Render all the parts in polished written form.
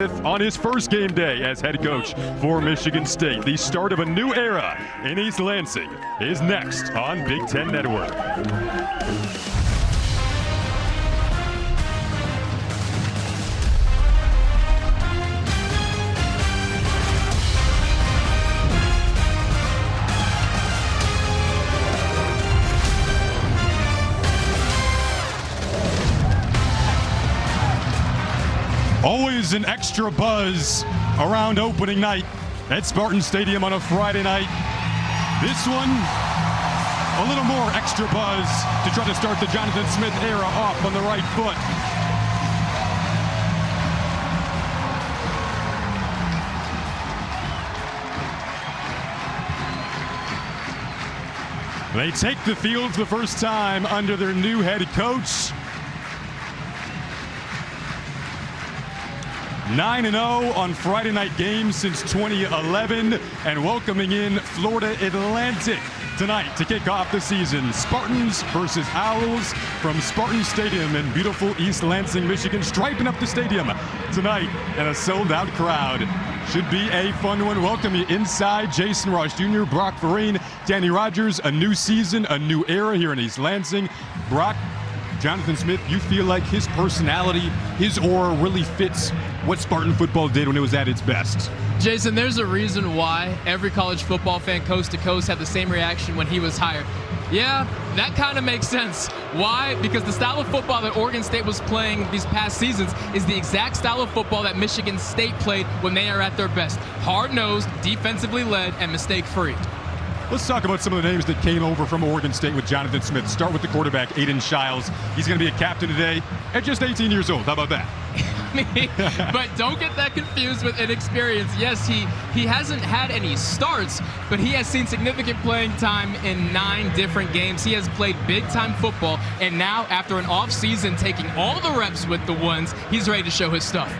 On his first game day as head coach for Michigan State. The start of a new era in East Lansing is next on Big Ten Network. Always an extra buzz around opening night at Spartans Stadium on a Friday night. This one, a little more extra buzz to try to start the Jonathan Smith era off on the right foot. They take the field for the first time under their new head coach. 9-0 on Friday night games since 2011, and welcoming in Florida Atlantic tonight to kick off the season. Spartans versus Owls from Spartan Stadium in beautiful East Lansing, Michigan, striping up the stadium tonight, and a sold-out crowd. Should be a fun one. Welcome you inside. Jason Ross Jr., Brock Vereen, Danny Rogers. A new season, a new era here in East Lansing. Brock, Jonathan Smith, you feel like his personality, his aura really fits what Spartan football did when it was at its best? Jason, there's a reason why every college football fan coast to coast had the same reaction when he was hired. Yeah, that kind of makes sense. Why? Because the style of football that Oregon State was playing these past seasons is the exact style of football that Michigan State played when they are at their best. Hard-nosed, defensively led, and mistake-free. Let's talk about some of the names that came over from Oregon State with Jonathan Smith. Start with the quarterback, Aiden Shiles. He's going to be a captain today at just 18 years old. How about that? But don't get that confused with inexperience. Yes, he hasn't had any starts, but he has seen significant playing time in 9 different games. He has played big-time football, and now, after an off-season, taking all the reps with the ones, he's ready to show his stuff.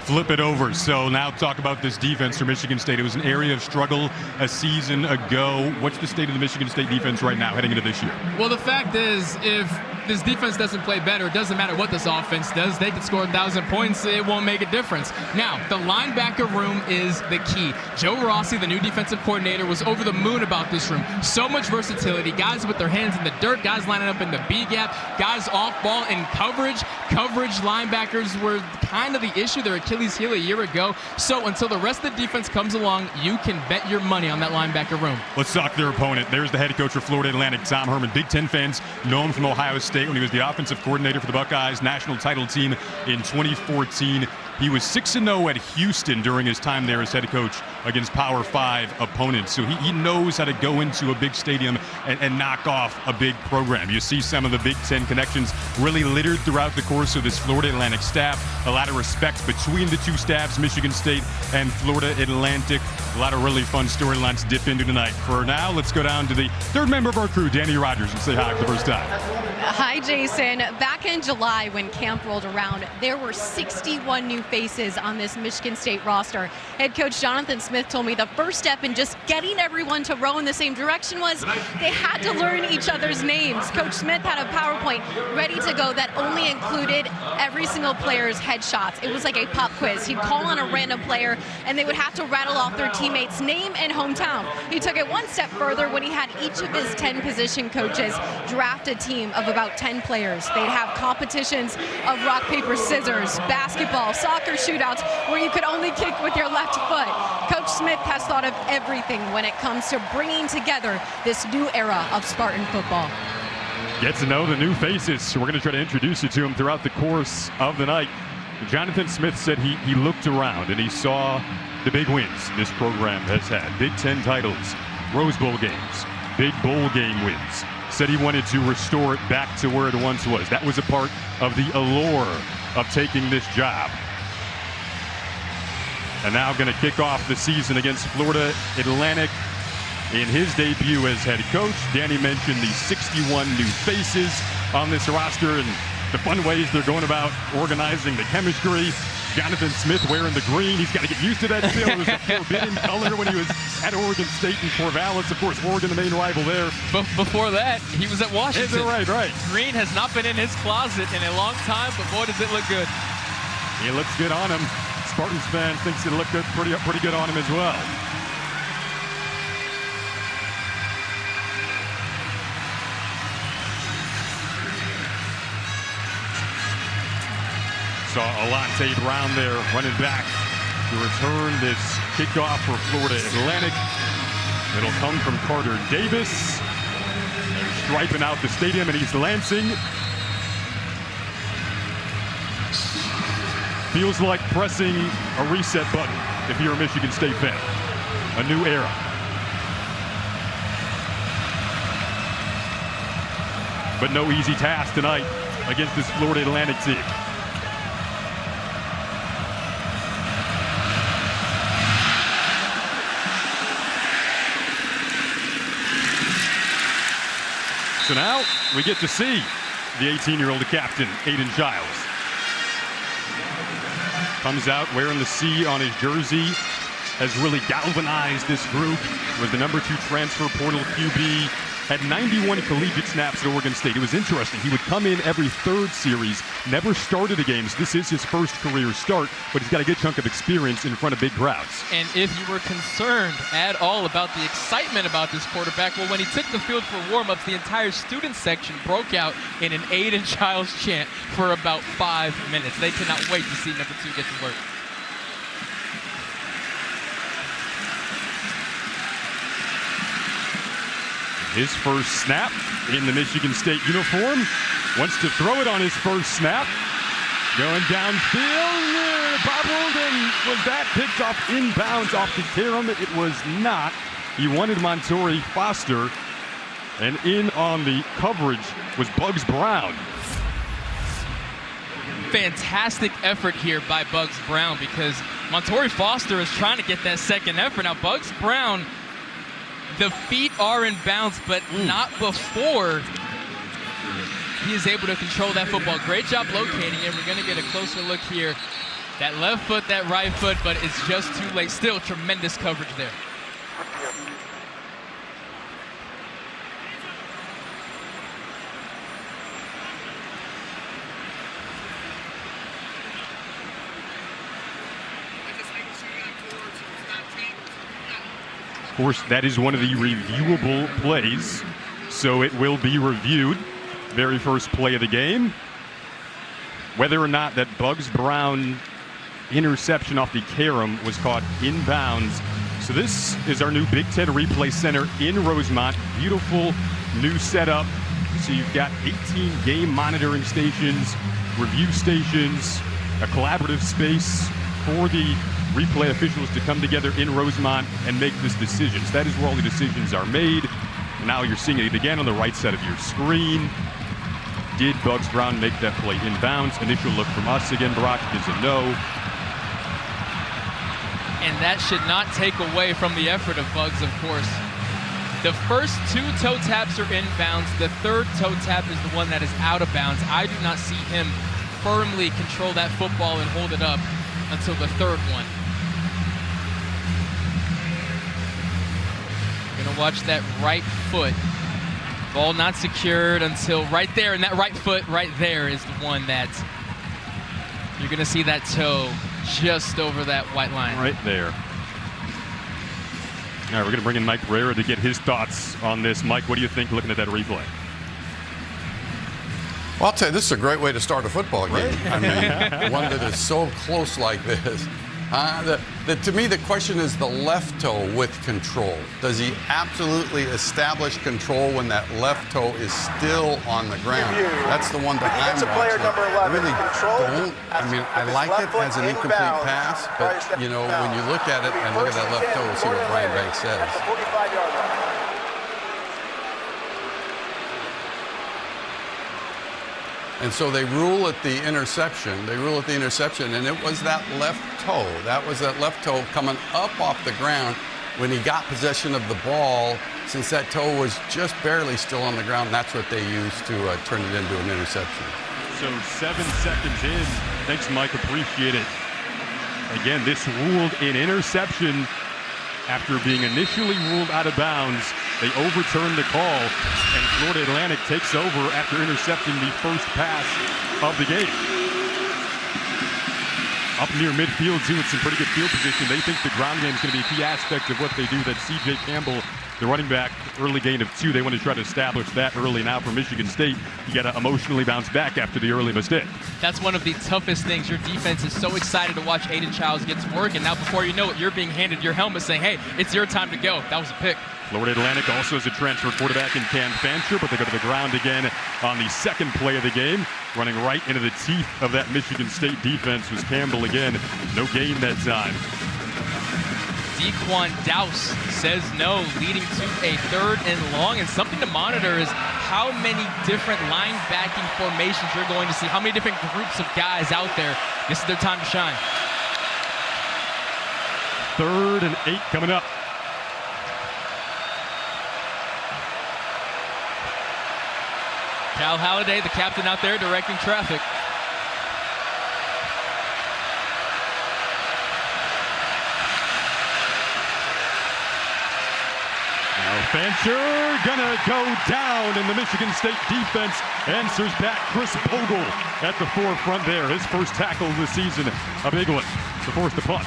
Flip it over. So now talk about this defense for Michigan State. It was an area of struggle a season ago. What's the state of the Michigan State defense right now heading into this year? Well, the fact is, if this defense doesn't play better, it doesn't matter what this offense does. They can score 1,000 points. It won't make a difference. Now, the linebacker room is the key. Joe Rossi, the new defensive coordinator, was over the moon about this room. So much versatility. Guys with their hands in the dirt, guys lining up in the B-gap, guys off ball in coverage. Coverage linebackers were kind of the issue, their Achilles heel a year ago. So until the rest of the defense comes along, you can bet your money on that linebacker room. Let's talk their opponent. There's the head coach for Florida Atlantic, Tom Herman. Big Ten fans know him from Ohio State when he was the offensive coordinator for the Buckeyes national title team in 2014. He was 6-0 at Houston during his time there as head coach against Power 5 opponents. So he knows how to go into a big stadium and knock off a big program. You see some of the Big Ten connections really littered throughout the course of this Florida Atlantic staff. A lot of respect between the two staffs, Michigan State and Florida Atlantic. A lot of really fun storylines to dip into tonight. For now, let's go down to the third member of our crew, Danny Rogers, and say hi for the first time. Hi, Jason. Back in July when camp rolled around, there were 61 new faces on this Michigan State roster. Head coach Jonathan Smith told me the first step in just getting everyone to row in the same direction was they had to learn each other's names. Coach Smith had a PowerPoint ready to go that only included every single player's headshots. It was like a pop quiz. He'd call on a random player, and they would have to rattle off their teammate's name and hometown. He took it one step further when he had each of his 10 position coaches draft a team of about 10 players. They'd have competitions of rock, paper, scissors, basketball, soccer shootouts where you could only kick with your left foot. Coach Smith has thought of everything when it comes to bringing together this new era of Spartan football. Get to know the new faces. We're going to try to introduce you to them throughout the course of the night. Jonathan Smith said he looked around and he saw the big wins this program has had. Big Ten titles, Rose Bowl games, big bowl game wins. Said he wanted to restore it back to where it once was. That was a part of the allure of taking this job. And now going to kick off the season against Florida Atlantic in his debut as head coach. Danny mentioned the 61 new faces on this roster and the fun ways they're going about organizing the chemistry. Jonathan Smith wearing the green. He's got to get used to that still. It was a forbidden color when he was at Oregon State in Corvallis. Of course, Oregon, the main rival there. But before that, he was at Washington. Is it right? Green has not been in his closet in a long time, but boy, does it look good. It looks good on him. Spartans fan thinks it looked good, pretty good on him as well. Saw Alante Brown there running back to return this kickoff for Florida Atlantic. It'll come from Carter Davis. They're striping out the stadium in East Lansing. Feels like pressing a reset button if you're a Michigan State fan. A new era. But no easy task tonight against this Florida Atlantic team. So now we get to see the 18-year-old captain, Aiden Giles. Comes out wearing the C on his jersey, has really galvanized this group. Was the #2 transfer portal QB, had 91 collegiate snaps at Oregon State. It was interesting. He would come in every third series, never started a game. So this is his first career start, but he's got a good chunk of experience in front of big crowds. And if you were concerned at all about the excitement about this quarterback, well, when he took the field for warm-ups, the entire student section broke out in an Aiden Giles chant for about 5 minutes. They cannot wait to see #2 get to work. His first snap in the Michigan State uniform. Wants to throw it on his first snap. Going downfield, bobbled, and was that picked off inbounds off the Karam? It was not. He wanted Montori Foster, and in on the coverage was Bugs Brown. Fantastic effort here by Bugs Brown, because Montori Foster is trying to get that second effort. Now, Bugs Brown, the feet are in bounds, but not before he is able to control that football. Great job locating it. We're going to get a closer look here. That left foot, that right foot, but it's just too late. Still tremendous coverage there. Of course, that is one of the reviewable plays, so it will be reviewed. Very first play of the game. Whether or not that Bugs Brown interception off the Karam was caught inbounds. So this is our new Big Ten Replay Center in Rosemont. Beautiful new setup. So you've got 18 game monitoring stations, review stations, a collaborative space for the replay officials to come together in Rosemont and make this decision. So that is where all the decisions are made. Now you're seeing it again on the right side of your screen. Did Bugs Brown make that play inbounds? Initial look from us again, Brock, is a no. And that should not take away from the effort of Bugs, of course. The first 2 toe taps are inbounds. The third toe tap is the one that is out of bounds. I do not see him firmly control that football and hold it up until the third one. Gonna watch that right foot. Ball not secured until right there, and that right foot right there is the one that you're gonna see that toe just over that white line. Right there. All right, we're gonna bring in Mike Barrera to get his thoughts on this. Mike, what do you think looking at that replay? Well, I'll tell you, this is a great way to start a football game. I mean, one that is so close like this. To me, the question is the left toe with control. Does he absolutely establish control when that left toe is still on the ground? That's the one that I'm watching. I really don't. I mean, I like it as an incomplete pass, but, you know, when you look at it and look at that left toe, see what Brian Banks says. And so they rule at the interception. And it was that left toe. That was that left toe coming up off the ground when he got possession of the ball. Since that toe was just barely still on the ground, that's what they used to turn it into an interception. So 7 seconds in. Thanks, Mike. Appreciate it. Again, this ruled an interception after being initially ruled out of bounds. They overturned the call, and Florida Atlantic takes over after intercepting the first pass of the game. up near midfield, too, with some pretty good field position. They think the ground game is going to be a key aspect of what they do. That C.J. Campbell, the running back, early gain of 2. They want to try to establish that early. Now for Michigan State, you got to emotionally bounce back after the early mistake. That's one of the toughest things. Your defense is so excited to watch Aiden Childs get to work, and now before you know it, you're being handed your helmet saying, hey, it's your time to go. That was a pick. Florida Atlantic also has a transfer quarterback in Cam Fancher, but they go to the ground again on the second play of the game. Running right into the teeth of that Michigan State defense was Campbell again. No gain that time. Dequan Douse says no, leading to a 3rd and long. And something to monitor is how many different linebacking formations you're going to see, how many different groups of guys out there. This is their time to shine. 3rd and 8 coming up. Cal Halliday, the captain out there directing traffic. Now Fancher gonna go down, and the Michigan State defense answers back. Chris Bogle at the forefront there. His first tackle of the season, a big one to force the punt.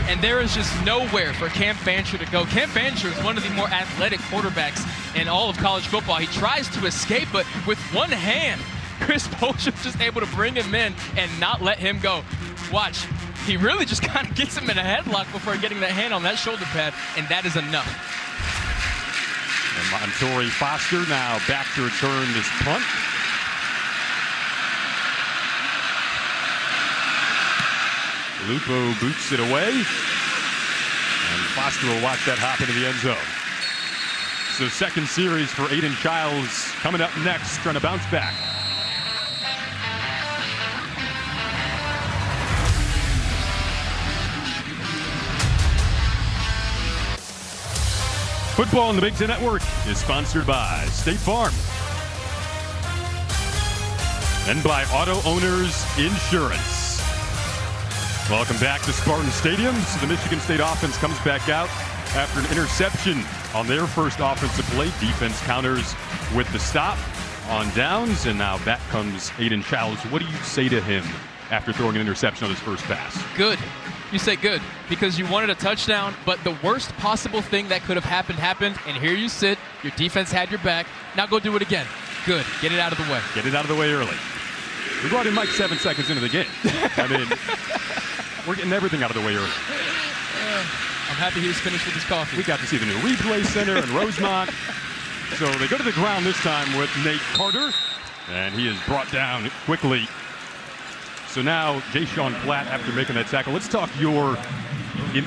And there is just nowhere for Cam Fancher to go. Cam Fancher is one of the more athletic quarterbacks in all of college football. He tries to escape, but with one hand, Chris Bogle just able to bring him in and not let him go. Watch, he really just kind of gets him in a headlock before getting that hand on that shoulder pad, and that is enough. And Montori Foster now back to return this punt. Lupo boots it away, and Foster will watch that hop into the end zone. So second series for Aiden Childs coming up next, trying to bounce back. Football on the Big Ten Network is sponsored by State Farm and by Auto Owners Insurance. Welcome back to Spartan Stadium. So the Michigan State offense comes back out after an interception on their first offensive play. Defense counters with the stop on downs, and now back comes Aiden Childs. What do you say to him after throwing an interception on his first pass? Good. You say good because you wanted a touchdown, but the worst possible thing that could have happened, and here you sit. Your defense had your back. Now go do it again. Good. Get it out of the way. Get it out of the way early. We brought in Mike 7 seconds into the game. I mean, we're getting everything out of the way early. I'm happy he was finished with his coffee. We got to see the new replay center in Rosemont. So they go to the ground this time with Nate Carter, and he is brought down quickly. So now Jay-Sean Platt after making that tackle. Let's talk your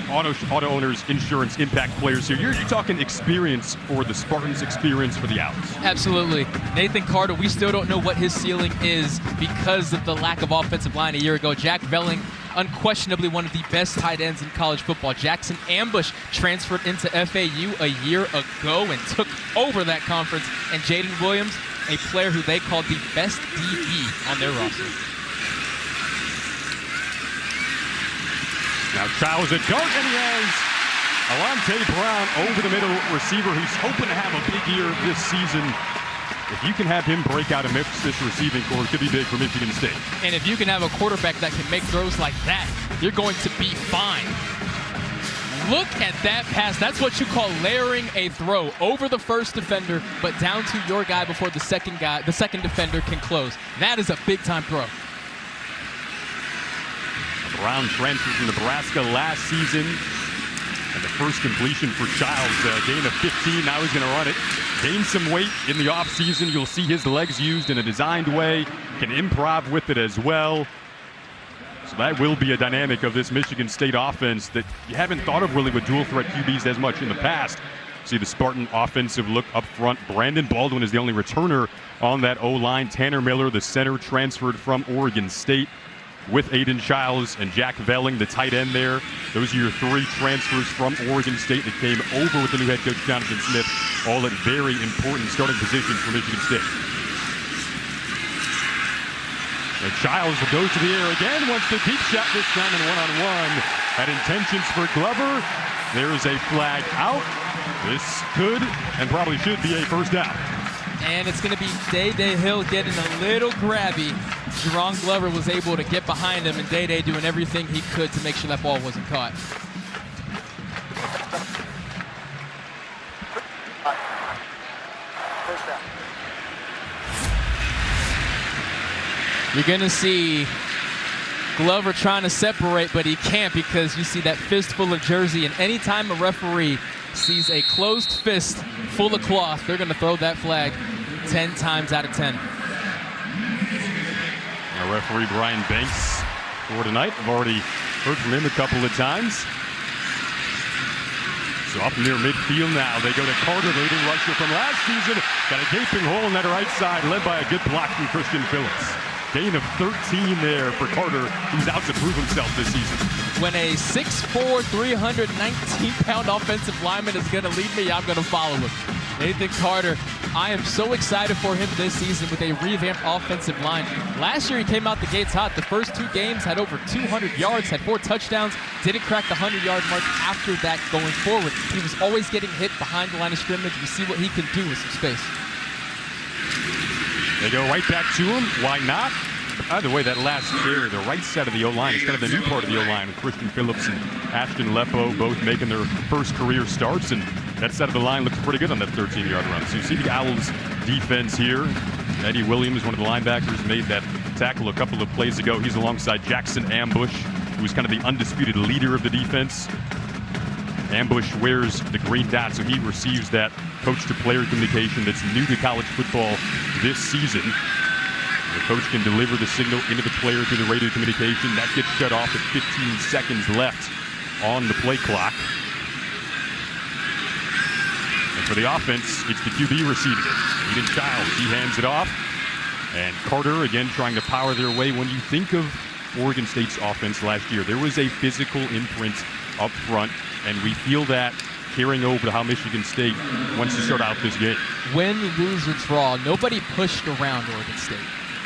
auto owners insurance impact players here. You're talking experience for the Spartans, experience for the Owls. Absolutely. Nathan Carter, we still don't know what his ceiling is because of the lack of offensive line a year ago. Jack Velling, unquestionably one of the best tight ends in college football. Jackson Ambush transferred into FAU a year ago and took over that conference. And Jaden Williams, a player who they called the best DB on their roster. Now Childs at guard, and he has Alante Brown over the middle receiver who's hoping to have a big year this season. If you can have him break out amidst this receiving corps, it could be big for Michigan State. And if you can have a quarterback that can make throws like that, you're going to be fine. Look at that pass. That's what you call layering a throw over the first defender, but down to your guy before the second defender can close. That is a big-time throw. Brown transferred from Nebraska last season, and the first completion for Childs, gain of 15. Now he's going to run it. Gain some weight in the offseason. You'll see his legs used in a designed way. Can improv with it as well. So that will be a dynamic of this Michigan State offense that you haven't thought of really with dual threat QBs as much in the past. See the Spartan offensive look up front. Brandon Baldwin is the only returner on that O-line. Tanner Miller, the center, transferred from Oregon State, with Aiden Childs and Jack Velling, the tight end there. Those are your three transfers from Oregon State that came over with the new head coach, Jonathan Smith, all at very important starting positions for Michigan State. And Childs goes to the air again, wants the deep shot this time in one-on-one. Had intentions for Glover. There is a flag out. This could and probably should be a first down. And it's going to be Day-Day Hill getting a little grabby. Jerron Glover was able to get behind him, and Day-Day doing everything he could to make sure that ball wasn't caught. You're going to see Glover trying to separate, but he can't because you see that fistful of jersey. And anytime a referee sees a closed fist full of cloth, they're going to throw that flag 10 times out of 10. Our referee Brian Banks for tonight. I've already heard from him a couple of times. So up near midfield now, they go to Carter, the leading rusher from last season. Got a gaping hole in that right side, led by a good block from Christian Phillips. Gain of 13 there for Carter, who's out to prove himself this season. When a 6'4", 319-pound offensive lineman is going to lead me, I'm going to follow him. Nathan Carter, I am so excited for him this season with a revamped offensive line. Last year he came out the gates hot. The first 2 games had over 200 yards, had 4 touchdowns, didn't crack the 100-yard mark after that going forward. He was always getting hit behind the line of scrimmage. We see what he can do with some space. They go right back to him. Why not? Either way, that last area, the right side of the O-line, is kind of the new part of the O-line with Christian Phillips and Ashton Lefo both making their first career starts, and that side of the line looks pretty good on that 13-yard run. So you see the Owls defense here. Eddie Williams, one of the linebackers, made that tackle a couple of plays ago. He's alongside Jackson Ambush, who was kind of the undisputed leader of the defense. Ambush wears the green dot, so he receives that coach-to-player communication that's new to college football this season. The coach can deliver the signal into the player through the radio communication. That gets shut off at 15 seconds left on the play clock. And for the offense, it's the QB receiving it. Aiden Childs, he hands it off. And Carter, again, trying to power their way. When you think of Oregon State's offense last year, there was a physical imprint up front, and we feel that carrying over to how Michigan State wants to start out this game. Win, lose, or draw, nobody pushed around Oregon State,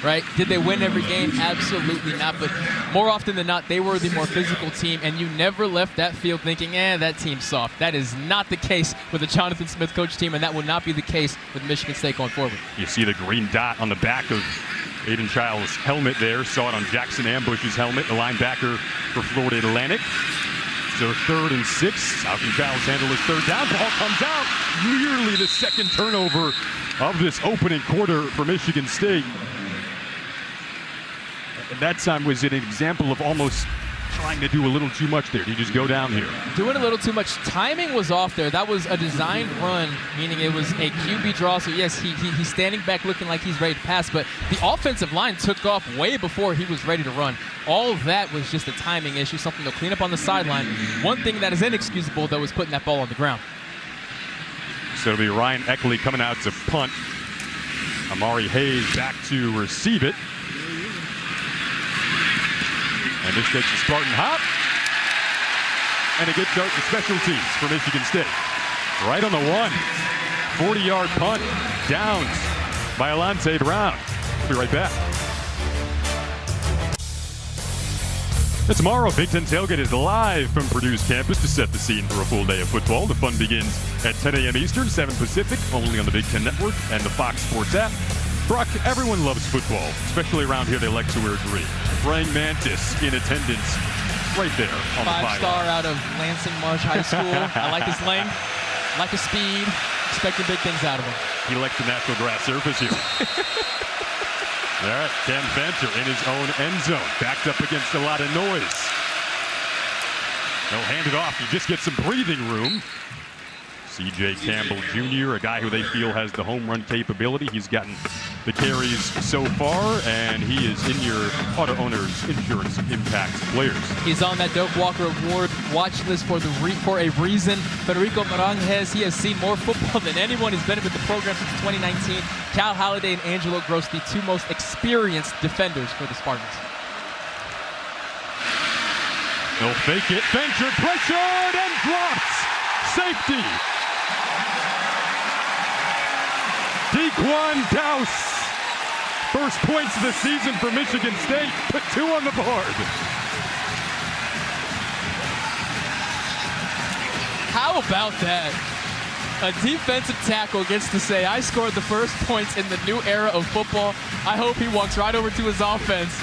right? Did they win every game? Absolutely not. But more often than not, they were the more physical team, and you never left that field thinking, that team's soft. That is not the case with the Jonathan Smith coach team, and that will not be the case with Michigan State going forward. You see the green dot on the back of Aiden Childs' helmet there. Saw it on Jackson Ambush's helmet, the linebacker for Florida Atlantic. So 3rd and 6. How can Childs handle his third down? Ball comes out. Nearly the second turnover of this opening quarter for Michigan State. And that time was an example of almost trying to do a little too much there. Did you just go down here? Doing a little too much. Timing was off there. That was a designed run, meaning it was a QB draw. So, yes, he's standing back looking like he's ready to pass. But the offensive line took off way before he was ready to run. All of that was just a timing issue, something to clean up on the sideline. One thing that is inexcusable, though, is putting that ball on the ground. So it'll be Ryan Eckley coming out to punt. Amari Hayes back to receive it. And this takes a Spartan hop. And a good start to special teams for Michigan State. Right on the 1. 40-yard punt. Downs by Alante Brown. We'll be right back. And tomorrow, Big Ten Tailgate is live from Purdue's campus to set the scene for a full day of football. The fun begins at 10 a.m. Eastern, 7 Pacific, only on the Big Ten Network and the Fox Sports app. Brock, everyone loves football, especially around here. They like to wear green. Praying Mantis in attendance right there on the pylon. 5-star out of Lansing Marsh High School. I like his length, like his speed, expecting big things out of him. He likes the natural grass surface here. All right, Cam Fancher in his own end zone, backed up against a lot of noise. They'll hand it off. He just gets some breathing room. C.J. Campbell Jr., a guy who they feel has the home run capability. He's gotten the carries so far, and he is in your Auto Owners Insurance Impact players. He's on that Doak Walker Award watch list for a reason. Federico Maranges, he has seen more football than anyone. He's been with the program since 2019. Cal Holiday and Angelo Gross, the 2 most experienced defenders for the Spartans. They'll fake it. Fancher pressured and drops. Safety. Dequan Dowse. First points of the season for Michigan State. Put 2 on the board. How about that? A defensive tackle gets to say, I scored the first points in the new era of football. I hope he walks right over to his offense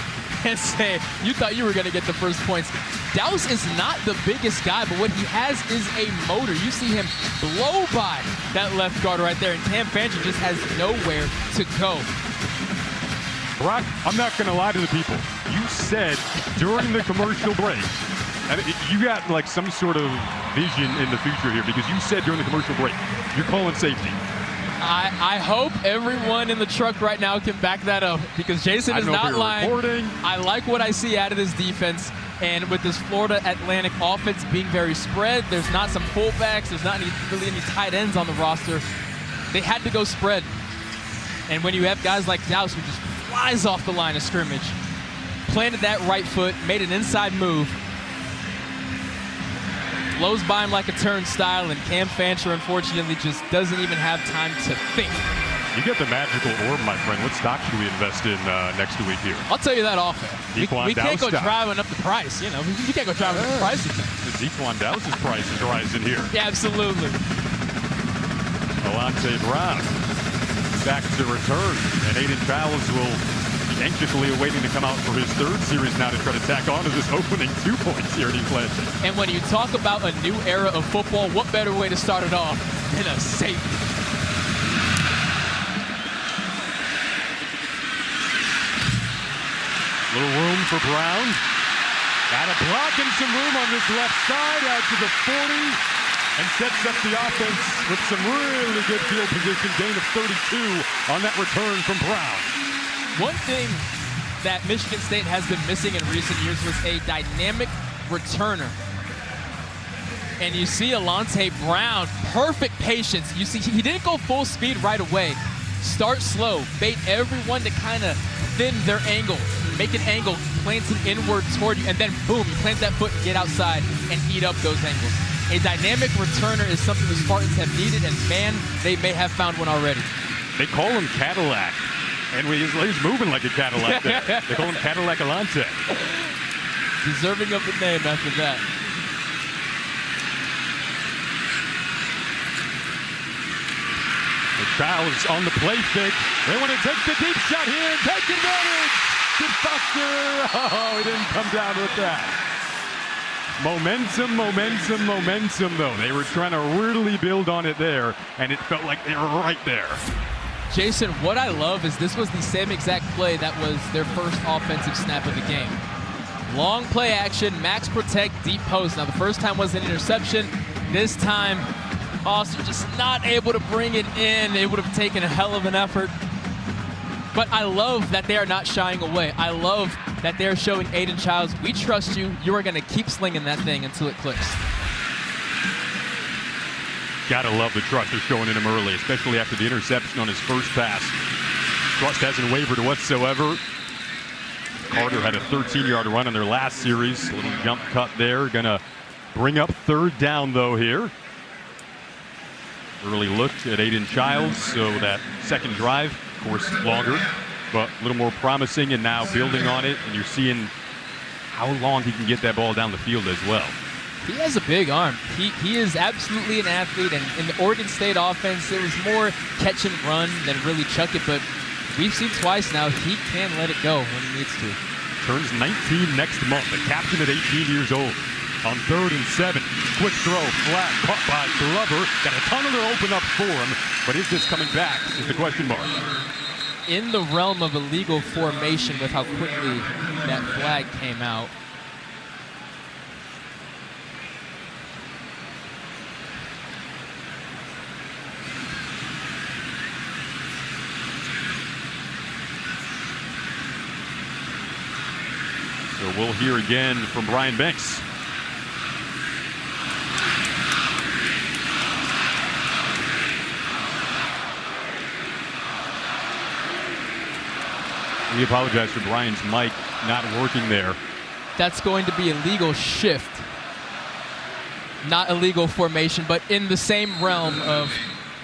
and say, you thought you were going to get the first points. Dowse is not the biggest guy, but what he has is a motor. You see him blow by that left guard right there, and Cam Fancher just has nowhere to go. Brock, I'm not going to lie to the people. You said during the commercial break, and you got like some sort of vision in the future here, because you said during the commercial break, you're calling safety. I hope everyone in the truck right now can back that up, because Jason is not lying. I like what I see out of this defense, and with this Florida Atlantic offense being very spread, there's not some fullbacks, there's not really any tight ends on the roster. They had to go spread. And when you have guys like Dowse who just flies off the line of scrimmage, planted that right foot, made an inside move, blows by him like a turnstile, and Cam Fancher, unfortunately, just doesn't even have time to think. You get the magical orb, my friend. What stock should we invest in next week here? I'll tell you that off air. We can't go driving up the price. You know, you can't go driving up the price. Dequan Dowse's price is rising here. Yeah, absolutely. Alante Brown back to return, and Aiden Childs will be anxiously awaiting to come out for his third series now to try to tack on to this opening 2 points here at East Lansing. And when you talk about a new era of football, what better way to start it off than a safety? Little room for Brown. Got a block and some room on this left side out to the 40, and sets up the offense with some really good field position. Gain of 32 on that return from Brown. One thing that Michigan State has been missing in recent years was a dynamic returner. And you see Alante Brown, perfect patience. You see he didn't go full speed right away. Start slow, bait everyone to kind of thin their angle, make an angle, plant it inward toward you, and then boom, you plant that foot and get outside and eat up those angles. A dynamic returner is something the Spartans have needed, and man, they may have found one already. They call him Cadillac, and he's moving like a Cadillac there. They call him Cadillac Alante. Deserving of the name after that. The Childs on the play fake. They want to take the deep shot here and take advantage. Good Foster. Oh, he didn't come down with that. Momentum, momentum, momentum, though. They were trying to really build on it there, and it felt like they were right there. Jason, what I love is this was the same exact play that was their first offensive snap of the game. Long play action, max protect, deep post. Now, the first time was an interception. This time, Foster just not able to bring it in. It would have taken a hell of an effort. But I love that they are not shying away. I love that they're showing Aiden Childs, we trust you. You are going to keep slinging that thing until it clicks. Gotta love the trust they're showing in him early, especially after the interception on his first pass. Trust hasn't wavered whatsoever. Carter had a 13-yard run on their last series. A little jump cut there. Gonna bring up third down, though, here. Early look at Aiden Childs, so that second drive, of course, longer, but a little more promising, and now building on it, and you're seeing how long he can get that ball down the field as well. He has a big arm. He is absolutely an athlete, and in the Oregon State offense, it was more catch and run than really chuck it, but we've seen twice now he can let it go when he needs to. Turns 19 next month, the captain at 18 years old. On 3rd and 7, quick throw, flat, caught by Glover. Got a tunnel to open up for him, but is this coming back is the question mark. In the realm of illegal formation with how quickly that flag came out. So we'll hear again from Brian Banks. We apologize for Brian's mic not working there. That's going to be a legal shift. Not illegal formation, but in the same realm of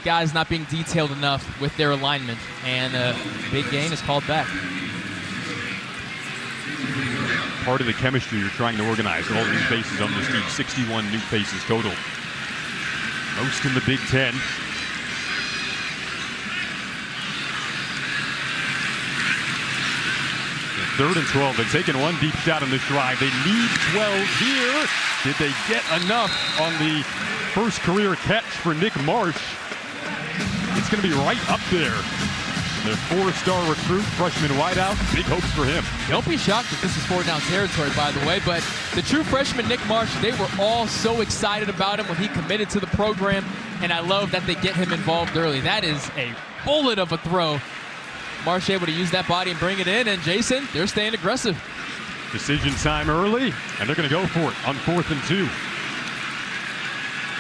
guys not being detailed enough with their alignment. And a big gain is called back. Part of the chemistry you're trying to organize. All new faces on this team, 61 new faces total. Most in the Big Ten. 3rd and 12. They've taken one deep shot on this drive. They need 12 here. Did they get enough on the first career catch for Nick Marsh? It's going to be right up there. The 4-star recruit, freshman wideout, big hopes for him. Don't be shocked if this is 4th down territory, by the way, but the true freshman Nick Marsh, they were all so excited about him when he committed to the program, and I love that they get him involved early. That is a bullet of a throw. Marsh able to use that body and bring it in, and Jason, they're staying aggressive. Decision time early, and they're going to go for it on 4th and 2.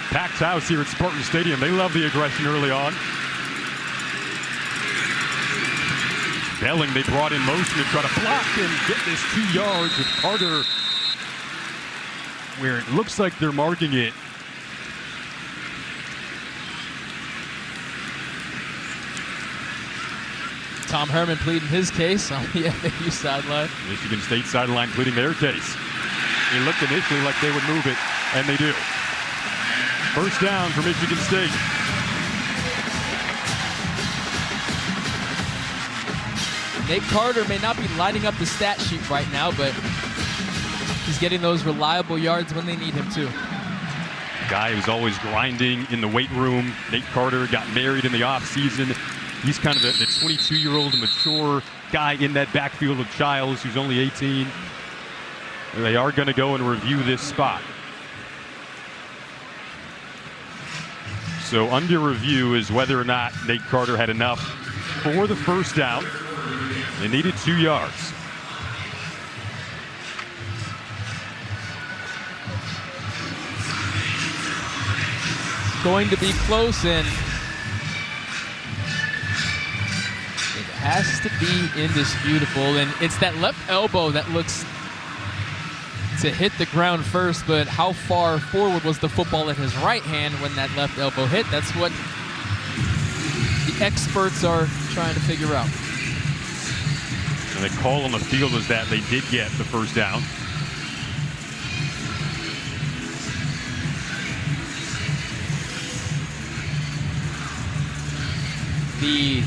Packed house here at Spartans Stadium. They love the aggression early on. Belling, they brought in motion to try to block and get this 2 yards with Carter, where it looks like they're marking it. Tom Herman pleading his case on the FAU sideline. Michigan State sideline pleading their case. It looked initially like they would move it, and they do. 1st down for Michigan State. Nate Carter may not be lighting up the stat sheet right now, but he's getting those reliable yards when they need him to. Guy who's always grinding in the weight room. Nate Carter got married in the offseason. He's kind of the 22-year-old mature guy in that backfield of Childs, who's only 18. They are going to go and review this spot. So under review is whether or not Nate Carter had enough for the 1st down. They needed 2 yards. Going to be close, and it has to be indisputable. And it's that left elbow that looks to hit the ground first, but how far forward was the football in his right hand when that left elbow hit? That's what the experts are trying to figure out. And the call on the field was that they did get the 1st down. The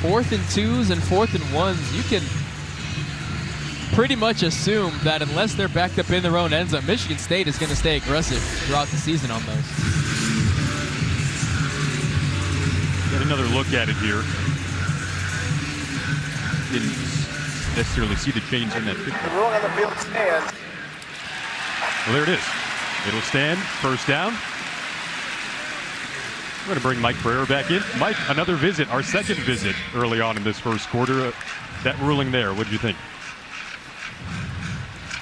4th and 2s and 4th and 1s, you can pretty much assume that unless they're backed up in their own end zone, Michigan State is going to stay aggressive throughout the season on those. Get another look at it here. Didn't necessarily see the change in that picture. The ruling on the field stands. Well, there it is. It'll stand. 1st down. We're going to bring Mike Pereira back in. Mike, another visit, our 2nd visit early on in this 1st quarter. That ruling there, what did you think?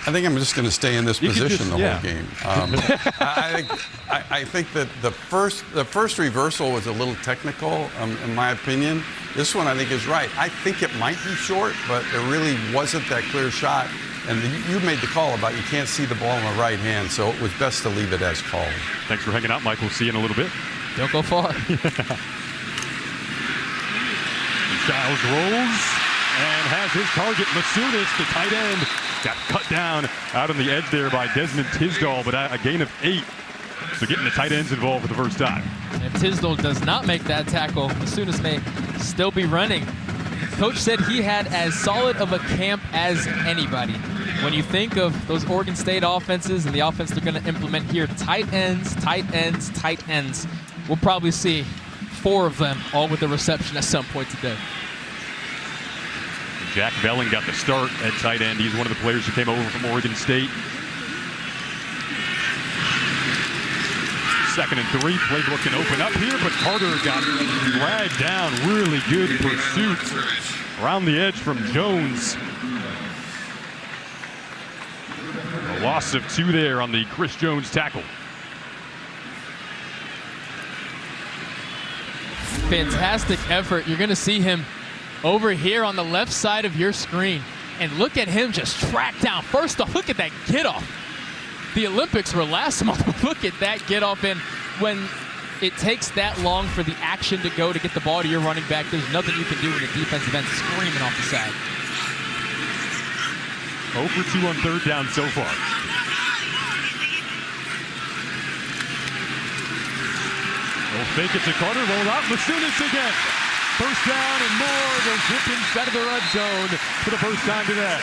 I think I'm just going to stay in this position the whole game. I think that the first reversal was a little technical, in my opinion. This one I think is right. I think it might be short, but there really wasn't that clear shot. And you made the call about you can't see the ball in the right hand, so it was best to leave it as called. Thanks for hanging out, Mike. We'll see you in a little bit. Don't go far. Childs rolls and has his target. Masunis, the tight end, got cut down out on the edge there by Desmond Tisdall, but a gain of 8. So getting the tight ends involved for the first time. If Tisdall does not make that tackle, Masunis may still be running. Coach said he had as solid of a camp as anybody. When you think of those Oregon State offenses and the offense they're going to implement here, tight ends, tight ends, tight ends. We'll probably see 4 of them, all with a reception at some point today. Jack Belling got the start at tight end. He's one of the players who came over from Oregon State. 2nd and 3. Playbook can open up here, but Carter got dragged down. Really good pursuit around the edge from Jones. A loss of 2 there on the Chris Jones tackle. Fantastic effort. You're going to see him over here on the left side of your screen. And look at him just track down. First off, look at that get off. The Olympics were last month. Look at that get off. And when it takes that long for the action to go to get the ball to your running back, there's nothing you can do when the defensive end screaming off the side. 0 for 2 on 3rd down so far. They'll fake it to Carter, roll out, Masunis again. First down and more. They'll zip inside of the red zone for the first time today.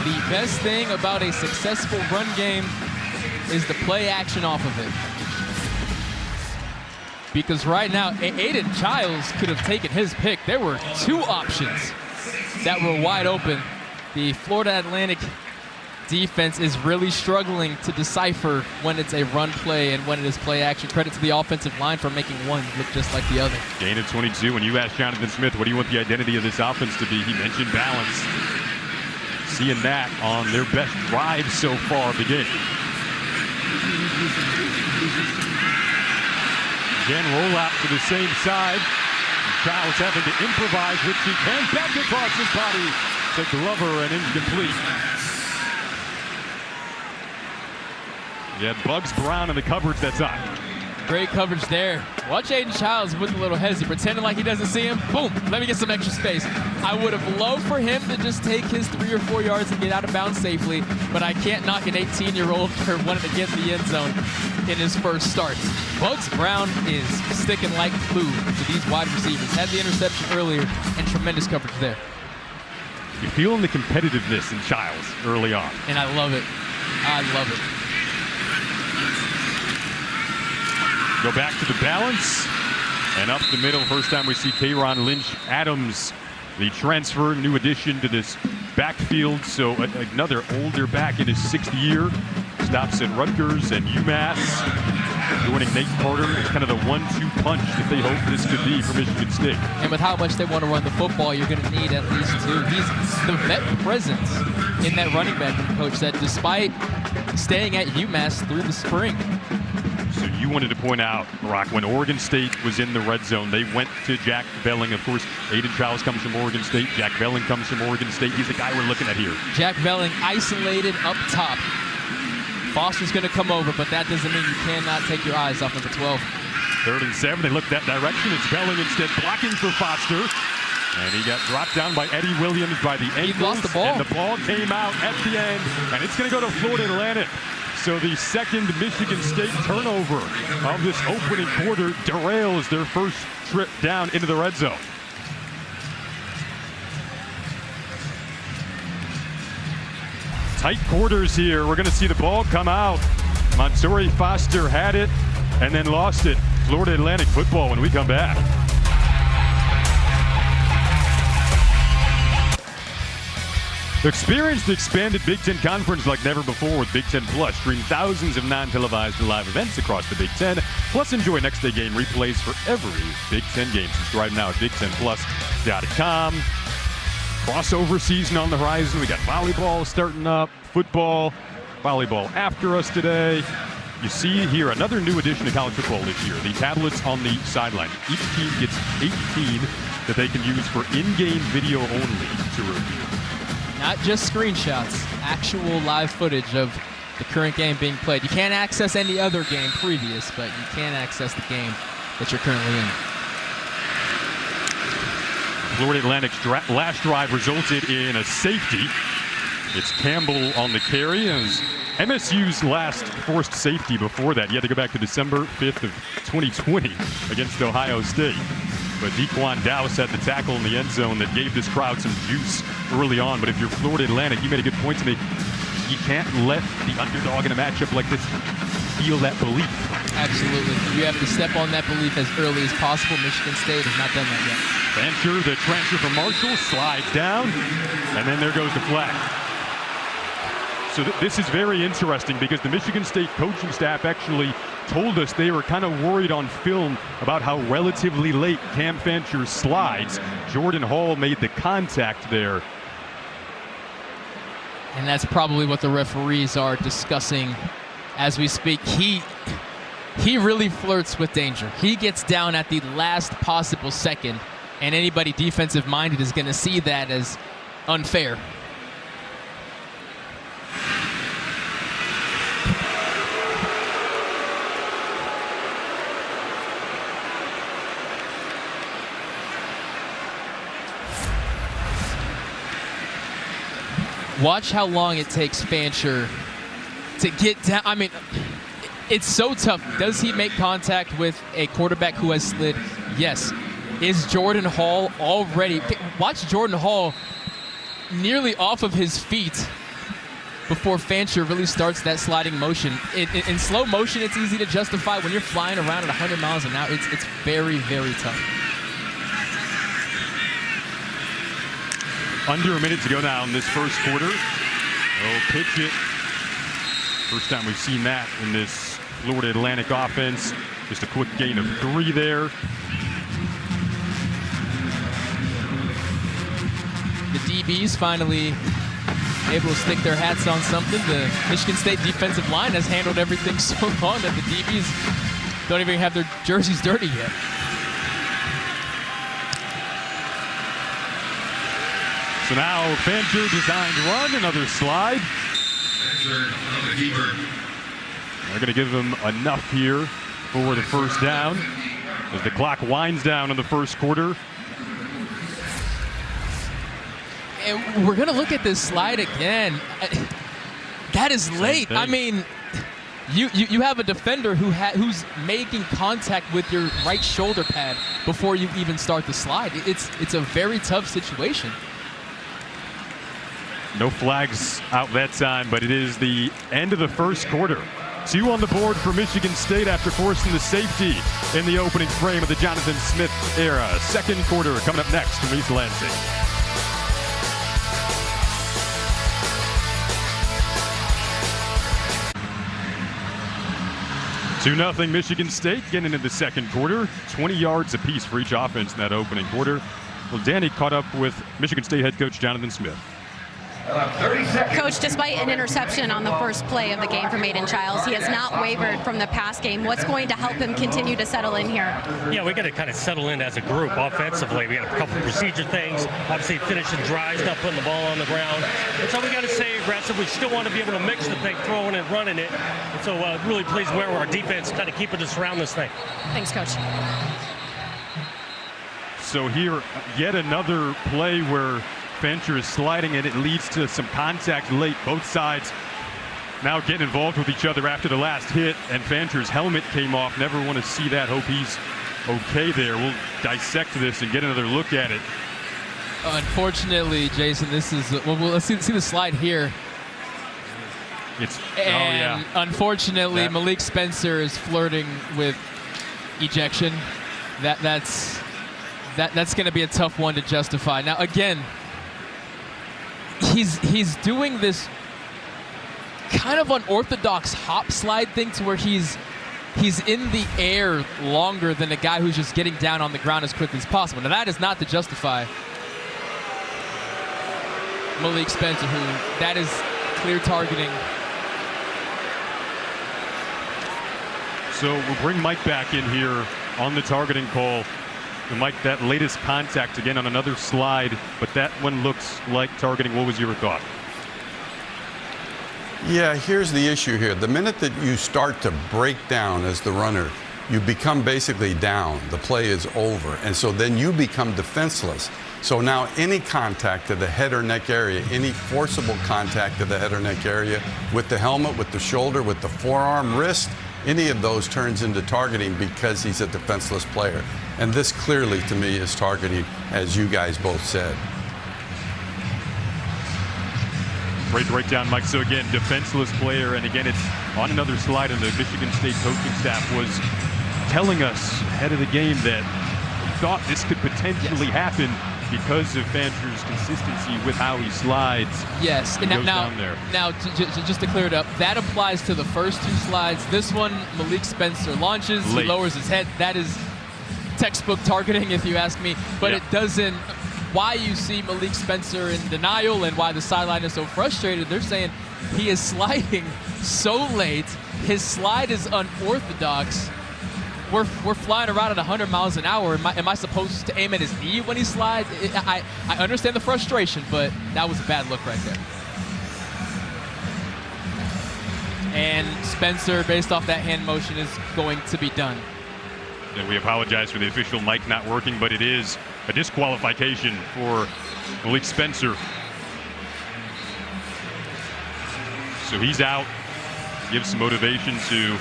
The best thing about a successful run game is the play action off of it. Because right now, Aiden Childs could have taken his pick. There were two options that were wide open. The Florida Atlantic defense is really struggling to decipher when it's a run play and when it is play action. Credit to the offensive line for making one look just like the other. Gain of 22. When you asked Jonathan Smith, what do you want the identity of this offense to be? He mentioned balance. Seeing that on their best drive so far of the game. Again, roll out to the same side. Childs having to improvise, which he can. Back across his body to Glover and incomplete. Yeah, Bugs Brown in the coverage that's on. Great coverage there. Watch Aiden Childs with a little hesitancy, pretending like he doesn't see him. Boom, let me get some extra space. I would have loved for him to just take his 3 or 4 yards and get out of bounds safely, but I can't knock an 18-year-old for wanting to get in the end zone in his first start. Bugs Brown is sticking like glue to these wide receivers. Had the interception earlier and tremendous coverage there. You're feeling the competitiveness in Childs early on. And I love it. I love it. Go back to the balance and up the middle. First time we see Kayron Lynch Adams, the transfer, new addition to this backfield. So another older back in his 6th year. Stops at Rutgers and UMass. Joining Nate Carter. It's kind of the 1-2 punch that they hope this could be for Michigan State. And with how much they want to run the football, you're going to need at least 2. He's the vet presence in that running back coach said, despite staying at UMass through the spring. So you wanted to point out, Brock, when Oregon State was in the red zone, they went to Jack Belling. Of course, Aiden Childs comes from Oregon State. Jack Belling comes from Oregon State. He's the guy we're looking at here. Jack Belling isolated up top. Foster's going to come over, but that doesn't mean you cannot take your eyes off number 12. 3rd and 7. They look that direction. It's Belling instead blocking for Foster. And he got dropped down by Eddie Williams by the ankles. He lost the ball. And the ball came out at the end. And it's going to go to Florida Atlantic. So the second Michigan State turnover of this opening quarter derails their first trip down into the red zone. Tight quarters here. We're going to see the ball come out. Montori Foster had it and then lost it. Florida Atlantic football when we come back. Experience the expanded Big Ten Conference like never before with Big Ten Plus. Stream thousands of non-televised live events across the Big Ten. Plus, enjoy next-day game replays for every Big Ten game. Subscribe now at BigTenPlus.com. Crossover season on the horizon. We got volleyball starting up, football, volleyball after us today. You see here another new addition to college football this year. The tablets on the sideline. Each team gets 18 that they can use for in-game video only to review. Not just screenshots, actual live footage of the current game being played. You can't access any other game previous, but you can access the game that you're currently in. Florida Atlantic's last drive resulted in a safety. It's Campbell on the carry. It was MSU's last forced safety before that. You had to go back to December 5th of 2020 against Ohio State. But Dequan Dowse had the tackle in the end zone that gave this crowd some juice early on. But if you're Florida Atlantic, you made a good point to me. You can't let the underdog in a matchup like this feel that belief. Absolutely. You have to step on that belief as early as possible. Michigan State has not done that yet. Fancher, the transfer from Marshall, slides down, and then there goes the flag. So this is very interesting because the Michigan State coaching staff actually told us they were kind of worried on film about how relatively late Cam Fancher slides. Jordan Hall made the contact there. And that's probably what the referees are discussing as we speak. He really flirts with danger. He gets down at the last possible second, and anybody defensive-minded is going to see that as unfair. Watch how long it takes Fancher to get down. I mean, It's so tough. Does he make contact with a quarterback who has slid? Yes. Is Jordan Hall already? Watch Jordan Hall nearly off of his feet before Fancher really starts that sliding motion. In slow motion, it's easy to justify. When you're flying around at 100 miles an hour, it's very, very tough. Under a minute to go now in this first quarter. They'll pitch it. First time we've seen that in this Florida Atlantic offense. Just a quick gain of 3 there. The DBs finally able to stick their hats on something. The Michigan State defensive line has handled everything so long that the DBs don't even have their jerseys dirty yet. So now Fancher designed run, another slide. They're going to give him enough here for the first down as the clock winds down in the first quarter. And we're going to look at this slide again. That is late. I mean, you have a defender who's making contact with your right shoulder pad before you even start the slide. It's a very tough situation. No flags out that time, but it is the end of the first quarter. 2 on the board for Michigan State after forcing the safety in the opening frame of the Jonathan Smith era. Second quarter coming up next from East Lansing. 2-0 Michigan State getting into the second quarter. 20 yards apiece for each offense in that opening quarter. Well, Danny caught up with Michigan State head coach Jonathan Smith. Coach, despite an interception on the first play of the game for Maiden Childs, he has not wavered from the pass game. What's going to help him continue to settle in here? Yeah, we got to kind of settle in as a group offensively. We got a couple procedure things, obviously finishing drives, not putting the ball on the ground. And so we got to stay aggressive. We still want to be able to mix the thing, throwing and running it. And so really pleased where our defense kind of keeping us around this thing. Thanks, Coach. So here, yet another play where Fancher is sliding and it leads to some contact late. Both sides now getting involved with each other after the last hit, and Fancher's helmet came off. Never want to see that. Hope he's okay there. We'll dissect this and get another look at it. Unfortunately, Jason, this is well. Let's see the slide here. Unfortunately, Malik Spencer is flirting with ejection. That's going to be a tough one to justify. Now again, he's doing this kind of unorthodox hop slide thing to where he's in the air longer than a guy who's just getting down on the ground as quickly as possible. Now that is not to justify Malik Spencer, who that is clear targeting. So we'll bring Mike back in here on the targeting call. And Mike, that latest contact again on another slide, but that one looks like targeting. What was your thought? Yeah, here's the issue here. The minute that you start to break down as the runner, you become basically down. The play is over. And so then you become defenseless. So now any contact to the head or neck area, any forcible contact to the head or neck area with the helmet, with the shoulder, with the forearm, wrist, any of those turns into targeting because he's a defenseless player. And this clearly, to me, is targeting, as you guys both said. Great breakdown, Mike. So again, defenseless player, and again, it's on another slide, and the Michigan State coaching staff was telling us ahead of the game that they thought this could potentially happen because of Fancher's consistency with how he slides. Yes, and now just to clear it up, that applies to the first 2 slides. This one, Malik Spencer launches, he lowers his head. That is textbook targeting, if you ask me, but it doesn't. Why you see Malik Spencer in denial and why the sideline is so frustrated, they're saying he is sliding so late, his slide is unorthodox. We're flying around at 100 miles an hour. Am I supposed to aim at his knee when he slides? I understand the frustration, but that was a bad look right there. And Spencer, based off that hand motion, is going to be done. And we apologize for the official mic not working, but it is a disqualification for Malik Spencer. So he's out. Gives some motivation to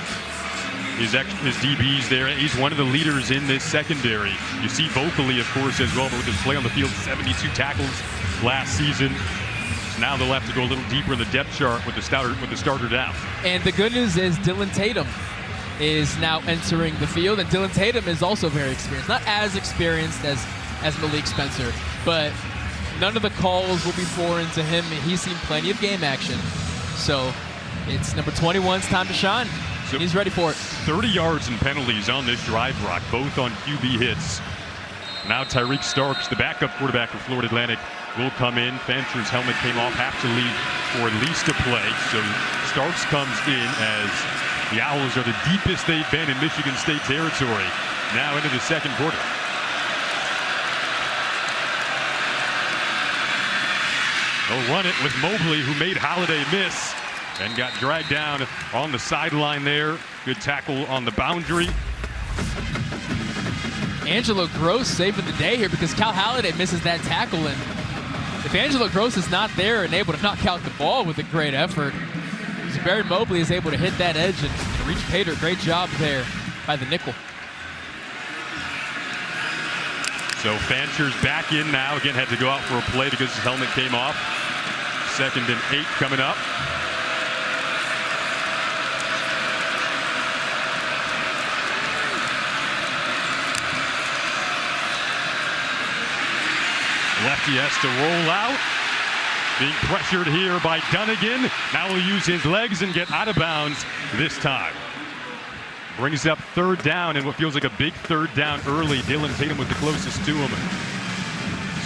his DBs there. He's one of the leaders in this secondary. You see vocally, of course, as well, but with his play on the field, 72 tackles last season. So now they'll have to go a little deeper in the depth chart with the starter down. And the good news is Dylan Tatum is now entering the field, and Dylan Tatum is also very experienced. Not as experienced as Malik Spencer, but none of the calls will be foreign to him. He's seen plenty of game action. So it's number 21's time to shine. So he's ready for it. 30 yards and penalties on this drive, Brock, both on QB hits. Now Tyreek Starks, the backup quarterback for Florida Atlantic, will come in. Fancher's helmet came off, have to leave for at least a play. So Starks comes in as the Owls are the deepest they've been in Michigan State territory. Now into the second quarter. They'll run it with Mobley, who made Holiday miss and got dragged down on the sideline there. Good tackle on the boundary. Angelo Gross saving the day here because Cal Holiday misses that tackle, and if Angelo Gross is not there and able to knock out the ball with a great effort, Barry Mobley is able to hit that edge and reach Pater. Great job there by the nickel. So Fancher's back in now. Again, had to go out for a play because his helmet came off. 2nd and 8 coming up. Lefty has to roll out. Being pressured here by Dunnigan. Now he'll use his legs and get out of bounds this time. Brings up 3rd down and what feels like a big 3rd down early. Dylan Tatum was the closest to him.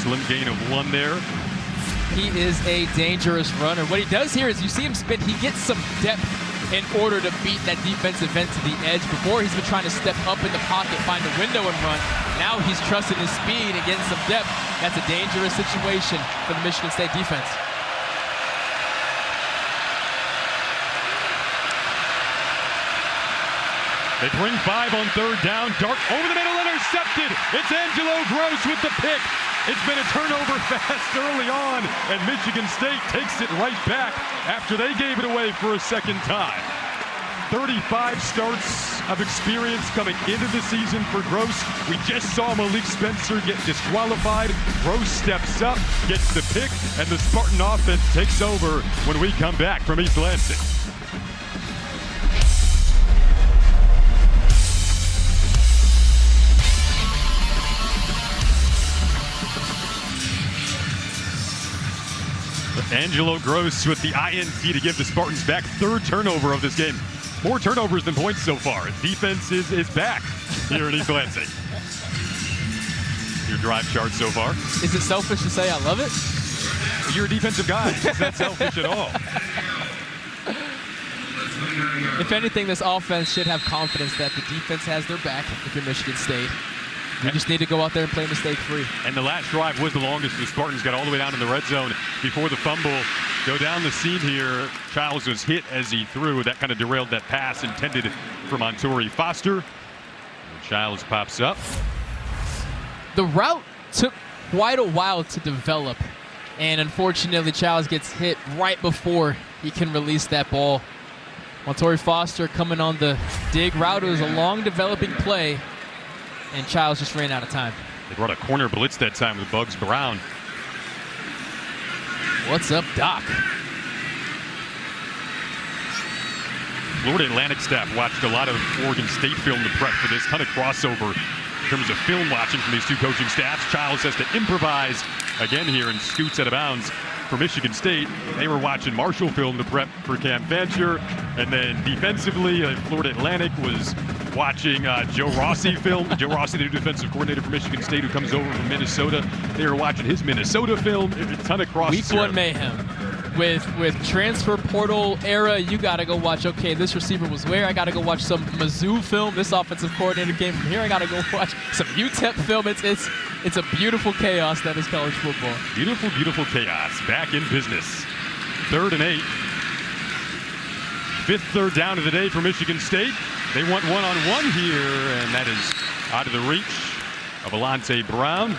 Slim gain of 1 there. He is a dangerous runner. What he does here is you see him spin. He gets some depth in order to beat that defensive end to the edge. Before, he's been trying to step up in the pocket, find a window and run. Now he's trusting his speed and getting some depth. That's a dangerous situation for the Michigan State defense. They bring 5 on 3rd down. Dart over the middle, intercepted. It's Angelo Gross with the pick. It's been a turnover fast early on, and Michigan State takes it right back after they gave it away for a 2nd time. 35 starts of experience coming into the season for Gross. We just saw Malik Spencer get disqualified. Gross steps up, gets the pick, and the Spartan offense takes over when we come back from East Lansing. Angelo Gross with the INT to give the Spartans back 3rd turnover of this game. More turnovers than points so far. Defense is back here in East Lansing. Your drive chart so far. Is it selfish to say I love it? You're a defensive guy. It's not selfish at all. If anything, this offense should have confidence that the defense has their back if you're Michigan State. You just need to go out there and play mistake-free. And the last drive was the longest. The Spartans got all the way down in the red zone before the fumble. Go down the seam here. Childs was hit as he threw. That kind of derailed that pass intended for Montori Foster. And Childs pops up. The route took quite a while to develop. And unfortunately, Childs gets hit right before he can release that ball. Montori Foster coming on the dig route. It was a long developing play. And Childs just ran out of time. They brought a corner blitz that time with Bugs Brown. What's up, Doc? Florida Atlantic staff watched a lot of Oregon State film to prep for this. Kind of crossover in terms of film watching from these two coaching staffs. Childs has to improvise again here and scoots out of bounds for Michigan State. They were watching Marshall film to prep for Cam Fancher. And then defensively, Florida Atlantic was watching Joe Rossi film. Joe Rossi, the new defensive coordinator for Michigan State, who comes over from Minnesota. They were watching his Minnesota film. A ton of crosses. Week 1 mayhem. With transfer portal era, you got to go watch, okay, this receiver was where? I got to go watch some Mizzou film. This offensive coordinator came from here. I got to go watch some UTEP film. It's a beautiful chaos that is college football. Beautiful, beautiful chaos. Back in business. 3rd and 8. 5th third down of the day for Michigan State. They want one-on-one here, and that is out of the reach of Alante Brown.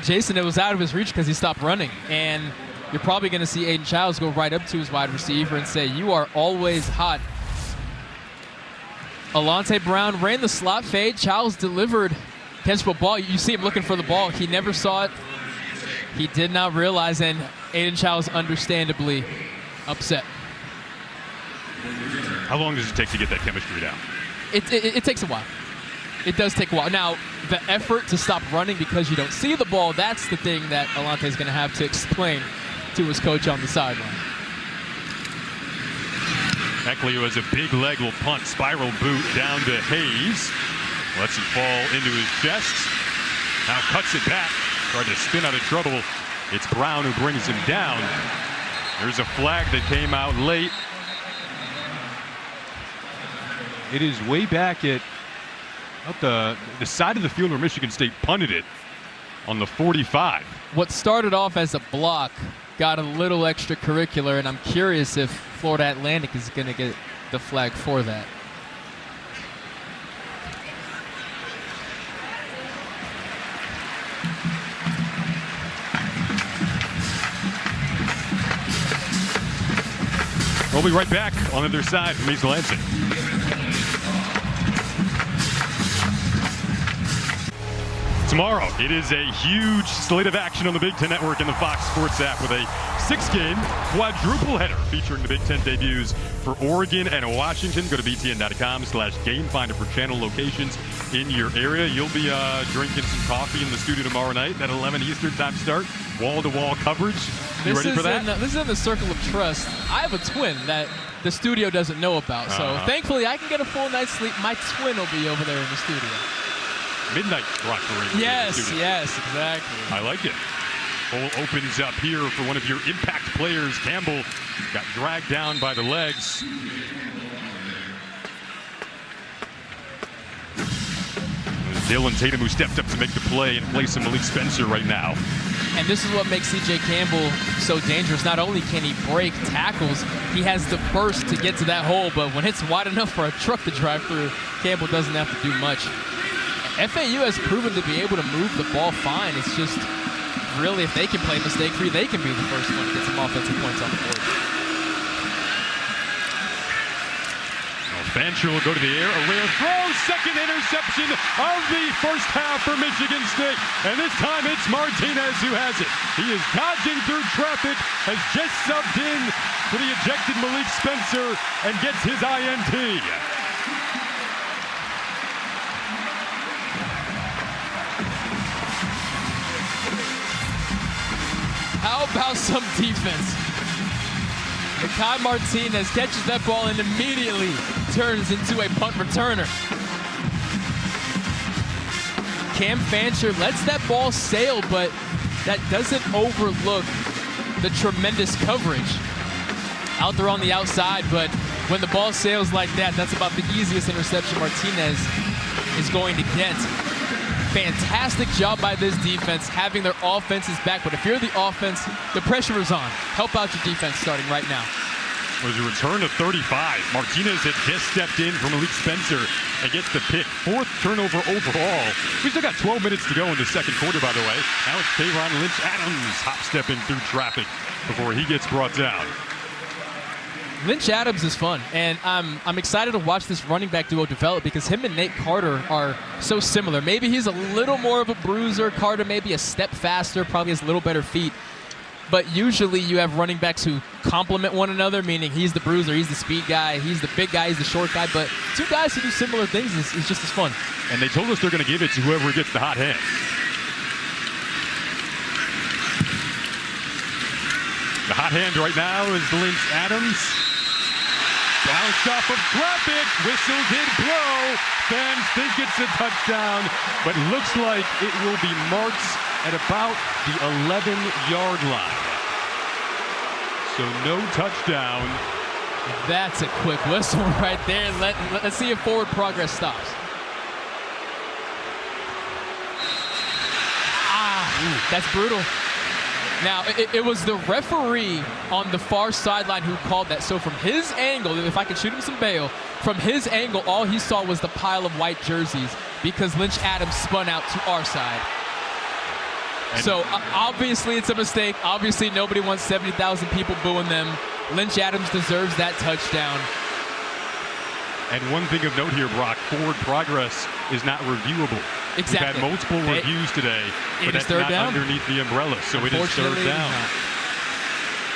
Jason, it was out of his reach because he stopped running. And you're probably going to see Aiden Childs go right up to his wide receiver and say, you are always hot. Alante Brown ran the slot fade. Childs delivered catchable ball. You see him looking for the ball. He never saw it. He did not realize, and Aiden Childs understandably upset. How long does it take to get that chemistry down? It takes a while. It does take a while. Now, the effort to stop running because you don't see the ball, that's the thing that Alante is going to have to explain to his coach on the sideline. Eckley, who has a big leg, will punt. Spiral boot down to Hayes. Lets it fall into his chest. Now cuts it back. Tried to spin out of trouble. It's Brown who brings him down. There's a flag that came out late. It is way back at the side of the field where Michigan State punted it on the 45. What started off as a block got a little extracurricular, and I'm curious if Florida Atlantic is going to get the flag for that. We'll be right back on the other side from East Lansing. Tomorrow, it is a huge slate of action on the Big Ten Network and the Fox Sports app with a 6-game quadruple header featuring the Big Ten debuts for Oregon and Washington. Go to btn.com/gamefinder for channel locations in your area. You'll be drinking some coffee in the studio tomorrow night at 11 Eastern time start. Wall-to-wall coverage. You ready for that? This is in the circle of trust. I have a twin that the studio doesn't know about, so thankfully I can get a full night's sleep. My twin will be over there in the studio. Midnight rock parade. Yes, exactly. I like it. Hole opens up here for one of your impact players. Campbell got dragged down by the legs. Dylan Tatum, who stepped up to make the play in place of Malik Spencer right now. And this is what makes C.J. Campbell so dangerous. Not only can he break tackles, he has the burst to get to that hole, but when it's wide enough for a truck to drive through, Campbell doesn't have to do much. FAU has proven to be able to move the ball fine. It's just really, if they can play mistake-free, they can be the first one to get some offensive points on the board. Fancher will go to the air, a rare throw, second interception of the first half for Michigan State. And this time it's Martinez who has it. He is dodging through traffic, has just subbed in for the ejected Malik Spencer and gets his INT. How about some defense? Kai Martinez catches that ball and immediately turns into a punt returner. Cam Fancher lets that ball sail, but that doesn't overlook the tremendous coverage out there on the outside. But when the ball sails like that, that's about the easiest interception Martinez is going to get. Fantastic job by this defense, having their offenses back. But if you're the offense, the pressure is on. Help out your defense starting right now. There's a return of 35. Martinez had just stepped in for Malik Spencer and gets the pick. Fourth turnover overall. We still got 12 minutes to go in the second quarter, by the way. Now it's Tayron Lynch-Adams hop-stepping through traffic before he gets brought down. Lynch-Adams is fun, and I'm excited to watch this running back duo develop because him and Nate Carter are so similar. Maybe he's a little more of a bruiser. Carter maybe a step faster, probably has a little better feet. But usually you have running backs who complement one another, meaning he's the bruiser, he's the speed guy, he's the big guy, he's the short guy. But two guys who do similar things is just as fun. And they told us they're going to give it to whoever gets the hot hand. The hot hand right now is Lynch-Adams. Bounced off of traffic. Whistle did blow. Fans think it's a touchdown, but looks like it will be marked at about the 11-yard line. So no touchdown. That's a quick whistle right there. Let's see if forward progress stops. That's brutal. Now, it was the referee on the far sideline who called that. So from his angle, if I could shoot him some bail, from his angle, all he saw was the pile of white jerseys because Lynch-Adams spun out to our side. So obviously it's a mistake. Obviously nobody wants 70,000 people booing them. Lynch-Adams deserves that touchdown. And one thing of note here, Brock, forward progress is not reviewable. Exactly. We've had multiple reviews today, but that's not underneath the umbrella, so it is third down.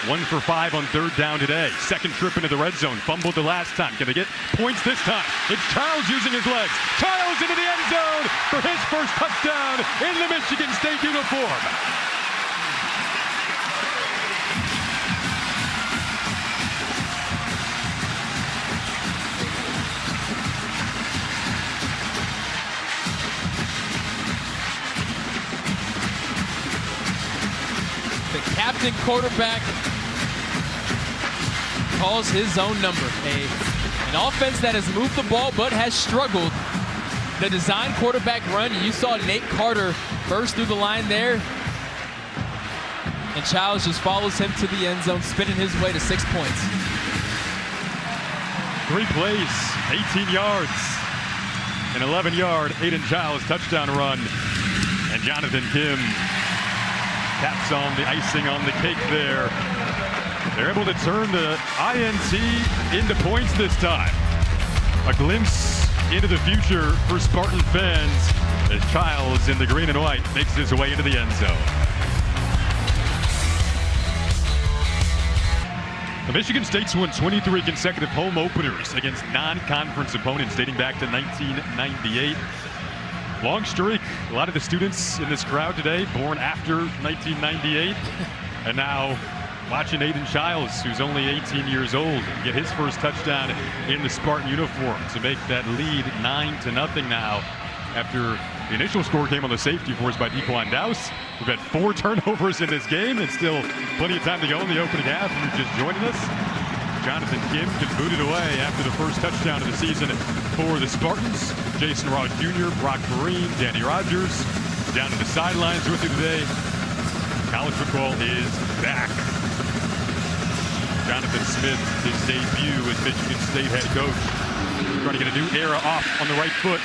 1 for 5 on third down today. Second trip into the red zone. Fumbled the last time. Can they get points this time? It's Childs using his legs. Childs into the end zone for his first touchdown in the Michigan State uniform. The captain quarterback calls his own number. An offense that has moved the ball but has struggled. The design quarterback run, you saw Nate Carter burst through the line there. And Childs just follows him to the end zone, spinning his way to 6 points. 3 plays, 18 yards. An 11-yard Aiden Childs touchdown run. And Jonathan Kim taps on the icing on the cake there. They're able to turn the INT into points this time. A glimpse into the future for Spartan fans as Childs in the green and white makes his way into the end zone. The Michigan State's won 23 consecutive home openers against non-conference opponents dating back to 1998. Long streak. A lot of the students in this crowd today born after 1998. And now watching Aiden Childs, who's only 18 years old, get his first touchdown in the Spartan uniform to make that lead 9-0 now after the initial score came on the safety force by Dequan Dowse. We've had 4 turnovers in this game and still plenty of time to go in the opening half. If you're just joining us, Jonathan Kim gets booted away after the first touchdown of the season for the Spartans. Jason Ross Jr., Brock Perrine, Danny Rogers down to the sidelines with you today. College football is back. Jonathan Smith, his debut as Michigan State head coach, trying to get a new era off on the right foot.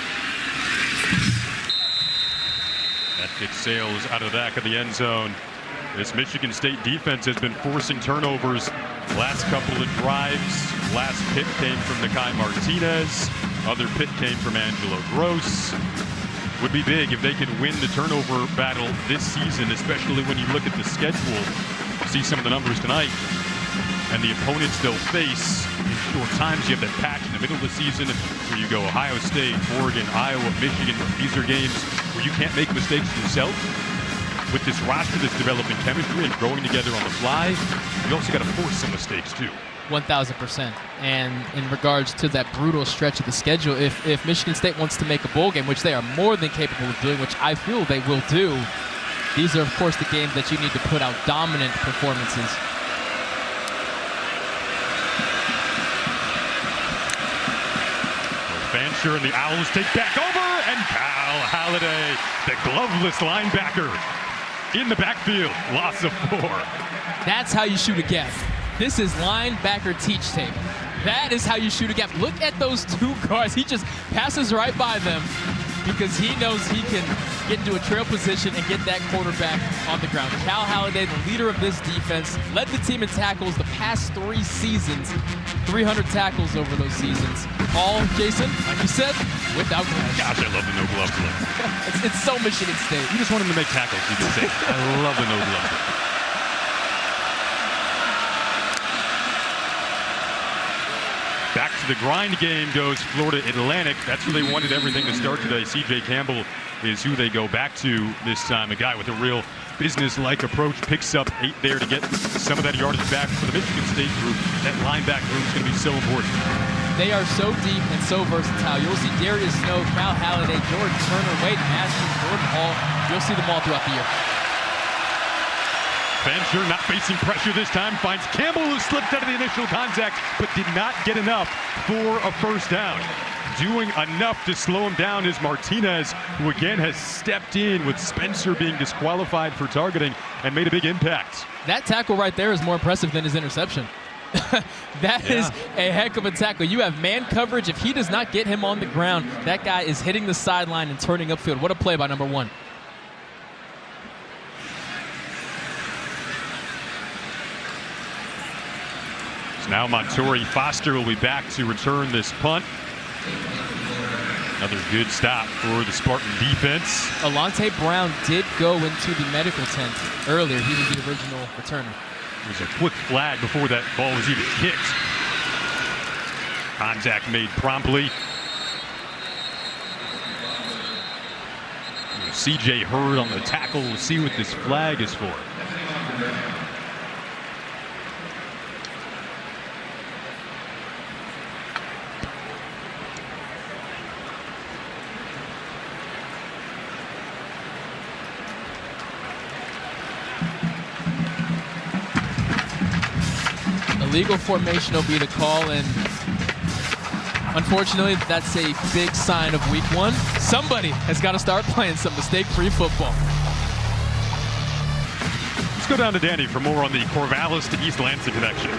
That kick sails out of the back of the end zone. This Michigan State defense has been forcing turnovers last couple of drives. Last pick came from Nakai Martinez. Other pick came from Angelo Gross. Would be big if they could win the turnover battle this season, especially when you look at the schedule. See some of the numbers tonight. And the opponents they'll face in short times. You have that patch in the middle of the season where you go Ohio State, Oregon, Iowa, Michigan. These are games where you can't make mistakes yourself. With this roster that's developing chemistry and growing together on the fly, you also got to force some mistakes too. 1,000%. And in regards to that brutal stretch of the schedule, if Michigan State wants to make a bowl game, which they are more than capable of doing, which I feel they will do, these are, of course, the games that you need to put out dominant performances. Fancher and the Owls take back over, and Cal Halliday, the gloveless linebacker, in the backfield, loss of 4. That's how you shoot a gap. This is linebacker teach tape. That is how you shoot a gap. Look at those 2 guards. He just passes right by them because he knows he can get into a trail position and get that quarterback on the ground. Cal Halliday, the leader of this defense, led the team in tackles the past 3 seasons. 300 tackles over those seasons. All, Jason, like you said, without gloves. Gosh, I love the no glove look. It's so Michigan State. You just want him to make tackles, you can say. I love the no glove look. Back to the grind game goes Florida Atlantic. That's where they wanted everything to start today. C.J. Campbell is who they go back to this time. A guy with a real business-like approach, picks up 8 there to get some of that yardage back for the Michigan State group. That linebacker group is going to be so important. They are so deep and so versatile. You'll see Darius Snow, Cal Halliday, Jordan Turner, Wade Masters, Jordan Hall. You'll see them all throughout the year. Fancher not facing pressure this time, finds Campbell, who slipped out of the initial contact, but did not get enough for a first down. Doing enough to slow him down is Martinez, who again has stepped in with Spencer being disqualified for targeting and made a big impact. That tackle right there is more impressive than his interception. That is a heck of a tackle. You have man coverage. If he does not get him on the ground, that guy is hitting the sideline and turning upfield. What a play by number 1. So now Montori Foster will be back to return this punt. Another good stop for the Spartan defense. Alante Brown did go into the medical tent earlier. He was the original returner. It was a quick flag before that ball was even kicked. Contact made promptly. CJ Hurd on the tackle. We'll see what this flag is for. Illegal formation will be the call, and unfortunately, that's a big sign of week one. Somebody has got to start playing some mistake-free football. Let's go down to Danny for more on the Corvallis to East Lansing connection.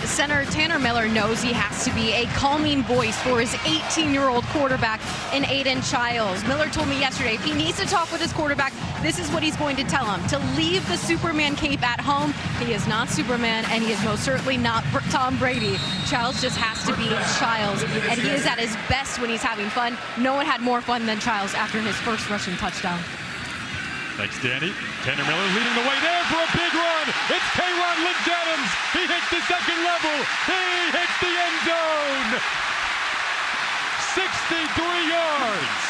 Center Tanner Miller knows he has to be a calming voice for his 18-year-old quarterback in Aiden Childs. Miller told me yesterday if he needs to talk with his quarterback, this is what he's going to tell him: to leave the Superman cape at home. He is not Superman, and he is most certainly not Tom Brady. Childs just has to be Childs, and he is at his best when he's having fun. No one had more fun than Childs after his first rushing touchdown. Thanks, Danny. Tanner Miller leading the way there for a big run. It's Kayron Lynch-Adams. He hits the second level. He hits the end zone. 63 yards.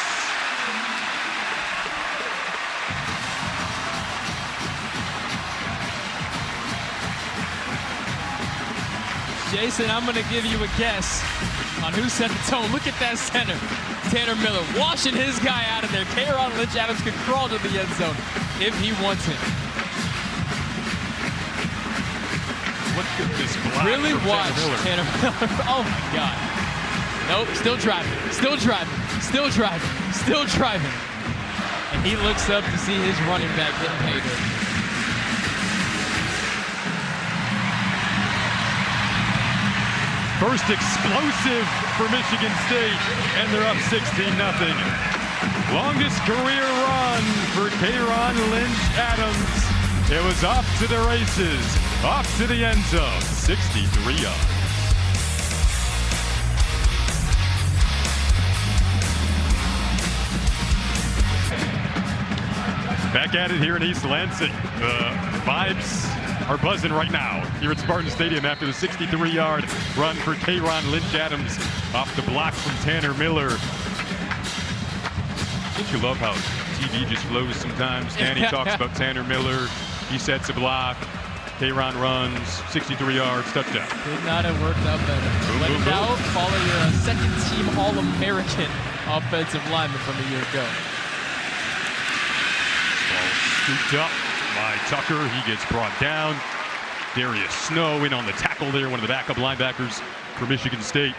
Jason, I'm going to give you a guess on who set the tone. Look at that center. Tanner Miller washing his guy out of there. Kayron Lynch-Adams can crawl to the end zone if he wants it. Look at this block. Really watch Tanner Miller. Tanner Miller. Oh my God. Nope, still driving, still driving, still driving, still driving. And he looks up to see his running back getting paid. First explosive for Michigan State, and they're up 16-0. Longest career run for Kayron Lynch-Adams. It was off to the races, off to the end zone, 63 yards. Back at it here in East Lansing. The vibes are buzzing right now here at Spartan Stadium after the 63-yard run for Kayron Lynch-Adams off the block from Tanner Miller. Don't you love how TV just flows sometimes? Danny talks about Tanner Miller. He sets a block. Kayron runs, 63 yards, touchdown. Could not have worked out better. But now follow your second-team All-American offensive lineman from a year ago. Ball scooped up by Tucker. He gets brought down. Darius Snow in on the tackle there, one of the backup linebackers for Michigan State.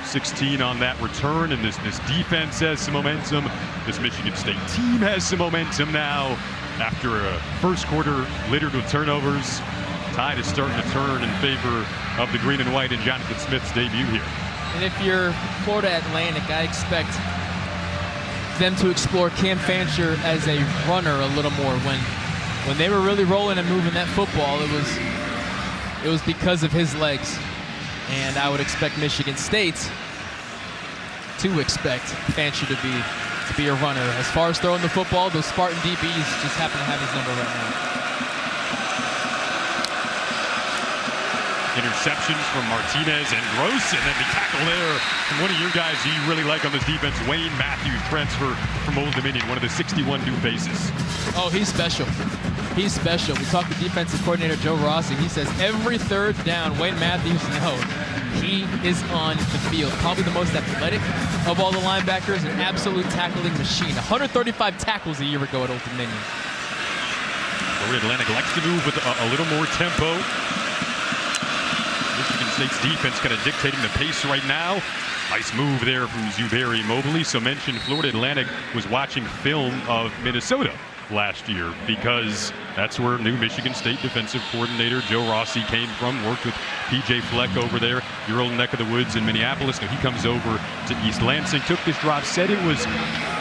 16 on that return, and this defense has some momentum. This Michigan State team has some momentum now after a first quarter littered with turnovers. Tide is starting to turn in favor of the green and white in Jonathan Smith's debut here. And if you're Florida Atlantic, I expect them to explore Cam Fancher as a runner a little more. When they were really rolling and moving that football, it was because of his legs. And I would expect Michigan State to expect Fancher to be a runner. As far as throwing the football, those Spartan DBs just happen to have his number right now. Interceptions from Martinez and Gross, and then the tackle there from one of your guys you really like on this defense, Wayne Matthews, transfer from Old Dominion, one of the 61 new faces. Oh, he's special. He's special. We talked to defensive coordinator Joe Rossi. He says every third down, Wayne Matthews, he is on the field. Probably the most athletic of all the linebackers, an absolute tackling machine. 135 tackles a year ago at Old Dominion. Florida Atlantic likes to move with a little more tempo. Michigan State's defense kind of dictating the pace right now. Nice move there from Zuberi Mobley. So mentioned Florida Atlantic was watching film of Minnesota last year because that's where new Michigan State defensive coordinator Joe Rossi came from, worked with P.J. Fleck over there, your old neck of the woods in Minneapolis. Now he comes over to East Lansing, took this drive, said it was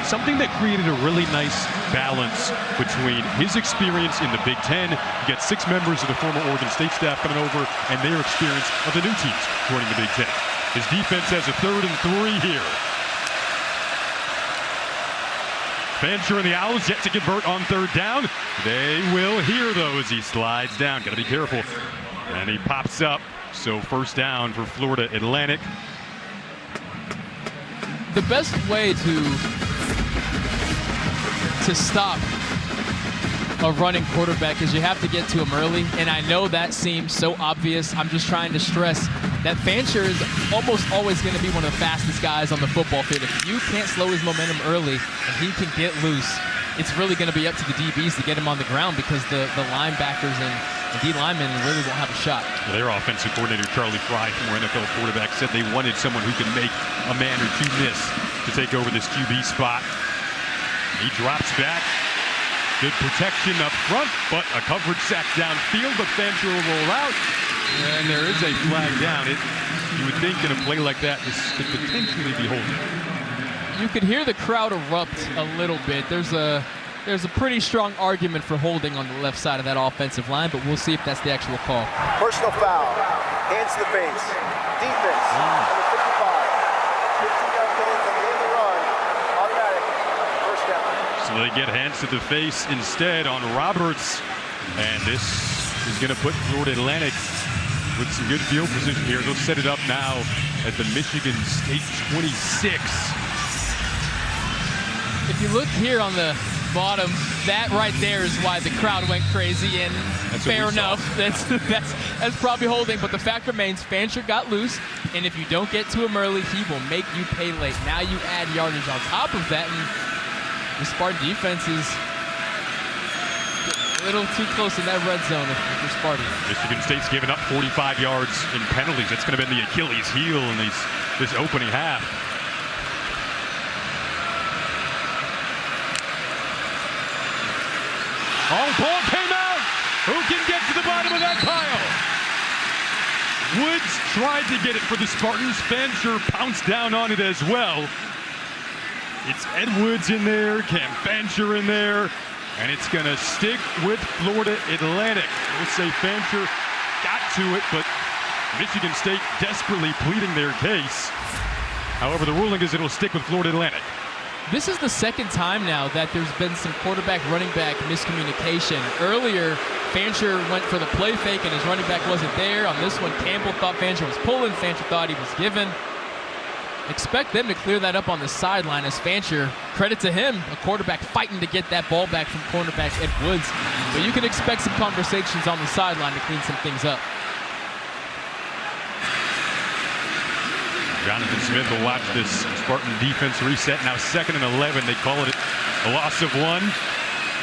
something that created a really nice balance between his experience in the Big Ten. You get 6 members of the former Oregon State staff coming over and their experience of the new teams joining the Big Ten. His defense has a 3rd and 3 here. Fancher and the Owls yet to convert on 3rd down. They will here, though, as he slides down. Got to be careful. And he pops up. So 1st down for Florida Atlantic. The best way to stop a running quarterback is you have to get to him early. And I know that seems so obvious. I'm just trying to stress that Fancher is almost always going to be one of the fastest guys on the football field. If you can't slow his momentum early and he can get loose, it's really going to be up to the DBs to get him on the ground, because the linebackers and D linemen really won't have a shot. Their offensive coordinator, Charlie Fry, former NFL quarterback, said they wanted someone who could make a man or two miss to take over this QB spot. He drops back. Good protection up front, but a coverage sack downfield, but Fancher will roll out. And there is a flag down. You would think in a play like that, this could potentially be holding. You could hear the crowd erupt a little bit. There's a pretty strong argument for holding on the left side of that offensive line, but we'll see if that's the actual call. Personal foul. Hands to the face. Defense. Number 55. 15-yard penalty from the end of the run. Automatic. 1st down. So they get hands to the face instead on Roberts. And this is going to put Florida Atlantic with some good field position here. They'll set it up now at the Michigan State 26. If you look here on the bottom, that right there is why the crowd went crazy, and fair enough. That's probably holding, but the fact remains Fancher got loose, and if you don't get to him early, he will make you pay late. Now you add yardage on top of that, and the Spartan defense is a little too close in that red zone if you're Spartan. Michigan State's given up 45 yards in penalties. That's going to be the Achilles heel in this opening half. Oh, ball came out. Who can get to the bottom of that pile? Woods tried to get it for the Spartans. Fancher pounced down on it as well. It's Ed Woods in there, Cam Fancher in there, and it's going to stick with Florida Atlantic. We'll say Fancher got to it, but Michigan State desperately pleading their case. However, the ruling is it'll stick with Florida Atlantic. This is the 2nd time now that there's been some quarterback-running back miscommunication. Earlier, Fancher went for the play fake and his running back wasn't there. On this one, Campbell thought Fancher was pulling. Fancher thought he was given. Expect them to clear that up on the sideline as Fancher, credit to him, a quarterback fighting to get that ball back from cornerback Ed Woods. But you can expect some conversations on the sideline to clean some things up. Jonathan Smith will watch this Spartan defense reset. Now 2nd and 11. They call it a loss of 1.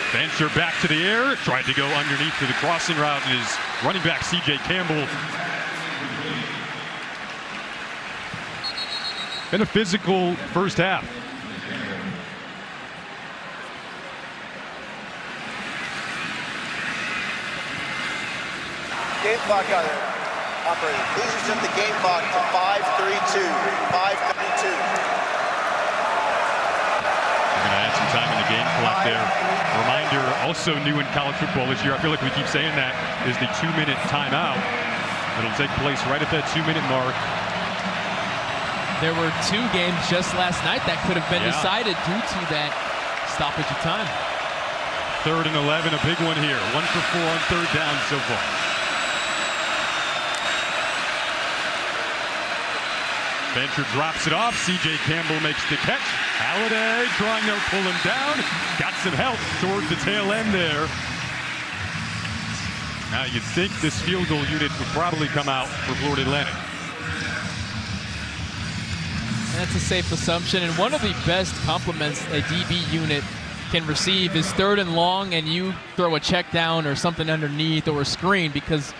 Fancher back to the air. Tried to go underneath to the crossing route, and his running back, C.J. Campbell. In a physical first half. Game clock on it. Operator, please reset the game clock to 5:32. 5:32. We're going to add some time in the game clock there. Reminder, also new in college football this year, I feel like we keep saying that, is the 2-minute timeout. It'll take place right at that 2-minute mark. There were 2 games just last night that could have been decided due to that stoppage of time. 3rd and 11, a big one here. 1 for 4 on 3rd down so far. Fancher drops it off. C.J. Campbell makes the catch. Halliday trying to pull him down. Got some help towards the tail end there. Now you'd think this field goal unit would probably come out for Florida Atlantic. That's a safe assumption, and one of the best compliments a DB unit can receive is 3rd and long and you throw a check down or something underneath or a screen, because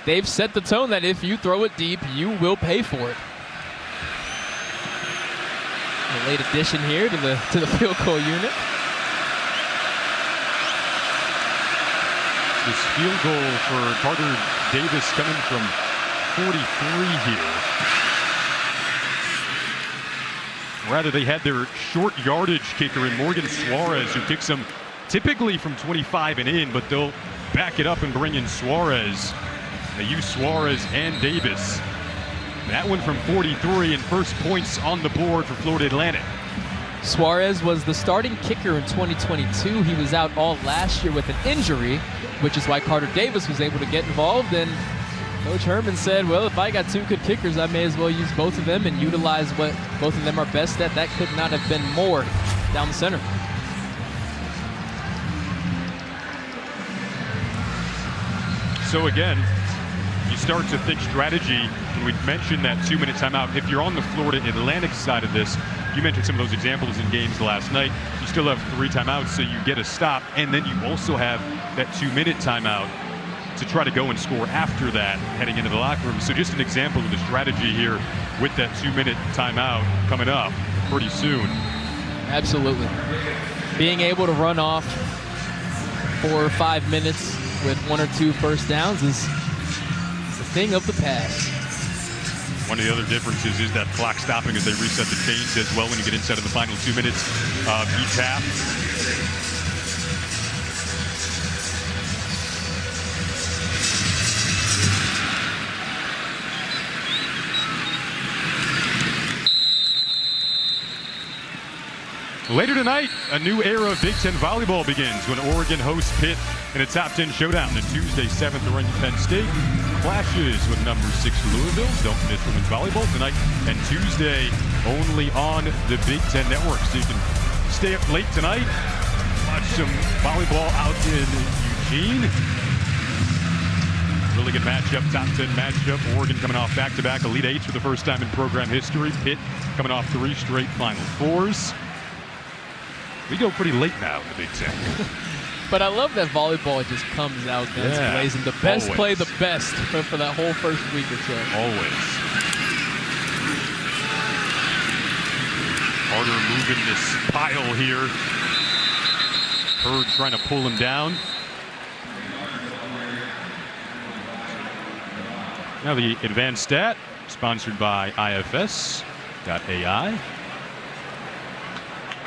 they've set the tone that if you throw it deep, you will pay for it. A late addition here to the field goal unit. This field goal for Carter Davis coming from 43 here. Rather, they had their short yardage kicker in Morgan Suarez, who kicks them typically from 25 and in, but they'll back it up and bring in Suarez. They use Suarez and Davis. That one from 43, and first points on the board for Florida Atlantic. Suarez was the starting kicker in 2022. He was out all last year with an injury, which is why Carter Davis was able to get involved. And Coach Herman said, well, if I got two good kickers, I may as well use both of them and utilize what both of them are best at. That could not have been more down the center. So again, you start to think strategy, and we mentioned that 2-minute timeout. If you're on the Florida Atlantic side of this, you mentioned some of those examples in games last night. You still have 3 timeouts, so you get a stop, and then you also have that 2-minute timeout to try to go and score after that heading into the locker room. So just an example of the strategy here with that 2-minute timeout coming up pretty soon. Absolutely. Being able to run off 4 or 5 minutes with 1 or 2 first downs is the thing of the past. One of the other differences is that clock stopping as they reset the chains as well when you get inside of the final 2 minutes of each half. Later tonight, a new era of Big Ten volleyball begins when Oregon hosts Pitt in a top 10 showdown. And Tuesday, 7th to run Penn State clashes with number 6 Louisville. Don't miss women's volleyball tonight and Tuesday only on the Big Ten Network. So you can stay up late tonight, watch some volleyball out in Eugene. Really good matchup, top 10 matchup. Oregon coming off back-to-back Elite Eights for the first time in program history. Pitt coming off 3 straight Final Fours. We go pretty late now in the Big Ten. But I love that volleyball just comes out guns blazing. The best always. Play the best for that whole first week or so. Always. Harder moving this pile here. Hurd trying to pull him down. Now the advanced stat, sponsored by IFS.ai.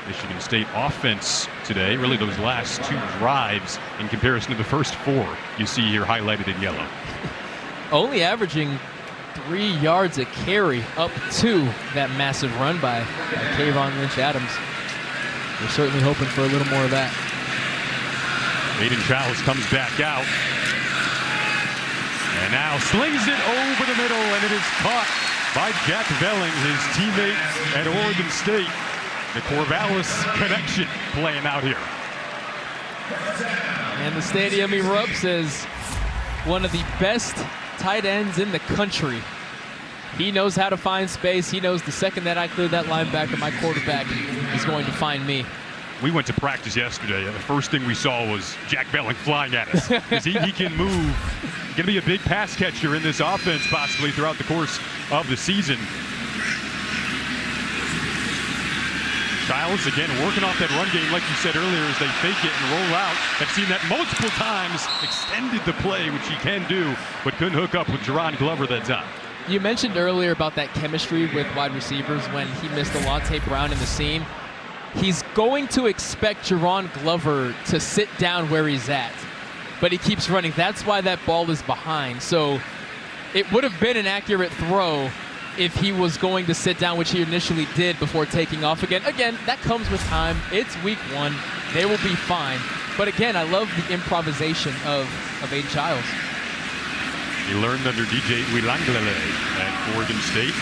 Michigan State offense today, really those last 2 drives in comparison to the first 4 you see here highlighted in yellow. Only averaging 3 yards a carry up to that massive run by Kayvon Lynch-Adams. We're certainly hoping for a little more of that. Aiden Childs comes back out. And now slings it over the middle, and it is caught by Jack Velling, his teammate at Oregon State. The Corvallis connection playing out here. And the stadium erupts as one of the best tight ends in the country. He knows how to find space. He knows the second that I clear that linebacker, my quarterback is going to find me. We went to practice yesterday, and the first thing we saw was Jack Velling flying at us. Because he can move. Going to be a big pass catcher in this offense possibly throughout the course of the season. Childs, again, working off that run game, like you said earlier, as they fake it and roll out. I've seen that multiple times, extended the play, which he can do, but couldn't hook up with Jerron Glover that time. You mentioned earlier about that chemistry with wide receivers when he missed Alante Brown in the seam. He's going to expect Jerron Glover to sit down where he's at, but he keeps running. That's why that ball is behind. So it would have been an accurate throw if he was going to sit down, which he initially did before taking off again. Again, that comes with time. It's week 1. They will be fine. But again, I love the improvisation of Aiden Childs. He learned under DJ Uilangalele at Oregon State.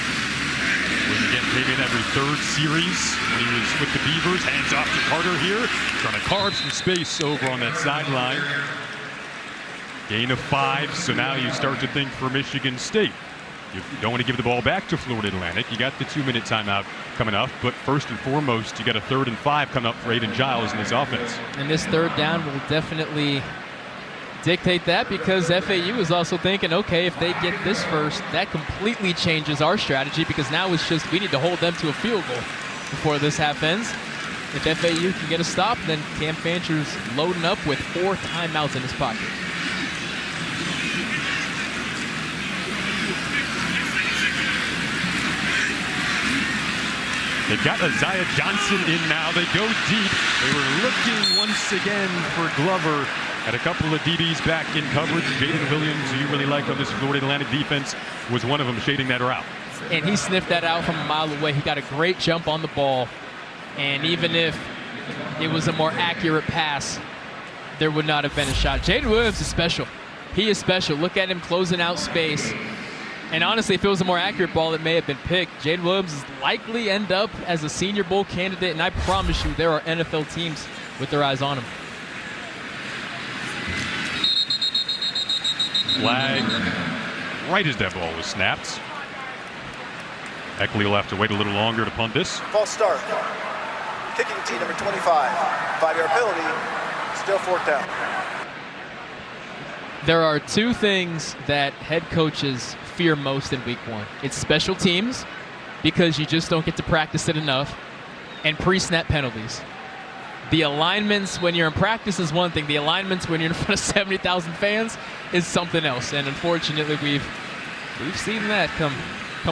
When again came in every 3rd series when he was with the Beavers. Hands off to Carter here. Trying to carve some space over on that sideline. Gain of 5, so now you start to think for Michigan State. You don't want to give the ball back to Florida Atlantic. You got the 2-minute timeout coming up, but first and foremost, you got a 3rd and 5 coming up for Aiden Giles in this offense. And this 3rd down will definitely dictate that, because FAU is also thinking, okay, if they get this first, that completely changes our strategy, because now it's just we need to hold them to a field goal before this half ends. If FAU can get a stop, then Cam Fancher's loading up with 4 timeouts in his pocket. They've got Isaiah Johnson in now. They go deep. They were looking once again for Glover. Had a couple of DBs back in coverage. Jaden Williams, who you really like on this Florida Atlantic defense, was one of them shading that route. and he sniffed that out from a mile away. He got a great jump on the ball, and even if it was a more accurate pass, there would not have been a shot. Jaden Williams is special. He is special. Look at him closing out space. And honestly, if it was a more accurate ball, it may have been picked. Jaden Williams is likely end up as a Senior Bowl candidate, and I promise you there are NFL teams with their eyes on him. Flag right as that ball was snapped. Eckley will have to wait a little longer to punt this. False start. Kicking tee number 25. 5-yard penalty. Still 4th down. There are two things that head coaches fear most in week 1. It's special teams, because you just don't get to practice it enough, and pre-snap penalties. The alignments when you're in practice is one thing. The alignments when you're in front of 70,000 fans is something else. And unfortunately, we've seen that come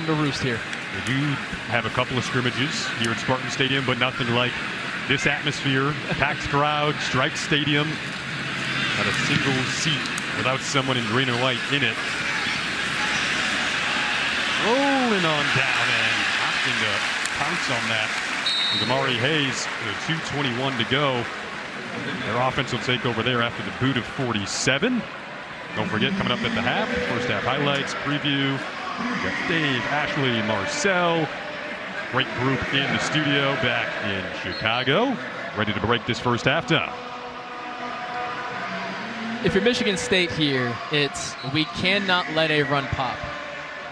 to roost here. We do have a couple of scrimmages here at Spartan Stadium, but nothing like this atmosphere. Packed crowd, striped stadium, not a single seat without someone in green and white in it. Rolling on down and opting to pounce on that. With Amari Hayes, 2:21 to go. Their offense will take over there after the boot of 47. Don't forget, coming up at the half, first half highlights, preview. We got Dave, Ashley, Marcel. Great group in the studio back in Chicago. Ready to break this first half down. If you're Michigan State here, it's we cannot let a run pop.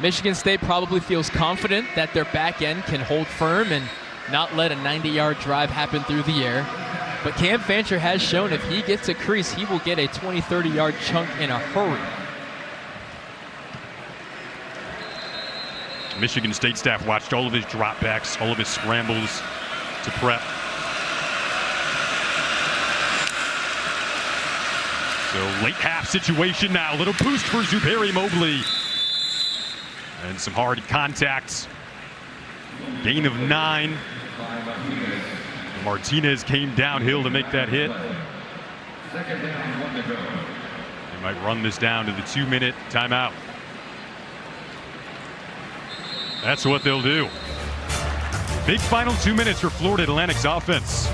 Michigan State probably feels confident that their back end can hold firm and not let a 90-yard drive happen through the air. But Cam Fancher has shown if he gets a crease, he will get a 20, 30-yard chunk in a hurry. Michigan State staff watched all of his dropbacks, all of his scrambles to prep. So late half situation now. Little boost for Zuberi Mobley. And some hard contacts. Gain of 9. Martinez came downhill to make that hit. They might run this down to the 2-minute timeout. That's what they'll do. Big final 2 minutes for Florida Atlantic's offense.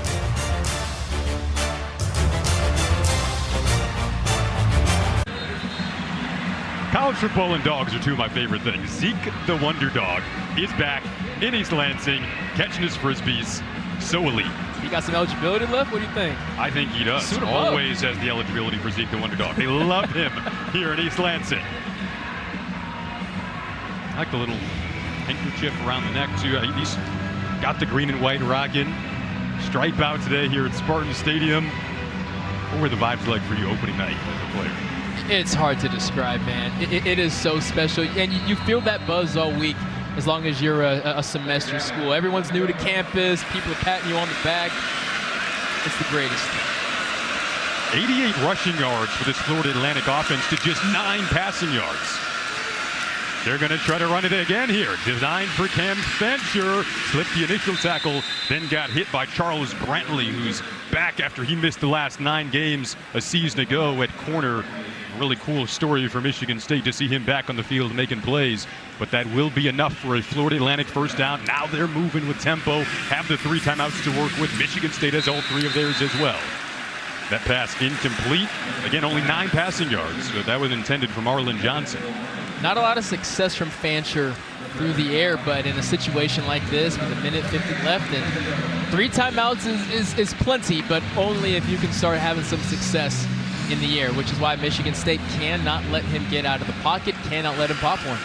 College football and dogs are two of my favorite things. Zeke the Wonder Dog is back in East Lansing, catching his Frisbees. So elite. He got some eligibility left? What do you think? I think he does. Always has the eligibility for Zeke the Wonder Dog. They love him here in East Lansing. I like the little handkerchief around the neck, too. He's got the green and white rocking. Stripe out today here at Spartan Stadium. What were the vibes like for you opening night as a player? It's hard to describe, man. It is so special. And you feel that buzz all week as long as you're a semester school. Everyone's new to campus. People are patting you on the back. It's the greatest. 88 rushing yards for this Florida Atlantic offense to just 9 passing yards. They're going to try to run it again here. Designed for Cam Fancher. Slipped the initial tackle, then got hit by Charles Brantley, who's back after he missed the last 9 games a season ago at corner. Really cool story for Michigan State to see him back on the field making plays. But that will be enough for a Florida Atlantic first down. Now they're moving with tempo. Have the 3 timeouts to work with. Michigan State has all 3 of theirs as well. That pass incomplete. Again, only 9 passing yards. So that was intended for Marlon Johnson. Not a lot of success from Fancher through the air, but in a situation like this with 1:50 left and 3 timeouts is plenty, but only if you can start having some success in the air, which is why Michigan State cannot let him get out of the pocket, cannot let him pop one.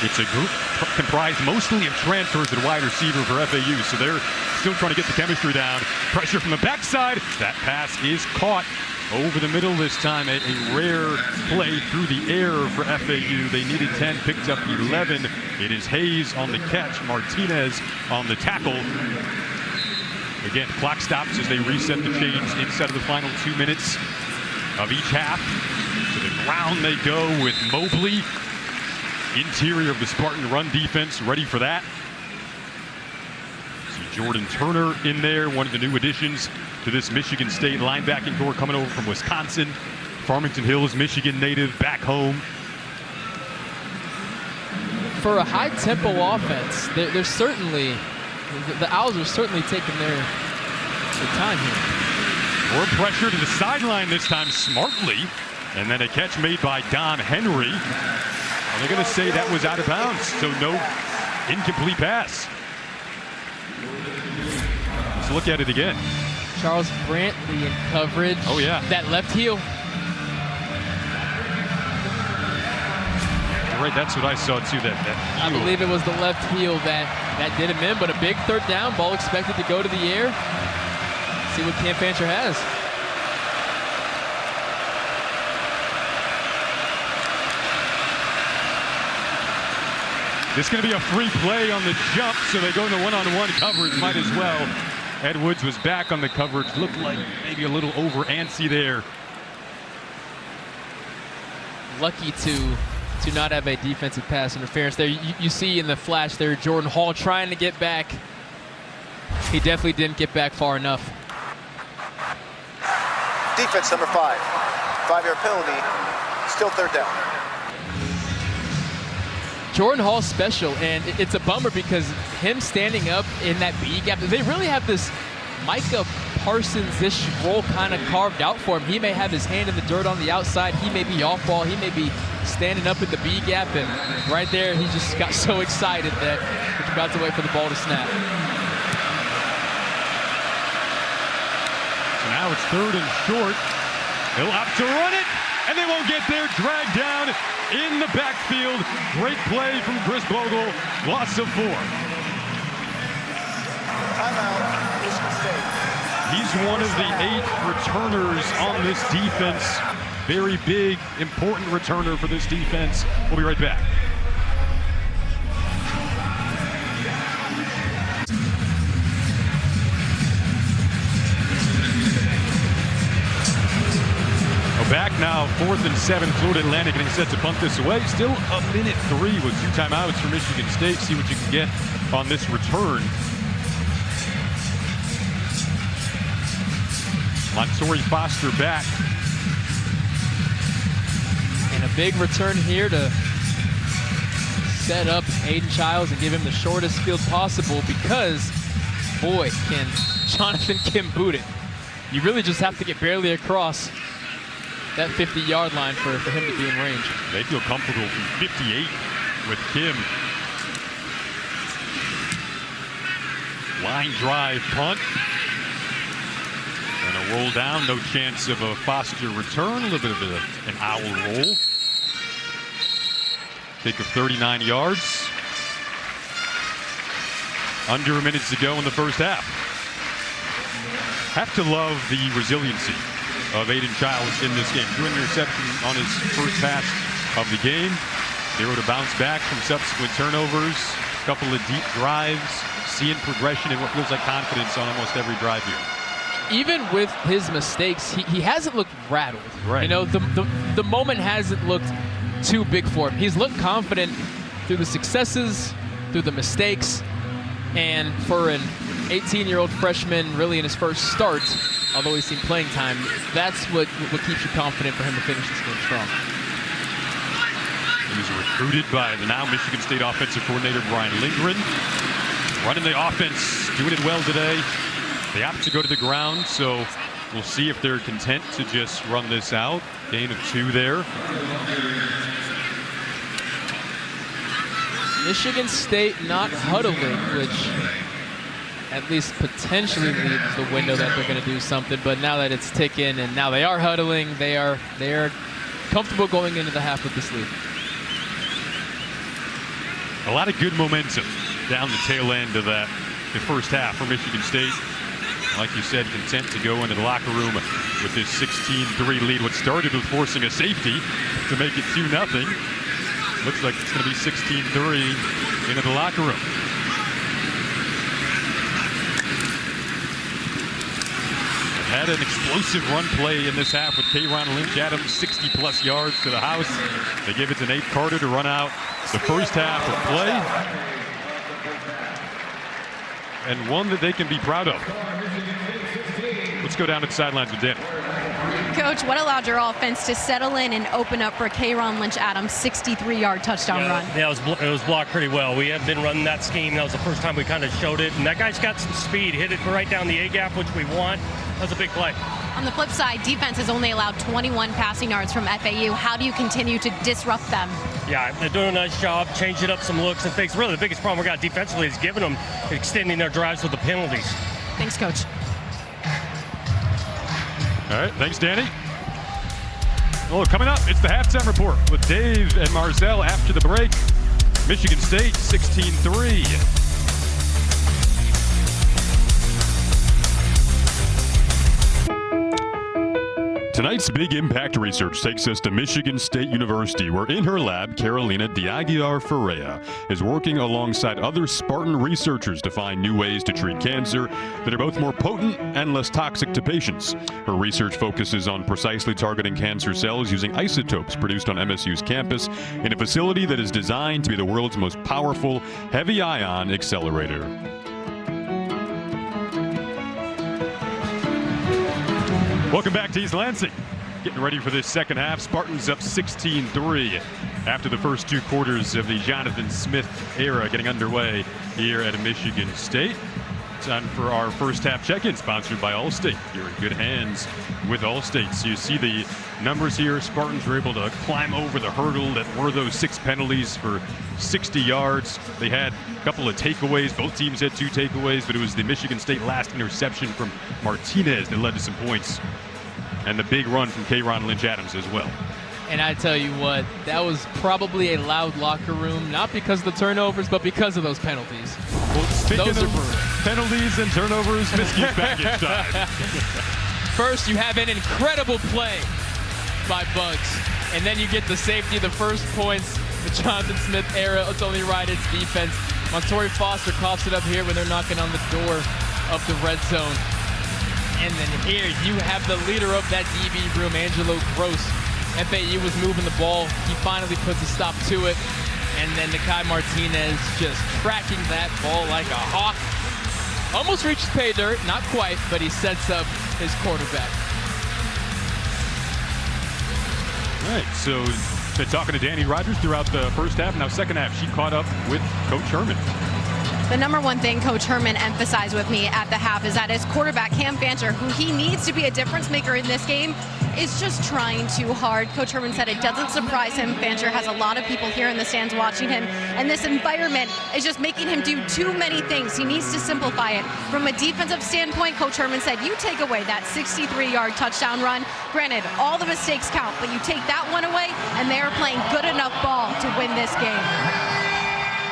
It's a group comprised mostly of transfers at wide receiver for FAU, so they're still trying to get the chemistry down. Pressure from the backside. That pass is caught over the middle this time. A rare play through the air for FAU. They needed 10, picked up 11. It is Hayes on the catch, Martinez on the tackle. Again, clock stops as they reset the chains inside of the final 2 minutes of each half. To the ground they go with Mobley. Interior of the Spartan run defense, ready for that. See Jordan Turner in there, one of the new additions to this Michigan State linebacking core coming over from Wisconsin. Farmington Hills, Michigan native, back home. for a high-tempo offense, there's certainly the Owls are certainly taking their time here. More pressure to the sideline this time smartly, and then a catch made by Don Henry. Well, they're going to say that was out of bounds, so no incomplete pass. Let's look at it again. Charles Brantley in coverage. Oh, yeah. That left heel. Right, that's what I saw too. I believe it was the left heel that did him in, but a big third down, ball expected to go to the air. See what Cam Fancher has. This is going to be a free play on the jump, so they go into one-on-one coverage. Might as well. Ed Woods was back on the coverage. Looked like maybe a little over antsy there. Lucky to not have a defensive pass interference there. You see in the flash there, Jordan Hall trying to get back. He definitely didn't get back far enough. Defense number 5. 5-yard penalty. Still third down. Jordan Hall special, and it's a bummer because him standing up in that B gap, they really have this Micah Parsons-ish role kind of carved out for him. He may have his hand in the dirt on the outside. He may be off ball. He may be standing up in the B gap, and right there he just got so excited that he forgot to wait for the ball to snap. So now it's 3rd and short. He'll opt to run it, and they won't get there. Dragged down in the backfield. Great play from Chris Bogle. Loss of 4. Timeout. Michigan State. He's one of the 8 returners on this defense. Very big, important returner for this defense. We'll be right back. Back now, 4th and 7, Florida Atlantic getting set to punt this away. Still a minute 3 with 2 timeouts for Michigan State. See what you can get on this return. Montori Foster back. And a big return here to set up Aiden Childs and give him the shortest field possible because, boy, can Jonathan Kim boot it. You really just have to get barely across that 50-yard line for him to be in range. They feel comfortable from 58 with Kim. Line drive punt. And a roll down. No chance of a Foster return. A little bit of an owl roll. Kick of 39 yards. Under a minute to go in the first half. Have to love the resiliency of Aiden Childs in this game. 2 interceptions on his first pass of the game. They were to bounce back from subsequent turnovers. A couple of deep drives. Seeing progression and what feels like confidence on almost every drive here. Even with his mistakes, he hasn't looked rattled. Right. You know, the moment hasn't looked too big for him. He's looked confident through the successes, through the mistakes, and for an 18-year-old freshman really in his first start, although he's seen playing time, that's what keeps you confident for him to finish this game strong. He was recruited by the now Michigan State offensive coordinator Brian Lindgren. Running the offense, doing it well today. They opt to go to the ground, so we'll see if they're content to just run this out. Gain of 2 there. Michigan State not huddling, which at least potentially leaves the window that they're going to do something. But now that it's ticking and now they are huddling, they are comfortable going into the half with this lead. A lot of good momentum down the tail end of the first half for Michigan State. Like you said, content to go into the locker room with this 16-3 lead. What started with forcing a safety to make it 2-0. Looks like it's going to be 16-3 into the locker room. Had an explosive run play in this half with K'Ron Lynch Adams, 60-plus yards to the house. They give it to Nate Carter to run out the first half of play. And one that they can be proud of. Let's go down to the sidelines with Danny. Coach, what allowed your offense to settle in and open up for Kayron Lynch-Adams' 63-yard touchdown run? Yeah, it was blocked pretty well. We have been running that scheme. That was the first time we kind of showed it. And that guy's got some speed. Hit it right down the A-gap, which we want. That was a big play. On the flip side, defense has only allowed 21 passing yards from FAU. How do you continue to disrupt them? Yeah, they're doing a nice job, changing up some looks and things. Really, the biggest problem we got defensively is giving them, extending their drives with the penalties. Thanks, Coach. All right, thanks, Danny. Well, coming up, it's the halftime report with Dave and Marcel after the break. Michigan State 16-3. Tonight's Big Impact Research takes us to Michigan State University, where in her lab, Carolina Diaguiar-Ferreira is working alongside other Spartan researchers to find new ways to treat cancer that are both more potent and less toxic to patients. Her research focuses on precisely targeting cancer cells using isotopes produced on MSU's campus in a facility that is designed to be the world's most powerful heavy ion accelerator. Welcome back to East Lansing. Getting ready for this second half. Spartans up 16-3 after the first two quarters of the Jonathan Smith era getting underway here at Michigan State. Time for our first half check-in, sponsored by Allstate. You're in good hands with Allstate. So you see the numbers here. Spartans were able to climb over the hurdle that were those 6 penalties for 60 yards. They had a couple of takeaways. Both teams had 2 takeaways, but it was the Michigan State last interception from Martinez that led to some points. And the big run from Kayron Lynch-Adams as well. And I tell you what, that was probably a loud locker room, not because of the turnovers, but because of those penalties. Well, speaking Those of penalties and turnovers, Michigan package time. First, you have an incredible play by Bugs, and then you get the safety, the first points, the Jonathan Smith era. It's only right, it's defense. Montori Foster coughs it up here when they're knocking on the door of the red zone. And then here you have the leader of that DB room, Angelo Gross. FAU was moving the ball. He finally puts a stop to it. And then Nikai Martinez just tracking that ball like a hawk. Almost reaches pay dirt, not quite, but he sets up his quarterback. All right, so been talking to Danny Rogers throughout the first half. Now second half, she caught up with Coach Herman. The number one thing Coach Herman emphasized with me at the half is that his quarterback, Cam Fancher, who he needs to be a difference maker in this game, is just trying too hard. Coach Herman said it doesn't surprise him. Fancher has a lot of people here in the stands watching him, and this environment is just making him do too many things. He needs to simplify it. From a defensive standpoint, Coach Herman said, you take away that 63-yard touchdown run. Granted, all the mistakes count, but you take that one away, and they are playing good enough ball to win this game.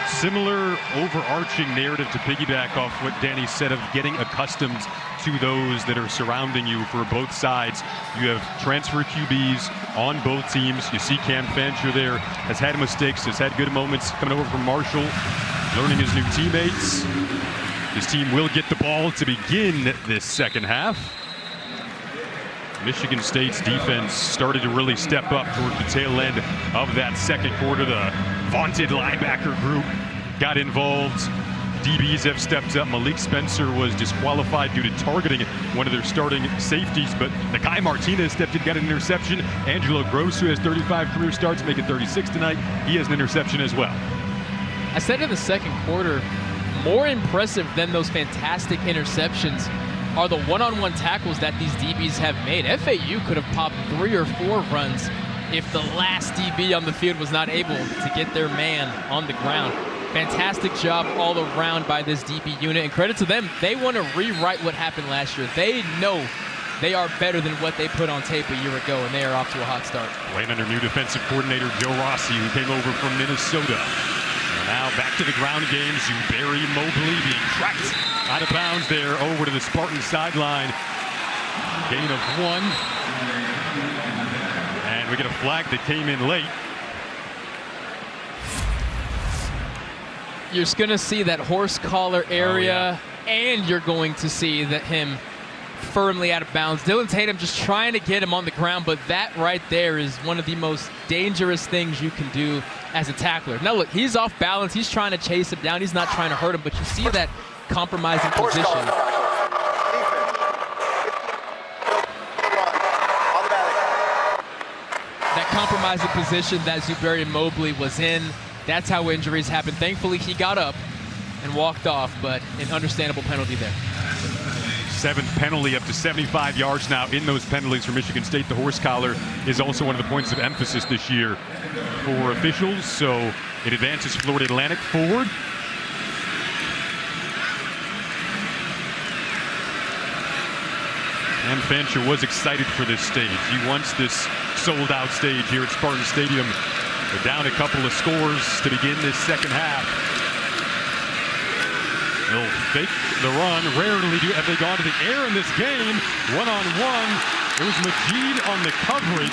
Similar overarching narrative to piggyback off what Danny said of getting accustomed to those that are surrounding you for both sides. You have transfer QBs on both teams. You see Cam Fancher there has had mistakes, has had good moments coming over from Marshall, learning his new teammates. His team will get the ball to begin this second half. Michigan State's defense started to really step up towards the tail end of that second quarter. The vaunted linebacker group got involved. DBs have stepped up. Malik Spencer was disqualified due to targeting one of their starting safeties, but Nikai Martinez stepped in, got an interception. Angelo Gross, who has 35 career starts, making 36 tonight, he has an interception as well. I said in the second quarter, more impressive than those fantastic interceptions are the one-on-one tackles that these DBs have made. FAU could have popped 3 or 4 runs if the last DB on the field was not able to get their man on the ground. Fantastic job all around by this DB unit, and credit to them. They want to rewrite what happened last year. They know they are better than what they put on tape a year ago, and they are off to a hot start. Playing under new defensive coordinator Joe Rossi, who came over from Minnesota. And now back to the ground game. Zuberi Mobley being tracked out of bounds there over to the Spartan sideline. Gain of 1. And we get a flag that came in late. You're going to see that horse collar area, and you're going to see that him firmly out of bounds. Dylan Tatum just trying to get him on the ground, but that right there is one of the most dangerous things you can do as a tackler. Now look, he's off balance. He's trying to chase him down. He's not trying to hurt him, but you see that compromising position. compromising position that Zuberi Mobley was in. That's how injuries happen. Thankfully, he got up and walked off, but an understandable penalty there. 7th penalty, up to 75 yards now in those penalties for Michigan State. The horse collar is also one of the points of emphasis this year for officials, so it advances Florida Atlantic forward. And Fancher was excited for this stage. He wants this sold-out stage here at Spartans Stadium. They're down a couple of scores to begin this second half. They'll fake the run. Rarely have they gone to the air in this game. One-on-one. It was Majid on the coverage.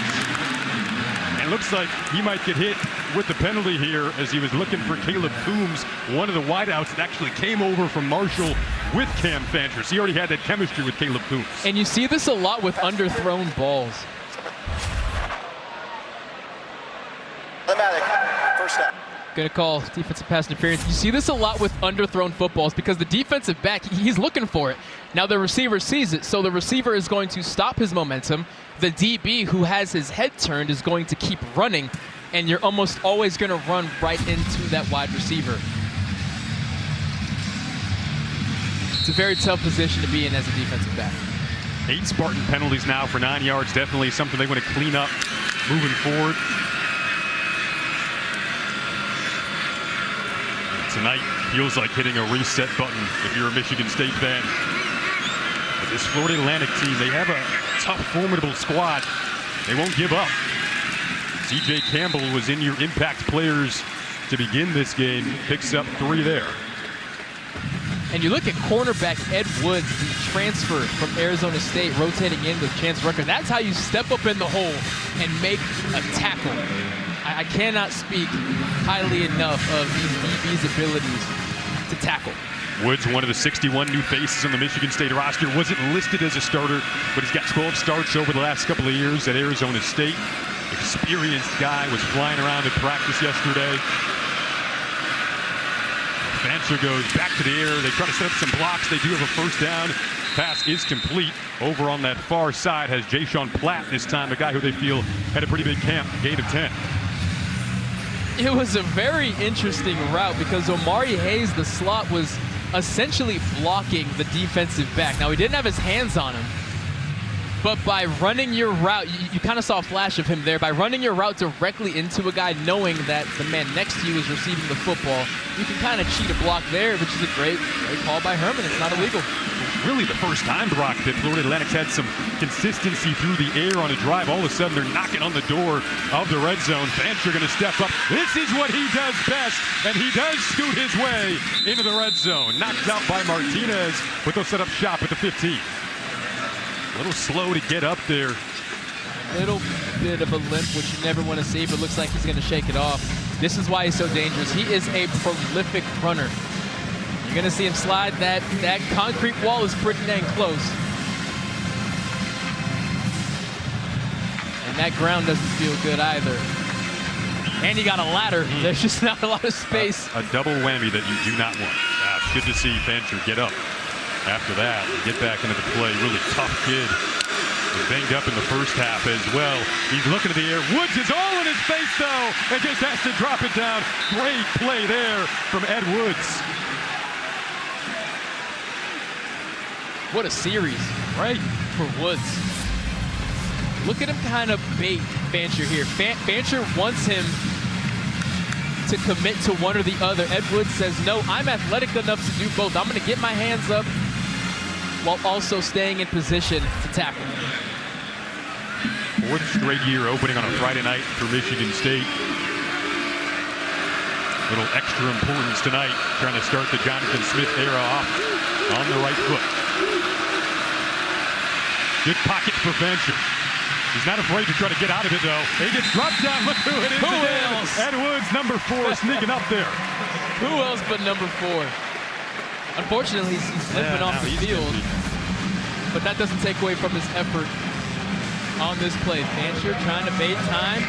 And it looks like he might get hit with the penalty here as he was looking for Caleb Coombs, one of the wideouts that actually came over from Marshall with Cam Fancher. So he already had that chemistry with Caleb Coombs. And you see this a lot with underthrown balls. First down. Going to call defensive pass interference. You see this a lot with underthrown footballs because the defensive back, he's looking for it. Now the receiver sees it, so the receiver is going to stop his momentum. The DB, who has his head turned, is going to keep running, and you're almost always going to run right into that wide receiver. It's a very tough position to be in as a defensive back. 8 Spartan penalties now for 9 yards. Definitely something they want to clean up moving forward. Tonight feels like hitting a reset button if you're a Michigan State fan. But this Florida Atlantic team, they have a tough, formidable squad. They won't give up. C.J. Campbell was in your impact players to begin this game. Picks up 3 there. And you look at cornerback Ed Woods, the transfer from Arizona State, rotating in with Chance Rucker. That's how you step up in the hole and make a tackle. I cannot speak highly enough of these DB's abilities to tackle. Woods, one of the 61 new faces on the Michigan State roster, wasn't listed as a starter, but he's got 12 starts over the last couple of years at Arizona State. Experienced guy, was flying around in practice yesterday. Fancher goes back to the air. They try to set up some blocks. They do have a first down. Pass is complete. Over on that far side has Ja'Shawn Platt this time, a guy who they feel had a pretty big camp, gain of 10. It was a very interesting route because Omari Hayes, the slot, was essentially blocking the defensive back. Now, he didn't have his hands on him, but by running your route, you kind of saw a flash of him there. By running your route directly into a guy, knowing that the man next to you is receiving the football, you can kind of cheat a block there, which is a great call by Herman. It's not illegal. Really the first time, Brock, that Florida Atlantic's had some consistency through the air on a drive. All of a sudden, they're knocking on the door of the red zone. Fancher going to step up. This is what he does best, and he does scoot his way into the red zone. Knocked out by Martinez, but they'll set up shop at the 15. A little slow to get up there. Little bit of a limp, which you never want to see, but looks like he's going to shake it off. This is why he's so dangerous. He is a prolific runner. You're going to see him slide. That concrete wall is pretty dang close. And that ground doesn't feel good either. And you got a ladder. There's just not a lot of space. A double whammy that you do not want. It's good to see Fancher get up after that and get back into the play. Really tough kid. He's banged up in the first half as well. He's looking at the air. Woods is all in his face, though, and just has to drop it down. Great play there from Ed Woods. What a series, right, for Woods. Look at him kind of bait Fancher here. Fancher wants him to commit to one or the other. Ed Woods says, no, I'm athletic enough to do both. I'm going to get my hands up while also staying in position to tackle. 4th straight year opening on a Friday night for Michigan State. Little extra importance tonight, trying to start the Jonathan Smith era off on the right foot. Good pocket for Fancher. He's not afraid to try to get out of it, though. He gets dropped down. Look who it is. Who else? Ed Woods, number 4, sneaking up there. Who else but number 4? Unfortunately, he's slipping off the field, but that doesn't take away from his effort on this play. Fancher trying to bait time,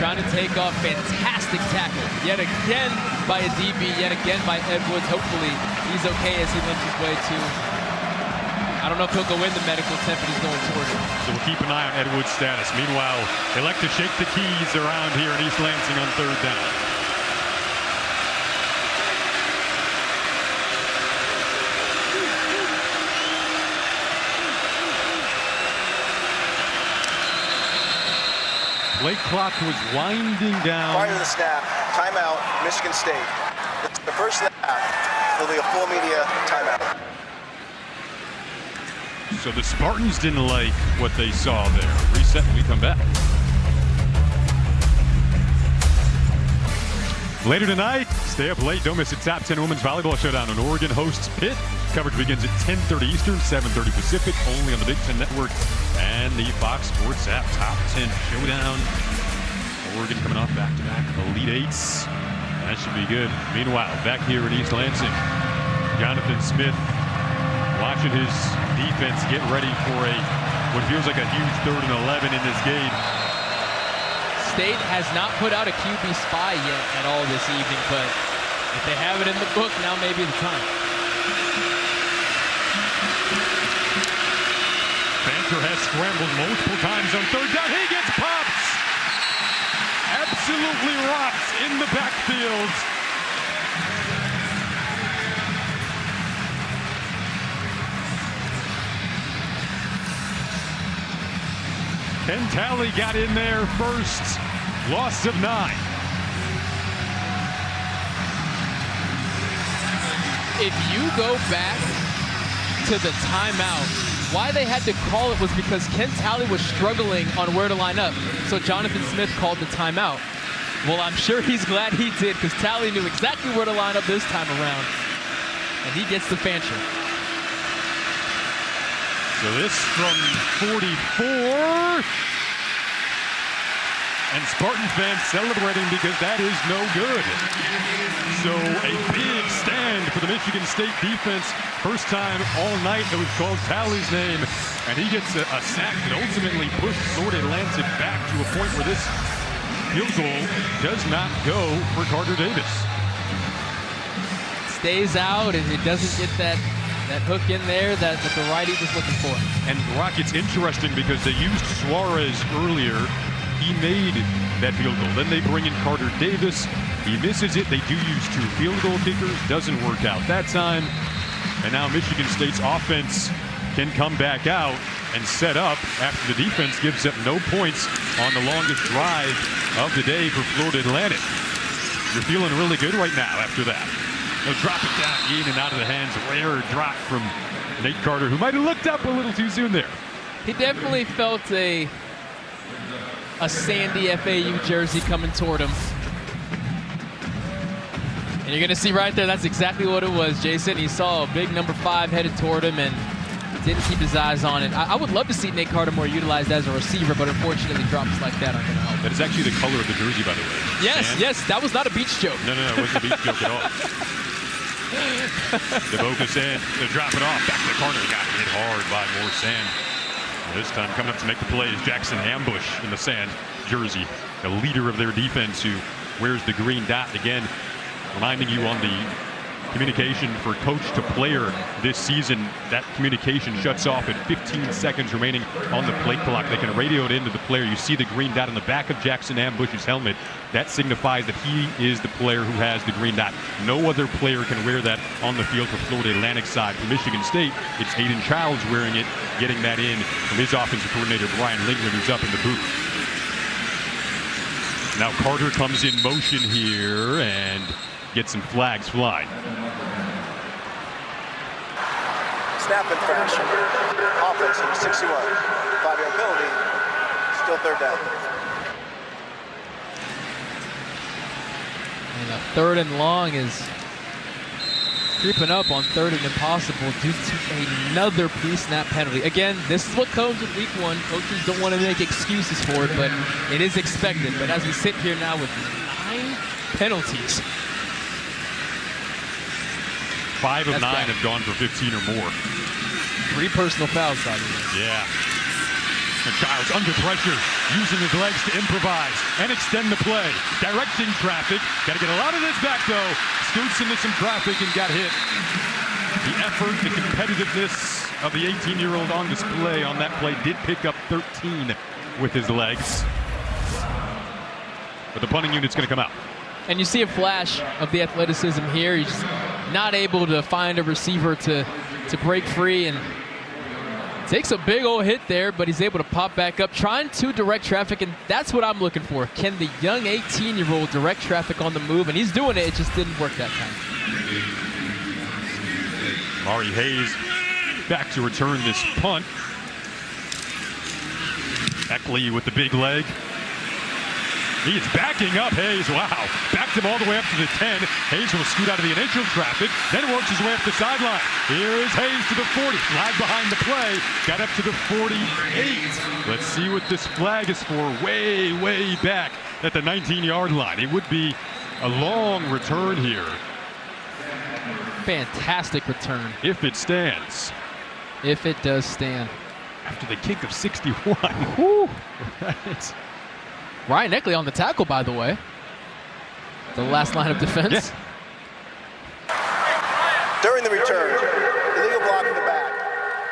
trying to take off. Fantastic tackle. Yet again by a DB, yet again by Ed Woods. Hopefully, he's okay as he limps his way to I don't know if he'll go in the medical tent, but he's going toward it. So we'll keep an eye on Edwards' status. Meanwhile, they like to shake the keys around here in East Lansing on 3rd down. Play clock was winding down. Prior to the snap, timeout, Michigan State. The first snap will be a full media timeout. So the Spartans didn't like what they saw there. Reset when we come back. Later tonight, stay up late. Don't miss a top 10 women's volleyball showdown on Oregon hosts Pitt. Coverage begins at 10:30 Eastern, 7:30 Pacific, only on the Big Ten Network and the Fox Sports app. Top 10 showdown. Oregon coming off back-to-back Elite Eights. That should be good. Meanwhile, back here at East Lansing, Jonathan Smith watching his defense get ready for what feels like a huge 3rd and 11 in this game. State has not put out a QB spy yet at all this evening, but if they have it in the book, now may be the time. Banker has scrambled multiple times on 3rd down. He gets popped. Absolutely rocked in the backfield. Ken Talley got in there first. Loss of 9. If you go back to the timeout, why they had to call it was because Ken Talley was struggling on where to line up. So Jonathan Smith called the timeout. Well, I'm sure he's glad he did, because Talley knew exactly where to line up this time around. And he gets the fancher. So this from 44. And Spartan fans celebrating because that is no good. So a big stand for the Michigan State defense. First time all night that was called Talley's name. And he gets a sack that ultimately pushed Florida Atlantic back to a point where this field goal does not go for Carter Davis. Stays out, and it doesn't get that hook in there that the righty was looking for. And Brock, it's interesting because they used Suarez earlier. He made that field goal. Then they bring in Carter Davis. He misses it. They do use 2 field goal kickers. Doesn't work out that time. And now Michigan State's offense can come back out and set up after the defense gives up no points on the longest drive of the day for Florida Atlantic. You're feeling really good right now after that. They'll drop it down in and out of the hands. Rare drop from Nate Carter, who might have looked up a little too soon there. He definitely felt a sandy FAU jersey coming toward him. And you're going to see right there, that's exactly what it was, Jason. He saw a big number 5 headed toward him and didn't keep his eyes on it. I would love to see Nate Carter more utilized as a receiver, but unfortunately drops like that aren't going to help. That is actually the color of the jersey, by the way. Yes, Sand. Yes, that was not a beach joke. No, it wasn't a beach joke at all. DeBoca Sand to drop it off. Back to Carter. Got hit hard by more Sand. This time coming up to make the play is Jackson Ambush in the Sand jersey, the leader of their defense who wears the green dot. Again, reminding you on the communication for coach to player this season, that communication shuts off at 15 seconds remaining on the play clock. They can radio it into the player. You see the green dot on the back of Jackson Ambush's helmet. That signifies that he is the player who has the green dot. No other player can wear that on the field for Florida Atlantic side. For Michigan State, it's Hayden Childs wearing it, getting that in from his offensive coordinator, Brian Lingman, who's up in the booth. Now Carter comes in motion here and gets some flags flying. Snap infraction. Offensive, 61. 5-yard penalty. Still 3rd down. And a 3rd and long is creeping up on 3rd and impossible due to another pre-snap penalty. Again, this is what comes with week 1. Coaches don't want to make excuses for it, but it is expected. But as we sit here now with 9 penalties. 5 of 9 have gone for 15 or more. 3 personal fouls, by the way. Yeah. And Childs under pressure, using his legs to improvise and extend the play. Directing traffic. Got to get a lot of this back, though. Scoots into some traffic and got hit. The effort, the competitiveness of the 18-year-old on display on that play. Did pick up 13 with his legs. But the punting unit's going to come out. And you see a flash of the athleticism here. He's just not able to find a receiver to break free, and takes a big old hit there, but he's able to pop back up, trying to direct traffic, and that's what I'm looking for. Can the young 18-year-old direct traffic on the move? And he's doing it. It just didn't work that time. Mari Hayes back to return this punt. Eckley with the big leg. He is backing up Hayes. Wow. Backed him all the way up to the 10. Hayes will scoot out of the initial traffic, then works his way up the sideline. Here is Hayes to the 40. Flag behind the play. Got up to the 48. Let's see what this flag is for. Way, way back at the 19-yard line. It would be a long return here. Fantastic return. If it stands. If it does stand. After the kick of 61. Woo. Right. Ryan Eckley on the tackle, by the way. The last line of defense. Yeah. During the return, illegal block in the back.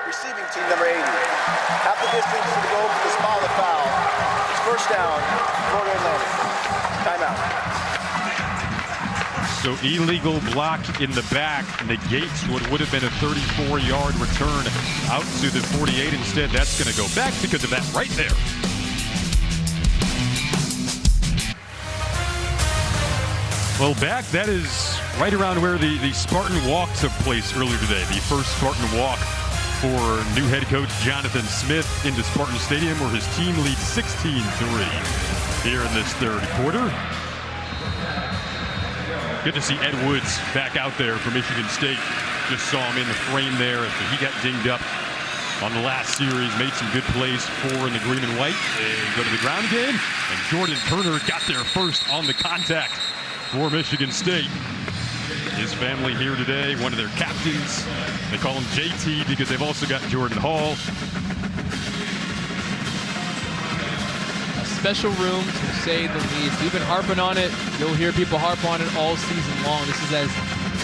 Receiving team number 80. Half the distance to the goal for the spot of the foul. It's first down, Florida Atlantic. Timeout. So illegal block in the back negates what would have been a 34-yard return out to the 48. Instead, that's going to go back because of that right there. Well, back, that is right around where the Spartan walk took place earlier today. The first Spartan walk for new head coach Jonathan Smith into Spartan Stadium, where his team leads 16-3 here in this third quarter. Good to see Ed Woods back out there for Michigan State. Just saw him in the frame there after he got dinged up on the last series. Made some good plays for in the green and white. They go to the ground again, and Jordan Turner got there first on the contact for Michigan State. His family here today, one of their captains. They call him JT because they've also got Jordan Hall. A special room, to say the least. We've been harping on it. You'll hear people harp on it all season long. This is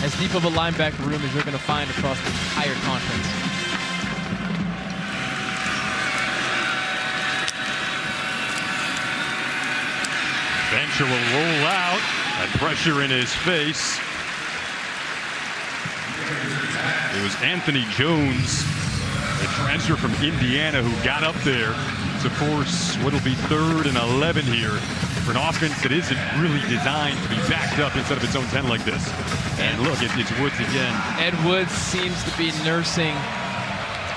as deep of a linebacker room as you're going to find across the entire conference. Fancher will roll out. That pressure in his face. It was Anthony Jones, a transfer from Indiana, who got up there to force what will be 3rd and 11 here for an offense that isn't really designed to be backed up inside of its own 10 like this. And look, it's Woods again. Ed Woods seems to be nursing.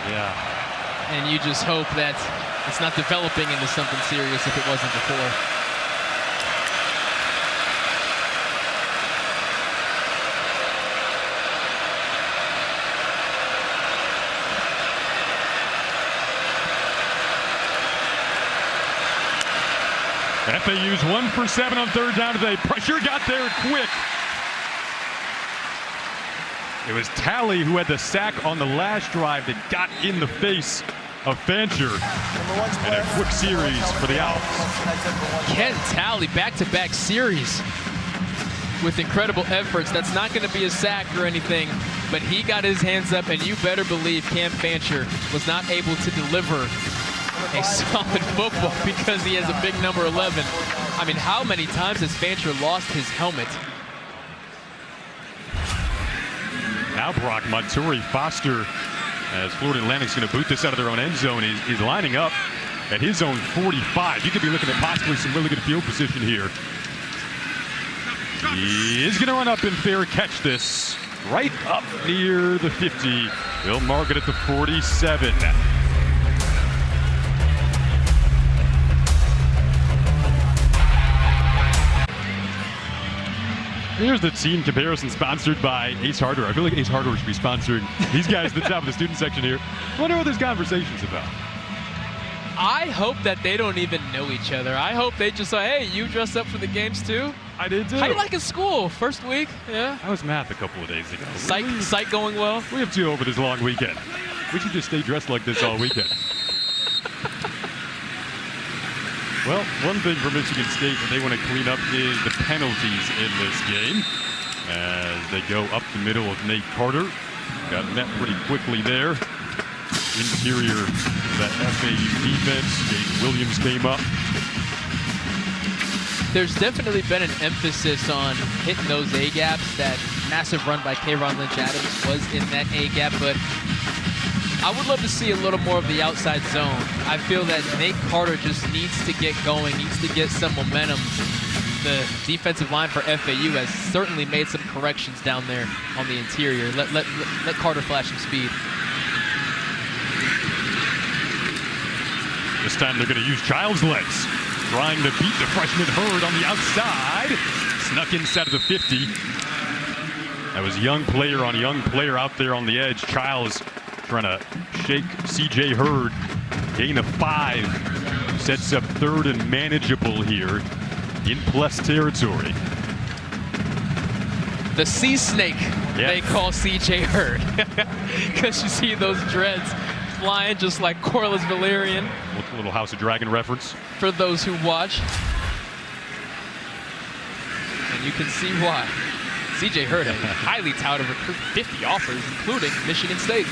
Yeah. And you just hope that it's not developing into something serious if it wasn't before. FAU's 1 for 7 on 3rd down today. Pressure got there quick. It was Talley who had the sack on the last drive that got in the face of Fancher. And a quick series for the Owls. Ken Talley, back-to-back series with incredible efforts. That's not going to be a sack or anything, but he got his hands up, and you better believe Cam Fancher was not able to deliver a solid football because he has a big number 11. I mean, how many times has Fancher lost his helmet? Now Brock Monturi Foster, as Florida Atlantic's going to boot this out of their own end zone. He's lining up at his own 45. You could be looking at possibly some really good field position here. He is going to run up and fair catch this right up near the 50. He'll mark it at the 47. Here's the team comparison sponsored by Ace Hardware. I feel like Ace Hardware should be sponsoring these guys at the top of the student section here. I wonder what this conversation's about. I hope that they don't even know each other. I hope they just say, hey, you dress up for the games too? I did too. How do you like in school? First week? Yeah. I was math a couple of days ago. Psych going well? We have 2 over this long weekend. We should just stay dressed like this all weekend. Well, one thing for Michigan State that they want to clean up is the penalties in this game. As they go up the middle of Nate Carter. Got met pretty quickly there. interior of that FAU defense. Jaden Williams came up. There's definitely been an emphasis on hitting those A-gaps. That massive run by Kayron Lynch-Adams was in that A-gap, but I would love to see a little more of the outside zone. I feel that Nate Carter just needs to get going, needs to get some momentum. The defensive line for FAU has certainly made some corrections down there on the interior. Let Carter flash some speed. This time they're going to use child's legs, trying to beat the freshman Hurd on the outside. Snuck inside of the 50. That was young player on young player out there on the edge. Childs trying to shake CJ Hurd. Gain of 5. Sets up third and manageable here in plus territory. The sea snake, they call CJ Hurd. Because you see those dreads flying just like Corliss Valerian. A little House of Dragon reference. For those who watch. And you can see why. CJ Hurd, a highly touted recruit, 50 offers, including Michigan State.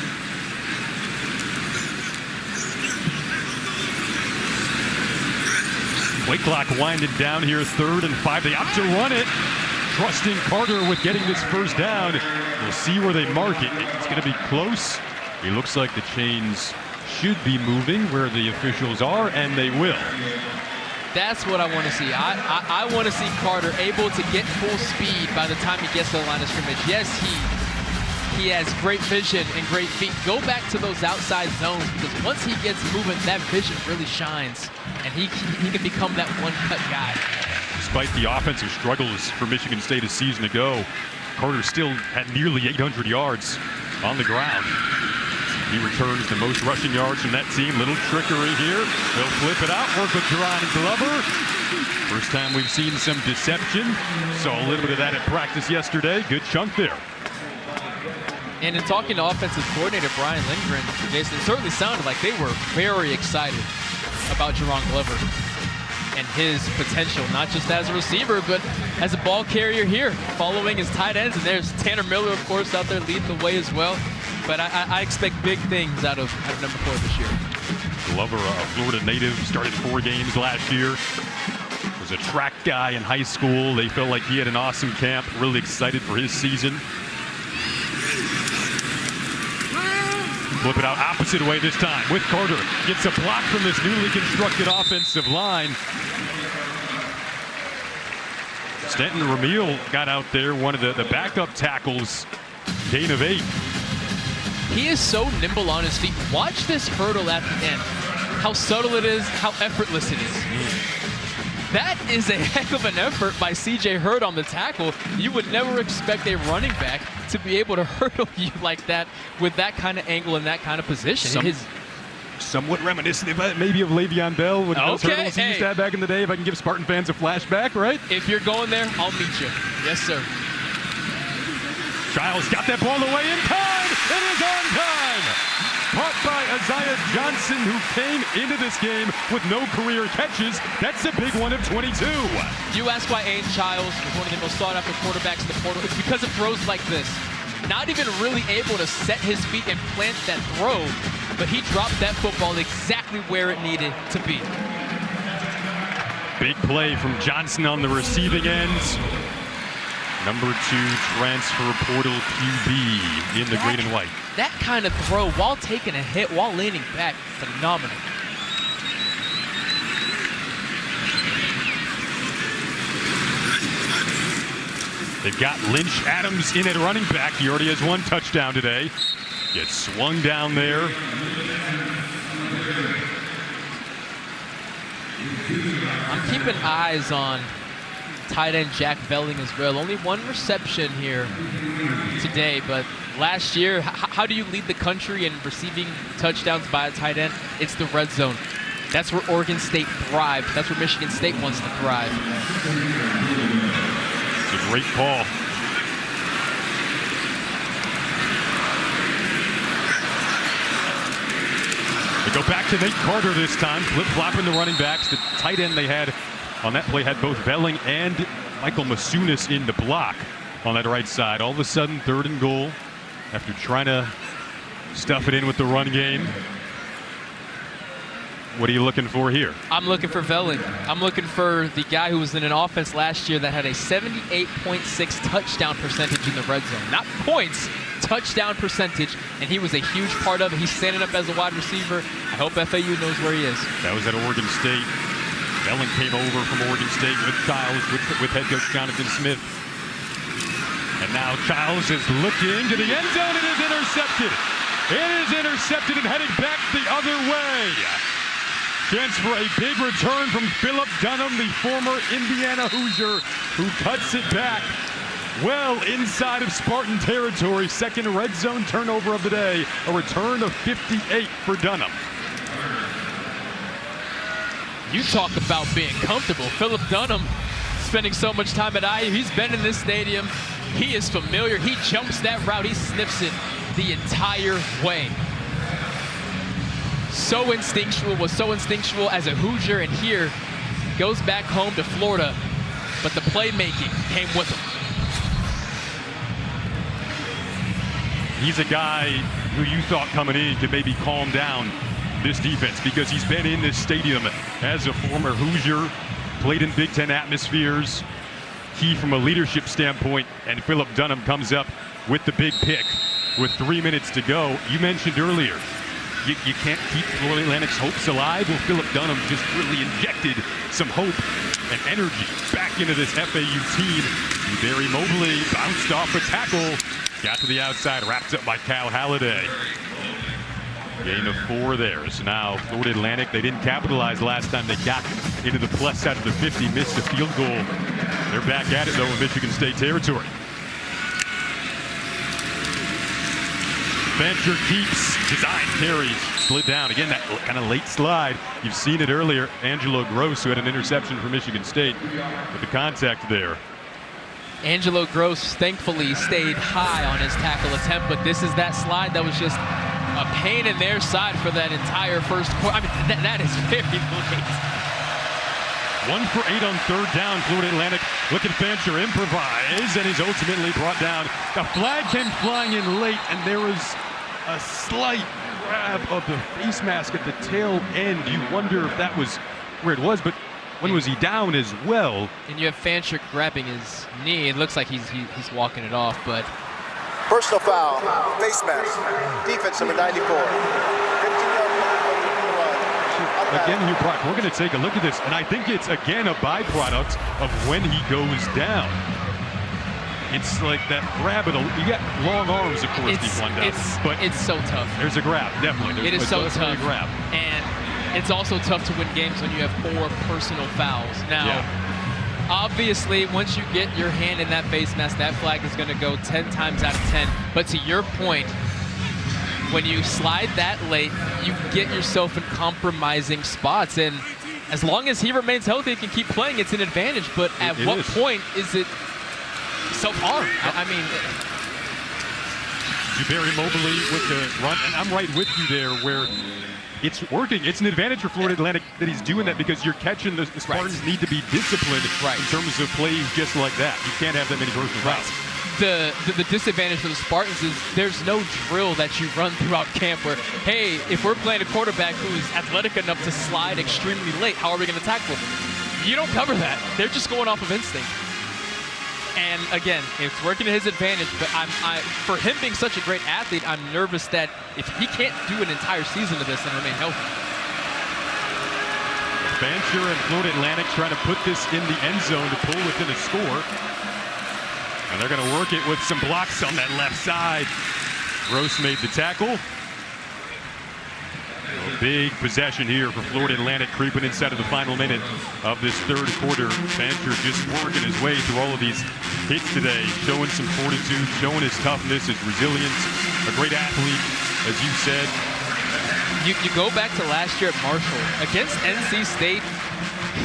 Play clock winding down here, 3rd and 5. They opt to run it. Trusting Carter with getting this first down. We'll see where they mark it. It's going to be close. It looks like the chains should be moving where the officials are, and they will. That's what I want to see. I want to see Carter able to get full speed by the time he gets to the line of scrimmage. Yes, he has great vision and great feet. Go back to those outside zones, because once he gets moving, that vision really shines, and he can become that one-cut guy. Despite the offensive struggles for Michigan State a season ago, Carter still had nearly 800 yards on the ground. He returns the most rushing yards from that team. Little trickery here. They'll flip it out, work with Jerron Glover. First time we've seen some deception. Saw a little bit of that at practice yesterday. Good chunk there. And in talking to offensive coordinator Brian Lindgren, it certainly sounded like they were very excited about Jerron Glover and his potential, not just as a receiver, but as a ball carrier here, following his tight ends. And there's Tanner Miller, of course, out there leading the way as well. But I expect big things out of number 4 this year. Glover, a Florida native, started 4 games last year. Was a track guy in high school. They felt like he had an awesome camp. Really excited for his season. Flip it out opposite way this time with Carter. Gets a block from this newly constructed offensive line. Stanton Ramil got out there, one of the backup tackles. Gain of 8. He is so nimble on his feet. Watch this hurdle at the end. How subtle it is, how effortless it is. That is a heck of an effort by CJ Hurd on the tackle. You would never expect a running back to be able to hurdle you like that with that kind of angle and that kind of position. Somewhat reminiscent maybe of Le'Veon Bell with those hurdles he used to have back in the day. If I can give Spartan fans a flashback, right? If you're going there, I'll meet you. Yes, sir. Childs got that ball away in time. It is on time. Caught by Isaiah Johnson, who came into this game with no career catches. That's a big one of 22. You ask why Aiden Childs was one of the most sought-after quarterbacks in the portal. It's because of throws like this. Not even really able to set his feet and plant that throw, but he dropped that football exactly where it needed to be. Big play from Johnson on the receiving end. Number 2 transfer portal QB in the green and white. That kind of throw while taking a hit, while leaning back, phenomenal. They've got Lynch-Adams in at running back. He already has 1 touchdown today. Gets swung down there. I'm keeping eyes on tight end Jack Velling as well. Only 1 reception here today, but last year, how do you lead the country in receiving touchdowns by a tight end? It's the red zone. That's where Oregon State thrived. That's where Michigan State wants to thrive. It's a great call. They go back to Nate Carter this time, flip-flopping the running backs. The tight end they had on that play had both Velling and Michael Masunis in the block on that right side. All of a sudden, 3rd and goal after trying to Stuff it in with the run game. What are you looking for here? I'm looking for Velling. I'm looking for the guy who was in an offense last year that had a 78.6 touchdown percentage in the red zone. Not points, touchdown percentage, and he was a huge part of it. He's standing up as a wide receiver. I hope FAU knows where he is. That was at Oregon State. Velling came over from Oregon State with Childs, with head coach Jonathan Smith. And now Childs is looking to the end zone. It is intercepted. It is intercepted and heading back the other way. Chance for a big return from Philip Dunham, the former Indiana Hoosier, who cuts it back well inside of Spartan territory. Second red zone turnover of the day. A return of 58 for Dunham. You talk about being comfortable. Philip Dunham spending so much time at IU. He's been in this stadium. He is familiar. He jumps that route. He sniffs it the entire way. So instinctual, was so instinctual as a Hoosier, and here goes back home to Florida, but the playmaking came with him. He's a guy who you thought coming in could maybe calm down this defense because he's been in this stadium as a former Hoosier, played in Big Ten atmospheres. Key from a leadership standpoint, and Philip Dunham comes up with the big pick with 3 minutes to go. You mentioned earlier, you can't keep Florida Atlantic's hopes alive. Well, Philip Dunham just really injected some hope and energy back into this FAU team. He very mobily bounced off a tackle, got to the outside, wrapped up by Cal Halliday. Gain of 4 there. So now Florida Atlantic, they didn't capitalize last time they got into the plus side of the 50, missed a field goal. They're back at it though in Michigan State territory. Fancher keeps, design carries, slid down. Again, that kind of late slide. You've seen it earlier. Angelo Gross, who had an interception for Michigan State, with the contact there. Angelo Gross thankfully stayed high on his tackle attempt, but this is that slide that was just a pain in their side for that entire first quarter. I mean, that is very late. 1 for 8 on third down. Florida Atlantic looking Fancher improvise, and he's ultimately brought down. The flag came flying in late, and there was a slight grab of the face mask at the tail end. You wonder if that was where it was, but when was he down as well? And you have Fancher grabbing his knee. It looks like he's walking it off, but Personal foul, face mask, defense number 94. 15-yard Again here, Brock, we're going to take a look at this, and I think it's, again, a byproduct of when he goes down. It's like that grab of the, you got long arms, of course, these one down. But it's so tough. There's a grab, definitely. It is so tough. Grab. And it's also tough to win games when you have 4 personal fouls. Now, obviously, once you get your hand in that face mask, that flag is going to go 10 times out of 10. But to your point, when you slide that late, you get yourself in compromising spots. And as long as he remains healthy and can keep playing, it's an advantage. But at what point is it self-harm? I mean, Jabari Mobley with the run, and I'm right with you there where it's working. It's an advantage for Florida Atlantic that he's doing that because you're catching the Spartans need to be disciplined in terms of plays just like that. You can't have that many personal fouls. The disadvantage for the Spartans is there's no drill that you run throughout camp where, hey, if we're playing a quarterback who is athletic enough to slide extremely late, how are we going to tackle him? You don't cover that. They're just going off of instinct. And again, it's working to his advantage, but for him being such a great athlete, I'm nervous that if he can't do an entire season of this and remain healthy. Fancher and Florida Atlantic trying to put this in the end zone to pull within a score. And they're going to work it with some blocks on that left side. Gross made the tackle. A big possession here for Florida Atlantic, creeping inside of the final minute of this third quarter. Fancher just working his way through all of these hits today, showing some fortitude, showing his toughness, his resilience. A great athlete, as you said. You go back to last year at Marshall. Against NC State,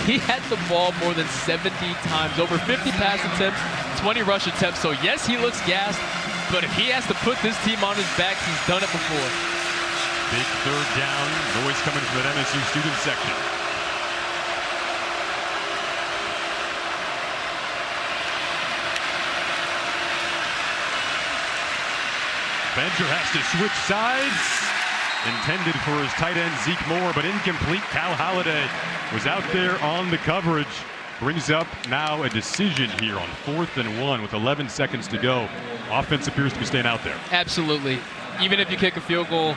he had the ball more than 70 times, over 50 pass attempts, 20 rush attempts. So yes, he looks gassed, but if he has to put this team on his back, he's done it before. Big third down, noise coming from that MSU student section. Bencher has to switch sides. Intended for his tight end Zeke Moore, but incomplete. Cal Holiday was out there on the coverage. Brings up now a decision here on 4th and 1 with 11 seconds to go. Offense appears to be staying out there. Absolutely. Even if you kick a field goal,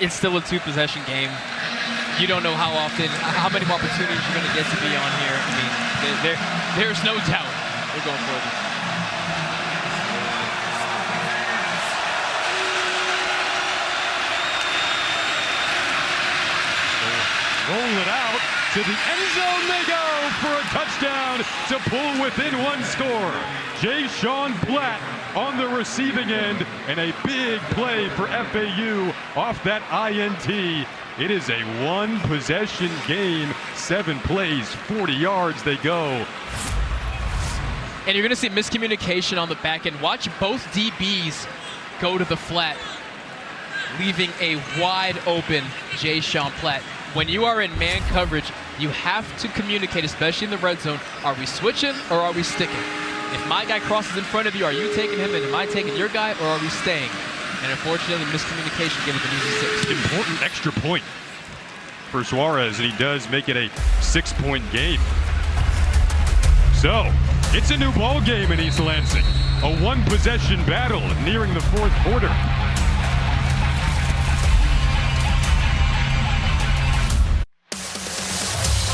it's still a 2-possession game. You don't know how many more opportunities you're going to get to be on here. I mean, there's no doubt we're going for it. Roll it out to the end zone they go for a touchdown to pull within one score. Jay-Sean Platt on the receiving end, and a big play for FAU off that INT. It is a 1-possession game, 7 plays, 40 yards they go. And you're going to see miscommunication on the back end. Watch both DBs go to the flat, leaving a wide open Jay-Sean Platt. When you are in man coverage, you have to communicate, especially in the red zone. Are we switching or are we sticking? If my guy crosses in front of you, are you taking him, and am I taking your guy, or are we staying? And unfortunately, miscommunication gave it an easy 6. Important extra point for Suarez, and he does make it a 6-point game. So, it's a new ball game in East Lansing. A 1-possession battle nearing the 4th quarter.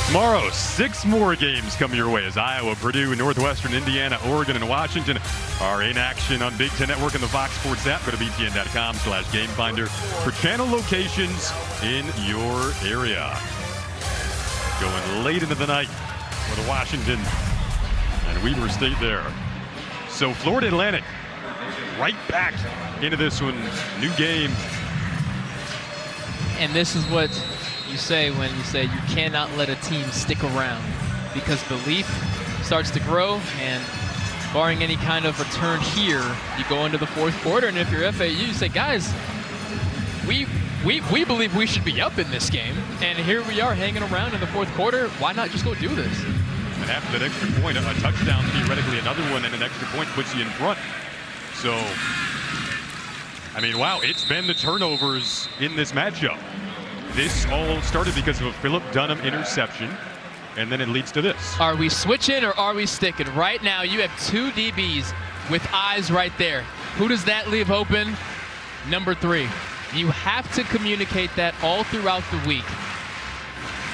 Tomorrow, 6 more games come your way as Iowa, Purdue, Northwestern, Indiana, Oregon, and Washington are in action on Big Ten Network and the Fox Sports app. Go to btn.com/gamefinder for channel locations in your area. Going late into the night with Washington and Weber State there. So Florida Atlantic right back into this one. New game. And this is what you say when you say you cannot let a team stick around, because belief starts to grow, and barring any kind of return here, you go into the 4th quarter, and if you're FAU, you say, guys, we believe we should be up in this game, and here we are hanging around in the 4th quarter. Why not just go do this? And after that extra point, a touchdown, theoretically another one, and an extra point puts you in front. So, I mean, wow, it's been the turnovers in this matchup. This all started because of a Philip Dunham interception, and then it leads to this. Are we switching or are we sticking? Right now, you have 2 DBs with eyes right there. Who does that leave open? Number 3. You have to communicate that all throughout the week.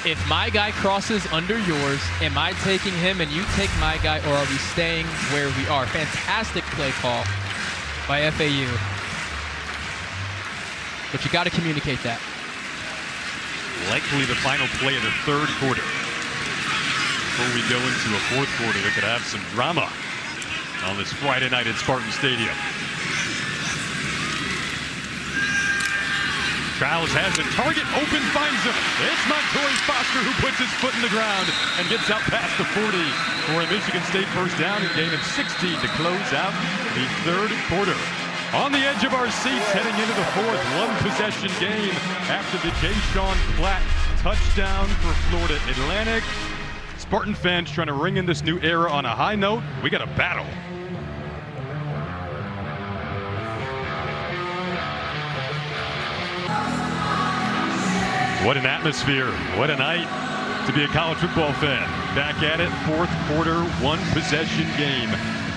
If my guy crosses under yours, am I taking him and you take my guy, or are we staying where we are? Fantastic play call by FAU. But you got to communicate that. Likely the final play of the 3rd quarter. Before we go into a 4th quarter that could have some drama on this Friday night at Spartan Stadium. Childs has a target, open, finds him. It's Montoya Foster who puts his foot in the ground and gets out past the 40 for a Michigan State first down and gain of 16 to close out the 3rd quarter. On the edge of our seats heading into the 4th, 1-possession game after the Jay-Sean Platt touchdown for Florida Atlantic. Spartan fans trying to ring in this new era on a high note. We got a battle. What an atmosphere. What a night to be a college football fan. Back at it, 4th quarter, 1-possession game.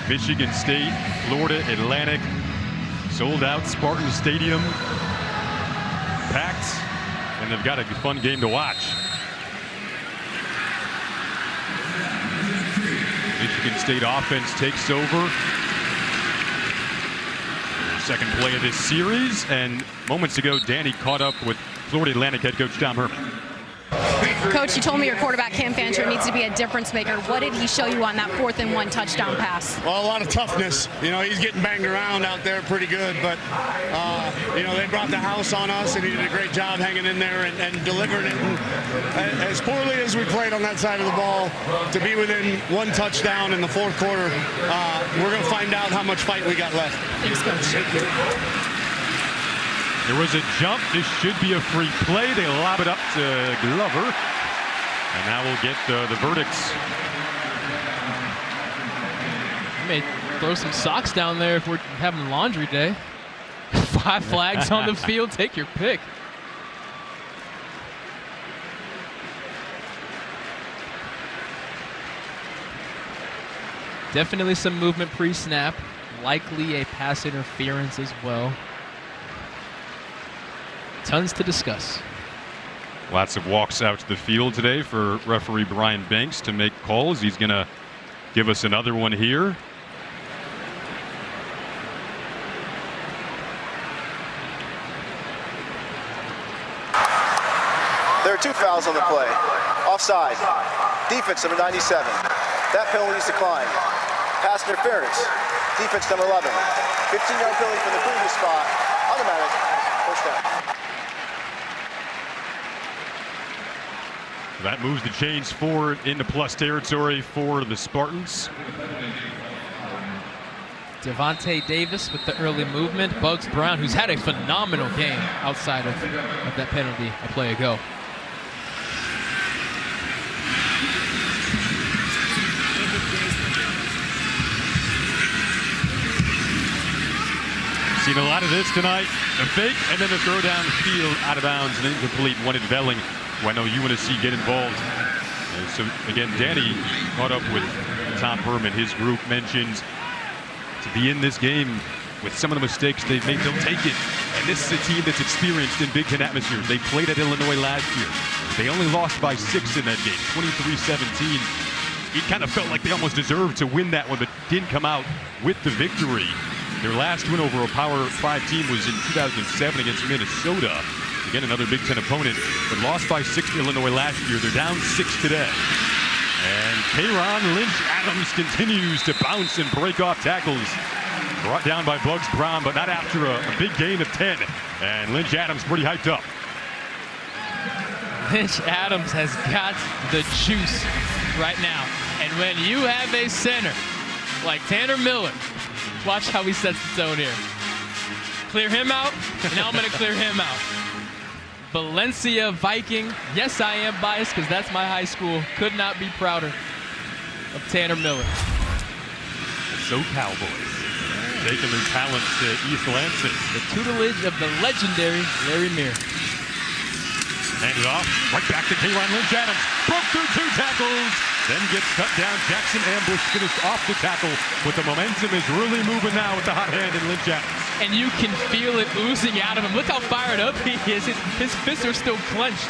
Michigan State, Florida Atlantic. Sold out Spartan Stadium, packed, and they've got a fun game to watch. Michigan State offense takes over. Second play of this series, and moments ago, Danny caught up with Florida Atlantic head coach Tom Herman. Coach, you told me your quarterback, Cam Fancher, needs to be a difference maker. What did he show you on that 4th and 1 touchdown pass? Well, a lot of toughness. You know, he's getting banged around out there pretty good, but, you know, they brought the house on us, and he did a great job hanging in there and delivering it. And as poorly as we played on that side of the ball, to be within 1 touchdown in the 4th quarter, we're going to find out how much fight we got left. Thanks, Coach. There was a jump. This should be a free play. They lob it up to Glover. And now we'll get the verdicts. You may throw some socks down there if we're having laundry day. 5 flags on the field. Take your pick. Definitely some movement pre-snap. Likely a pass interference as well. Tons to discuss. Lots of walks out to the field today for referee Brian Banks to make calls. He's going to give us another one here. There are 2 fouls on the play. Offside. Defense number 97. That penalty is declined. Pass interference. Defense number 11. 15-yard penalty from the previous spot. Automatic. First down. That moves the chains forward into plus territory for the Spartans. Devontae Davis with the early movement. Bugs Brown, who's had a phenomenal game outside of that penalty a play ago. Seen a lot of this tonight. The fake and then the throw down the field out of bounds and incomplete. Wanted Velling, who I know you want to see get involved. So again, Danny caught up with Tom Herman. His group mentions to be in this game with some of the mistakes they've made, they'll take it. And this is a team that's experienced in Big Ten atmospheres. They played at Illinois last year. They only lost by 6 in that game, 23-17. It kind of felt like they almost deserved to win that one, but didn't come out with the victory. Their last win over a Power 5 team was in 2007 against Minnesota. Again, another Big Ten opponent, but lost by 6 to Illinois last year. They're down 6 today. And Kayron Lynch-Adams continues to bounce and break off tackles. Brought down by Bugs Brown, but not after a big gain of 10. And Lynch-Adams pretty hyped up. Lynch-Adams has got the juice right now. And when you have a center like Tanner Miller, watch how he sets the tone here. Clear him out, and now I'm going to clear him out. Valencia Viking. Yes, I am biased because that's my high school. Could not be prouder of Tanner Miller. So Cowboys taking their talents to East Lansing. The tutelage of the legendary Larry Meir. Handed off, right back to Kayron Lynch-Adams. Broke through 2 tackles, then gets cut down. Jackson Ambush finished off the tackle, but the momentum is really moving now with the hot hand in Lynch-Adams. And you can feel it oozing out of him. Look how fired up he is. His fists are still clenched.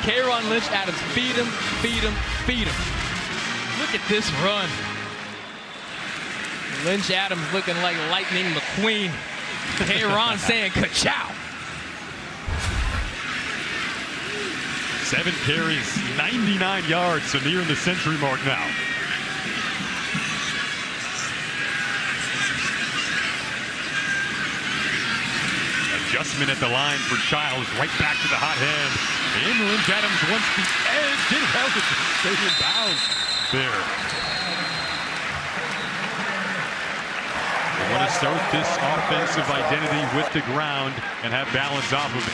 Kayron Lynch-Adams, feed him, feed him, feed him. Look at this run. Lynch-Adams looking like Lightning McQueen. Kayron saying ka-chow. 7 carries, 99 yards, so nearing the century mark now. Adjustment at the line for Childs, right back to the hot hand. And Lynch-Adams wants the edge. Didn't help it to stay in bounds there. They want to start this offensive identity with the ground and have balance off of it.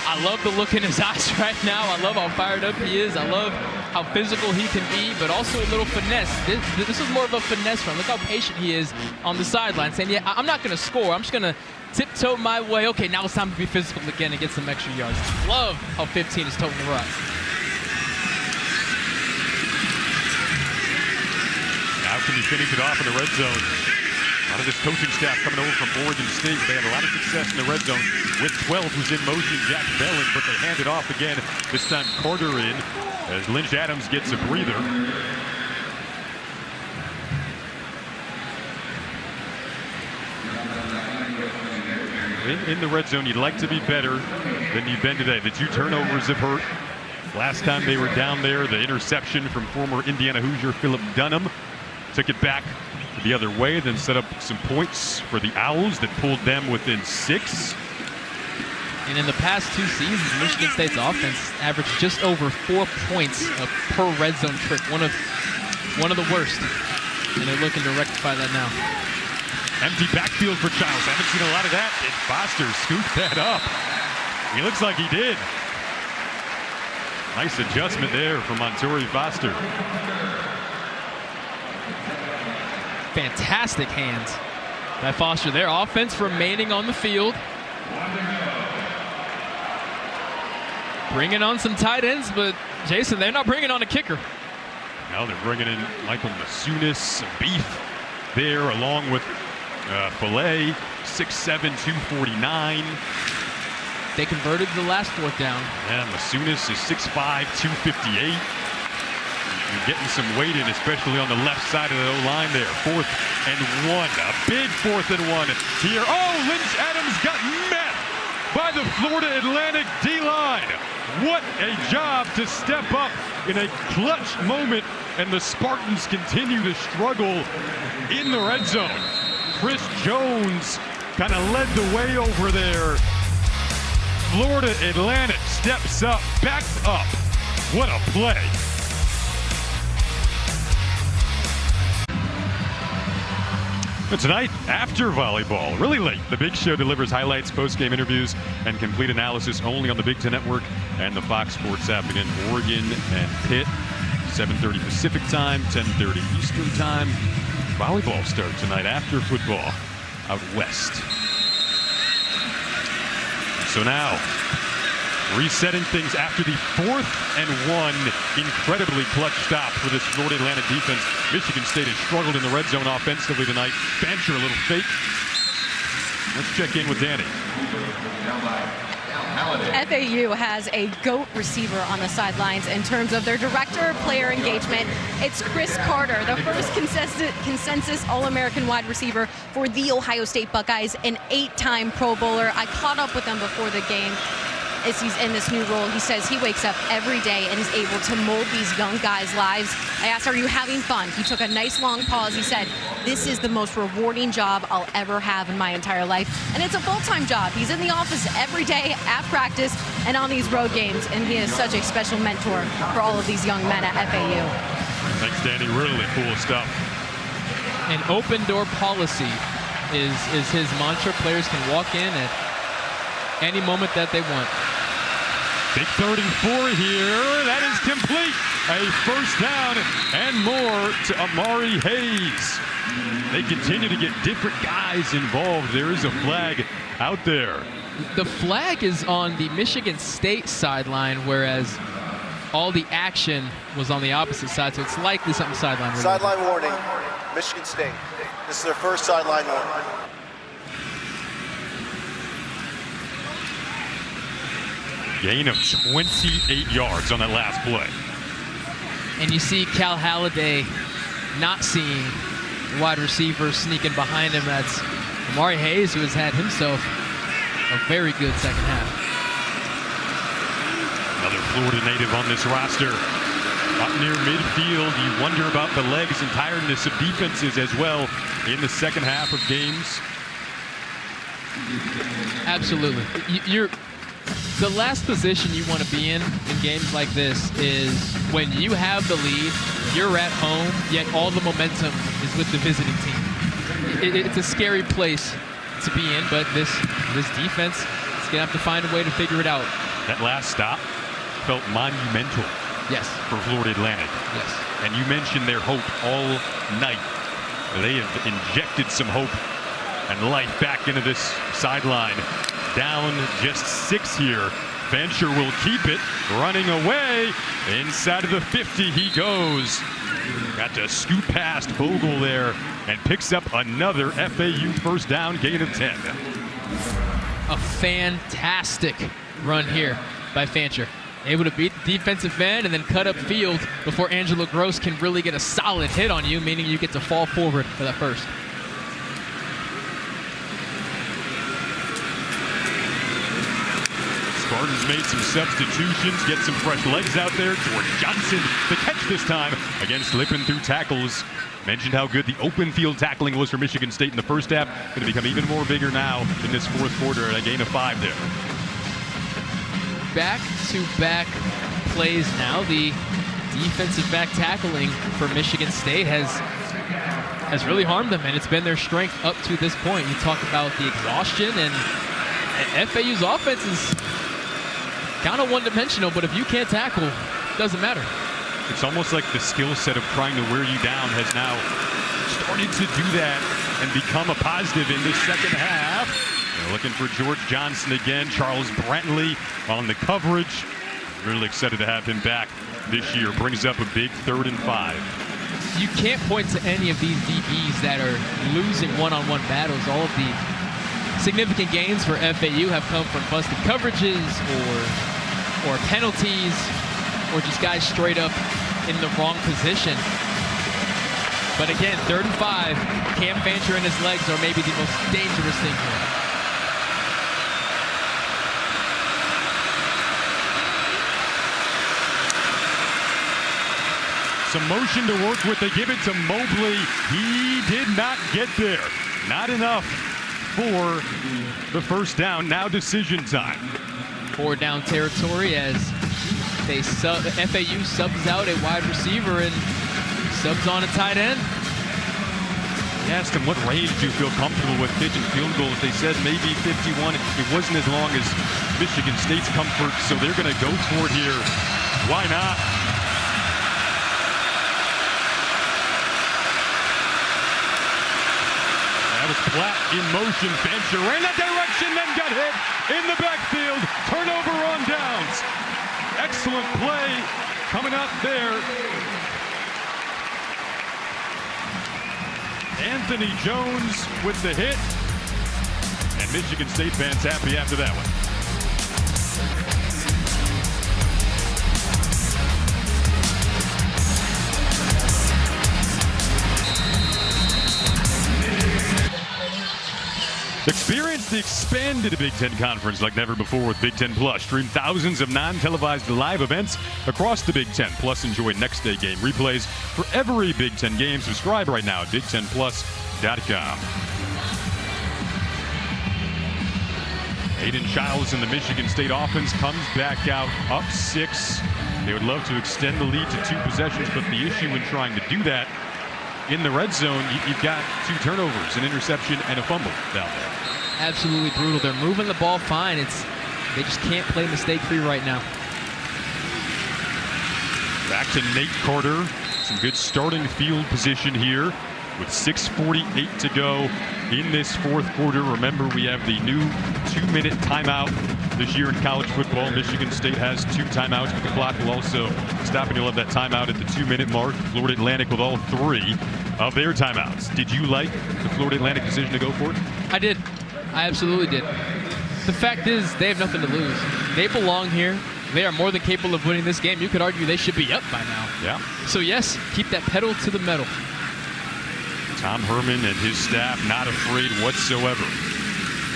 I love the look in his eyes right now. I love how fired up he is. I love how physical he can be, but also a little finesse. This is more of a finesse run. Look how patient he is on the sideline, saying, yeah, I'm not going to score. I'm just going to tiptoe my way. Okay, now it's time to be physical again and get some extra yards. Love how 15 is toting the rock. Now can he finish it off in the red zone? A lot of this coaching staff coming over from Oregon State. They had a lot of success in the red zone with 12 who's in motion, Jack Velling, but they hand it off again. This time Carter in as Lynch-Adams gets a breather. In the red zone, you'd like to be better than you've been today. The 2 turnovers have hurt. Last time they were down there, the interception from former Indiana Hoosier Philip Dunham took it back the other way, then set up some points for the Owls that pulled them within 6. And in the past 2 seasons, Michigan State's offense averaged just over 4 points per red zone trip, one of the worst. And they're looking to rectify that now. Empty backfield for Childs. Haven't seen a lot of that. And Foster scooped that up. He looks like he did. Nice adjustment there from Montori Foster. Fantastic hands by Foster. Their offense remaining on the field. Bringing on some tight ends, but Jason, they're not bringing on a kicker. Now they're bringing in Michael Masunis, Beef there, along with Filet, 6'7", 249. They converted the last fourth down. Yeah, Masunis is 6'5", 258. You're getting some weight in, especially on the left side of the O-line there. 4th and 1, a big 4th and 1 here. Oh, Lynch Adams got met by the Florida Atlantic D-line. What a job to step up in a clutch moment, and the Spartans continue to struggle in the red zone. Chris Jones kind of led the way over there. Florida Atlantic steps up, backs up. What a play. And tonight, after volleyball, really late, the Big Show delivers highlights, post-game interviews, and complete analysis only on the Big Ten Network and the Fox Sports app. Again, Oregon and Pitt, 7:30 Pacific time, 10:30 Eastern time. Volleyball start tonight after football out west. So now, resetting things after the 4th and 1 incredibly clutch stop for this Florida Atlantic defense. Michigan State has struggled in the red zone offensively tonight. Fancher a little fake. Let's check in with Danny. FAU has a GOAT receiver on the sidelines in terms of their director of player engagement. It's Chris Carter, the first consensus All-American wide receiver for the Ohio State Buckeyes, an 8-time Pro Bowler. I caught up with him before the game. As he's in this new role, he says he wakes up every day and is able to mold these young guys' lives. I asked, are you having fun? He took a nice long pause. He said, this is the most rewarding job I'll ever have in my entire life. And it's a full-time job. He's in the office every day at practice and on these road games. And he is such a special mentor for all of these young men at FAU. Thanks, Danny. Really cool stuff. An open door policy is his mantra. Players can walk in at any moment that they want. Big 3rd and 4 here. That is complete. A first down and more to Amari Hayes. They continue to get different guys involved. There is a flag out there. The flag is on the Michigan State sideline, whereas all the action was on the opposite side, so it's likely something sideline related. Sideline warning, Michigan State. This is their first sideline warning. Gain of 28 yards on that last play. And you see Cal Halliday not seeing the wide receiver sneaking behind him. That's Amari Hayes, who has had himself a very good second half. Another Florida native on this roster. Up near midfield, you wonder about the legs and tiredness of defenses as well in the second half of games. Absolutely. The last position you want to be in games like this is when you have the lead, you're at home, yet all the momentum is with the visiting team. It's a scary place to be in, but this defense is going to have to find a way to figure it out. That last stop felt monumental. Yes. For Florida Atlantic. Yes. And you mentioned their hope all night. They have injected some hope and life back into this sideline. Down just 6 here. Fancher will keep it. Running away. Inside of the 50 he goes. Got to scoot past Bogle there and picks up another FAU first down, gain of 10. A fantastic run here by Fancher. Able to beat the defensive end and then cut up field before Angelo Gross can really get a solid hit on you, meaning you get to fall forward for that first. Spartans made some substitutions, get some fresh legs out there. George Johnson, the catch this time. Again, slipping through tackles. Mentioned how good the open field tackling was for Michigan State in the first half. Going to become even more bigger now in this fourth quarter at a gain of 5 there. Back-to-back plays now. The defensive back tackling for Michigan State has really harmed them, and it's been their strength up to this point. You talk about the exhaustion, and FAU's offense is kind of one-dimensional, but if you can't tackle, it doesn't matter. It's almost like the skill set of trying to wear you down has now started to do that and become a positive in this second half. They're looking for George Johnson again. Charles Brantley on the coverage. Really excited to have him back this year. Brings up a big 3rd and 5. You can't point to any of these DBs that are losing one-on-one battles. All of the significant gains for FAU have come from busted coverages or penalties or just guys straight up in the wrong position. But again, 3rd and 5, Cam Fancher and his legs are maybe the most dangerous thing here. Some motion to work with. They give it to Mobley. He did not get there. Not enough for the first down. Now decision time. 4 down territory as they FAU subs out a wide receiver and subs on a tight end. I asked him what range do you feel comfortable with kicking field goals. They said maybe 51. It wasn't as long as Michigan State's comfort, so they're going to go for it here. Why not? That was Platt in motion. Fancher ran that direction, then got hit in the backfield. Turnover on downs. Excellent play coming up there. Anthony Jones with the hit. And Michigan State fans happy after that one. Experience the expanded Big Ten Conference like never before with Big Ten Plus. Stream thousands of non-televised live events across the Big Ten. Plus, enjoy next-day game replays for every Big Ten game. Subscribe right now at BigTenPlus.com. Aiden Childs in the Michigan State offense comes back out up 6. They would love to extend the lead to 2 possessions, but the issue in trying to do that in the red zone, you've got 2 turnovers, an interception, and a fumble down there. Absolutely brutal. They're moving the ball fine. They just can't play mistake-free right now. Back to Nate Carter. Some good starting field position here with 6:48 to go in this 4th quarter. Remember, we have the new 2-minute timeout this year in college football. Michigan State has 2 timeouts, but the clock will also stop, and you'll have that timeout at the 2-minute mark. Florida Atlantic with all 3 of their timeouts. Did you like the Florida Atlantic decision to go for it? I did. I absolutely did. The fact is, they have nothing to lose. They belong here. They are more than capable of winning this game. You could argue they should be up by now. Yeah. So yes, keep that pedal to the metal. Tom Herman and his staff not afraid whatsoever.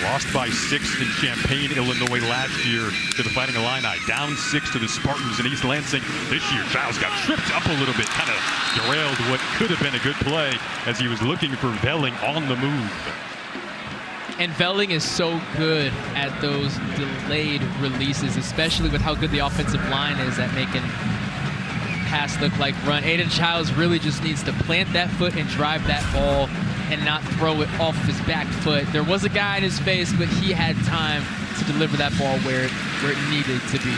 Lost by 6 in Champaign, Illinois last year to the Fighting Illini. Down 6 to the Spartans in East Lansing. This year, Giles got tripped up a little bit, kind of derailed what could have been a good play as he was looking for Velling on the move. And Velling is so good at those delayed releases, especially with how good the offensive line is at making pass look like run. Aiden Childs really just needs to plant that foot and drive that ball and not throw it off his back foot. There was a guy in his face, but he had time to deliver that ball where it needed to be.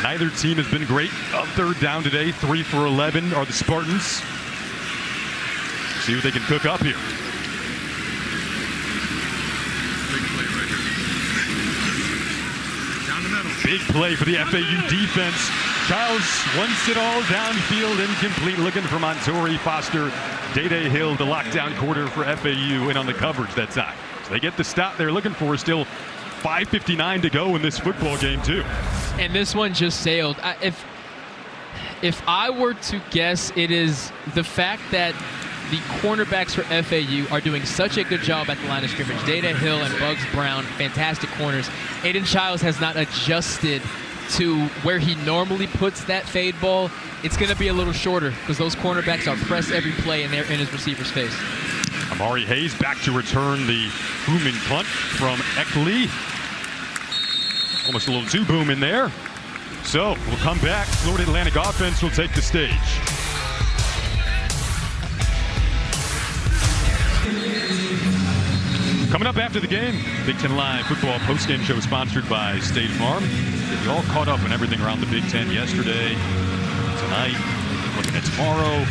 Neither team has been great on 3rd down today. 3 for 11 are the Spartans. See what they can cook up here. Big play for the FAU defense. Childs wants it all downfield, incomplete. Looking for Montori Foster. Day Hill, the lockdown quarter for FAU, and on the coverage that time. So they get the stop they're looking for. Still 5:59 to go in this football game, too. And this one just sailed. If I were to guess, it is the fact that the cornerbacks for FAU are doing such a good job at the line of scrimmage. Data Hill and Bugs Brown, fantastic corners. Aiden Childs has not adjusted to where he normally puts that fade ball. It's going to be a little shorter because those cornerbacks are pressed every play in his receiver's face. Amari Hayes back to return the boom and punt from Eckley. Almost a little too boom in there. So we'll come back. Florida Atlantic offense will take the stage. Coming up after the game, Big Ten Live football postgame show sponsored by State Farm. Get you all caught up on everything around the Big Ten yesterday, tonight, looking at tomorrow.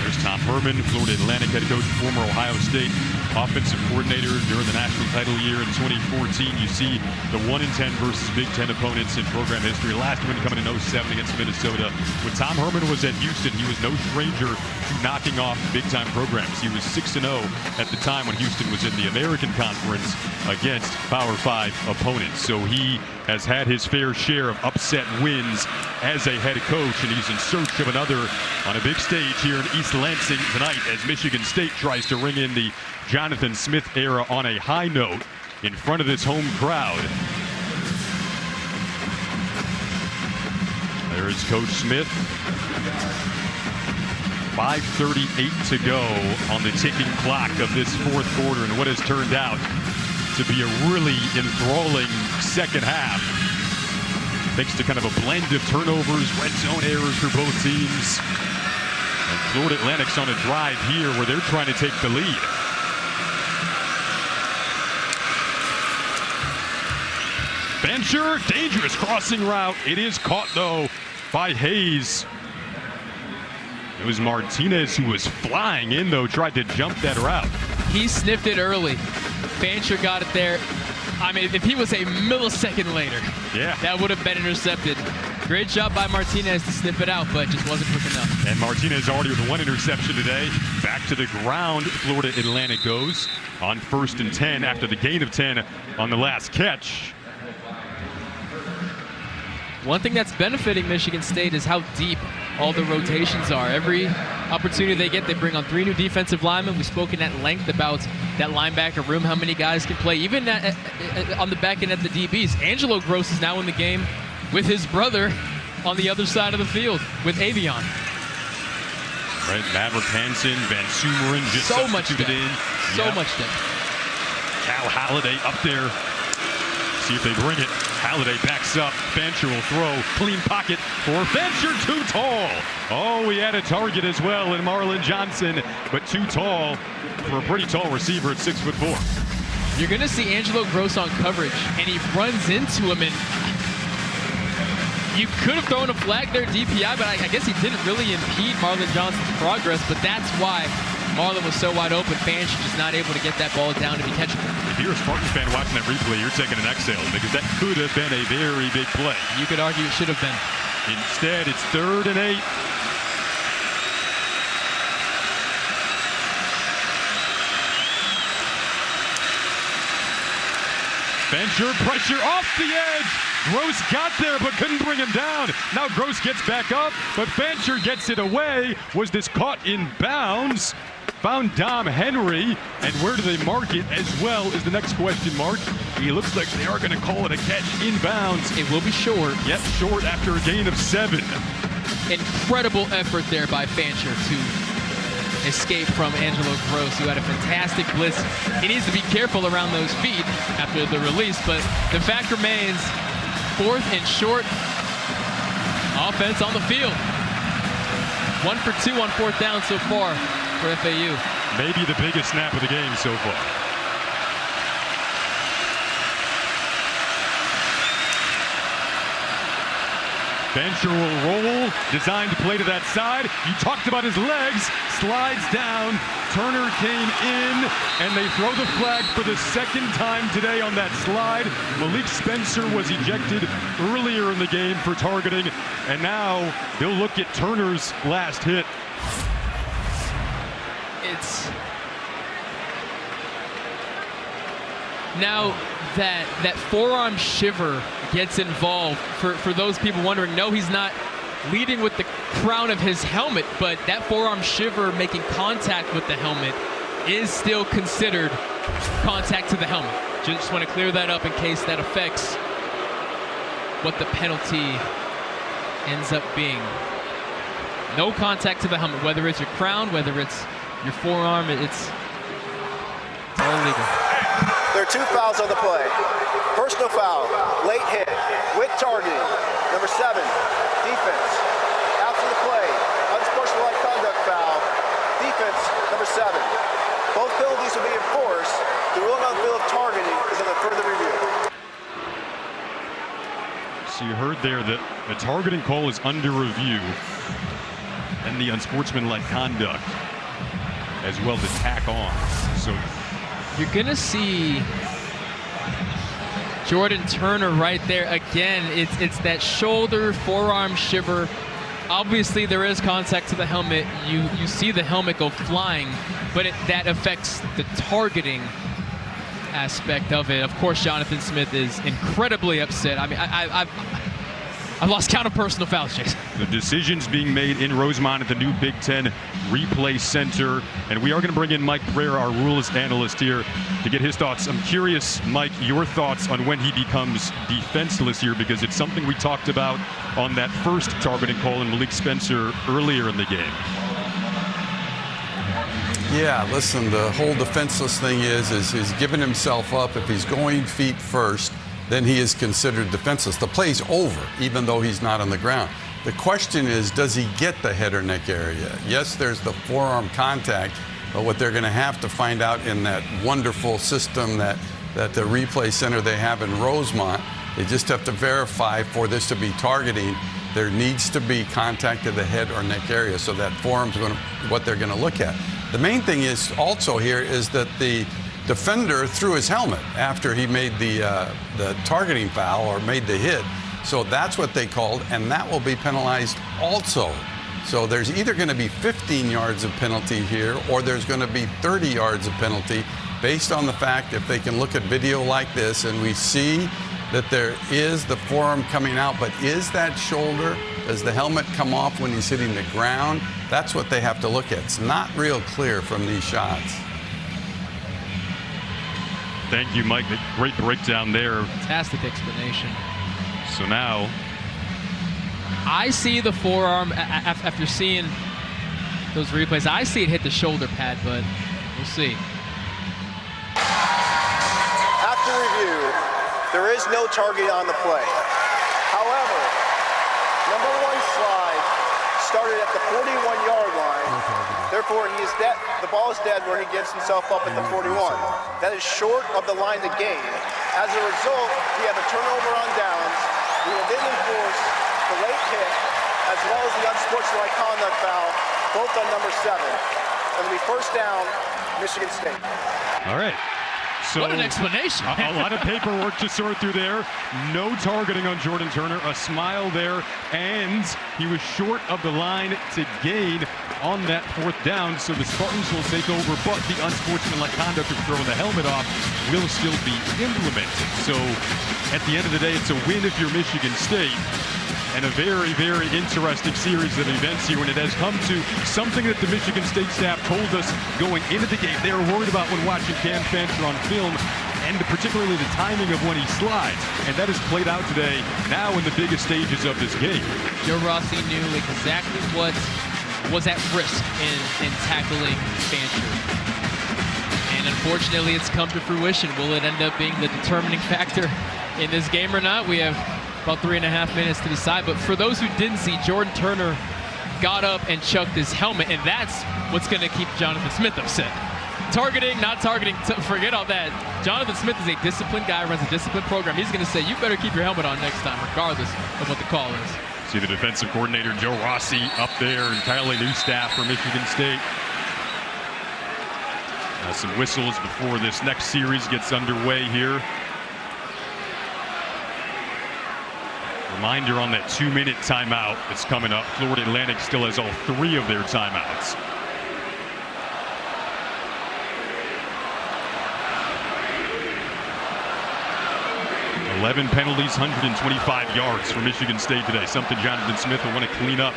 There's Tom Herman, Florida Atlantic head coach, former Ohio State offensive coordinator during the national title year in 2014. You see the 1-10 versus Big Ten opponents in program history. Last win coming in 07 against Minnesota. When Tom Herman was at Houston, he was no stranger to knocking off big-time programs. He was 6-0 at the time when Houston was in the American Conference against Power 5 opponents. So he has had his fair share of upset wins as a head coach, and he's in search of another on a big stage here in East Lansing tonight as Michigan State tries to ring in the Jonathan Smith era on a high note in front of this home crowd. There is Coach Smith. 5:38 to go on the ticking clock of this fourth quarter, and what has turned out to be a really enthralling second half, thanks to kind of a blend of turnovers, red zone errors for both teams. And Florida Atlantic's on a drive here where they're trying to take the lead. Fancher, dangerous crossing route. It is caught, though, by Hayes. It was Martinez who was flying in, though, tried to jump that route. He sniffed it early. Fancher got it there. I mean, if he was a millisecond later, that would have been intercepted. Great job by Martinez to sniff it out, but just wasn't quick enough. And Martinez already with one interception today. Back to the ground, Florida Atlantic goes on 1st and 10 after the gain of 10 on the last catch. One thing that's benefiting Michigan State is how deep all the rotations are. Every opportunity they get, they bring on 3 new defensive linemen. We've spoken at length about that linebacker room, how many guys can play. Even on the back end at the DBs, Angelo Gross is now in the game with his brother on the other side of the field with Avion. Right, Maverick Hansen, Van Sumeren just so much substituted in. So much depth. Cal Halliday up there. See if they bring it. Halliday backs up. Fancher will throw. Clean pocket for Fancher. Too tall. Oh, we had a target as well in Marlon Johnson, but too tall for a pretty tall receiver at 6'4". You're going to see Angelo Gross on coverage, and he runs into him, and you could have thrown a flag there, DPI, but I guess he didn't really impede Marlon Johnson's progress, but that's why Marlon was so wide open. Fancher just not able to get that ball down to be catchable. If you're a Spartans fan watching that replay, you're taking an exhale because that could have been a very big play. You could argue it should have been. Instead, it's 3rd and 8. Fancher, pressure off the edge. Gross got there but couldn't bring him down. Now Gross gets back up, but Fancher gets it away. Was this caught in bounds? Found Dom Henry, and where do they mark it as well is the next question mark. He looks like they are going to call it a catch inbounds. It will be short. Yep, short after a gain of 7. Incredible effort there by Fancher to escape from Angelo Gross, who had a fantastic blitz. He needs to be careful around those feet after the release, but the fact remains, 4th and short. Offense on the field. 1 for 2 on 4th down so far for FAU. Maybe the biggest snap of the game so far. Fancher will roll, designed to play to that side. You talked about his legs, slides down. Turner came in, and they throw the flag for the 2nd time today on that slide. Malik Spencer was ejected earlier in the game for targeting, and now they'll look at Turner's last hit. It's now that forearm shiver gets involved. For those people wondering, no, he's not leading with the crown of his helmet, but that forearm shiver making contact with the helmet is still considered contact to the helmet. Just want to clear that up in case that affects what the penalty ends up being. No contact to the helmet, whether it's your crown, whether it's your forearm, it's all illegal. There are 2 fouls on the play. Personal foul, late hit, with targeting. Number 7, defense. After the play, unsportsmanlike conduct foul, defense, number 7. Both penalties will be enforced. The ruling on the field of targeting is under further review. So you heard there that the targeting call is under review. and the unsportsmanlike conduct as well to tack on. So you're going to see Jordan Turner right there again. It's that shoulder, forearm shiver. Obviously, there is contact to the helmet. You see the helmet go flying, but that affects the targeting aspect of it. Of course, Jonathan Smith is incredibly upset. I mean, I've lost count of personal fouls, Jason. The decisions being made in Rosemont at the new Big Ten Replay Center. And we are going to bring in Mike Breyer, our rules analyst here, to get his thoughts. I'm curious, Mike, your thoughts on when he becomes defenseless here, because it's something we talked about on that first targeting call in Malik Spencer earlier in the game. Yeah, listen, the whole defenseless thing is he's giving himself up. If he's going feet first, then he is considered defenseless. The play's over, even though he's not on the ground. The question is, does he get the head or neck area? Yes, there's the forearm contact, but what they're going to have to find out in that wonderful system that the replay center they have in Rosemont, they just have to verify for this to be targeting. There needs to be contact to the head or neck area, so that forearm's what they're going to look at. The main thing is also here is that the defender threw his helmet after he made the targeting foul or made the hit. So that's what they called, and that will be penalized also. So there's either going to be 15 yards of penalty here, or there's going to be 30 yards of penalty based on the fact if they can look at video like this and we see that there is the forearm coming out, but is that shoulder, does the helmet come off when he's hitting the ground? That's what they have to look at. It's not real clear from these shots. Thank you, Mike. Great breakdown there. Fantastic explanation. So now, I see the forearm after seeing those replays. I see it hit the shoulder pad, but we'll see. After review, there is no target on the play. However, number one slide started at the 41-yard line. Therefore, he is dead. The ball is dead where he gets himself up at the 41. That is short of the line to gain. As a result, we have a turnover on downs. We will then enforce the late kick as well as the unsportsmanlike conduct foul, both on number 7. It'll be first down, Michigan State. All right. So what an explanation. A lot of paperwork to sort through there. No targeting on Jordan Turner. A smile there. And he was short of the line to gain on that fourth down. So the Spartans will take over, but the unsportsmanlike conduct of throwing the helmet off will still be implemented. So at the end of the day, it's a win if you're Michigan State. And a very, very interesting series of events here when it has come to something that the Michigan State staff told us going into the game. They were worried about when watching Cam Fancher on film, and particularly the timing of when he slides. And that has played out today now in the biggest stages of this game. Joe Rossi knew exactly what was at risk in tackling Fancher. And unfortunately, it's come to fruition. Will it end up being the determining factor in this game or not? We have about 3.5 minutes to decide, but for those who didn't see, Jordan Turner got up and chucked his helmet, and that's what's going to keep Jonathan Smith upset. Targeting, not targeting, forget all that. Jonathan Smith is a disciplined guy, runs a disciplined program. He's going to say, you better keep your helmet on next time, regardless of what the call is. See the defensive coordinator, Joe Rossi, up there, entirely new staff for Michigan State. Some whistles before this next series gets underway here. Reminder on that 2-minute timeout that's coming up. Florida Atlantic still has all 3 of their timeouts. $11 penalties, 125 yards for Michigan State today. Something Jonathan Smith will want to clean up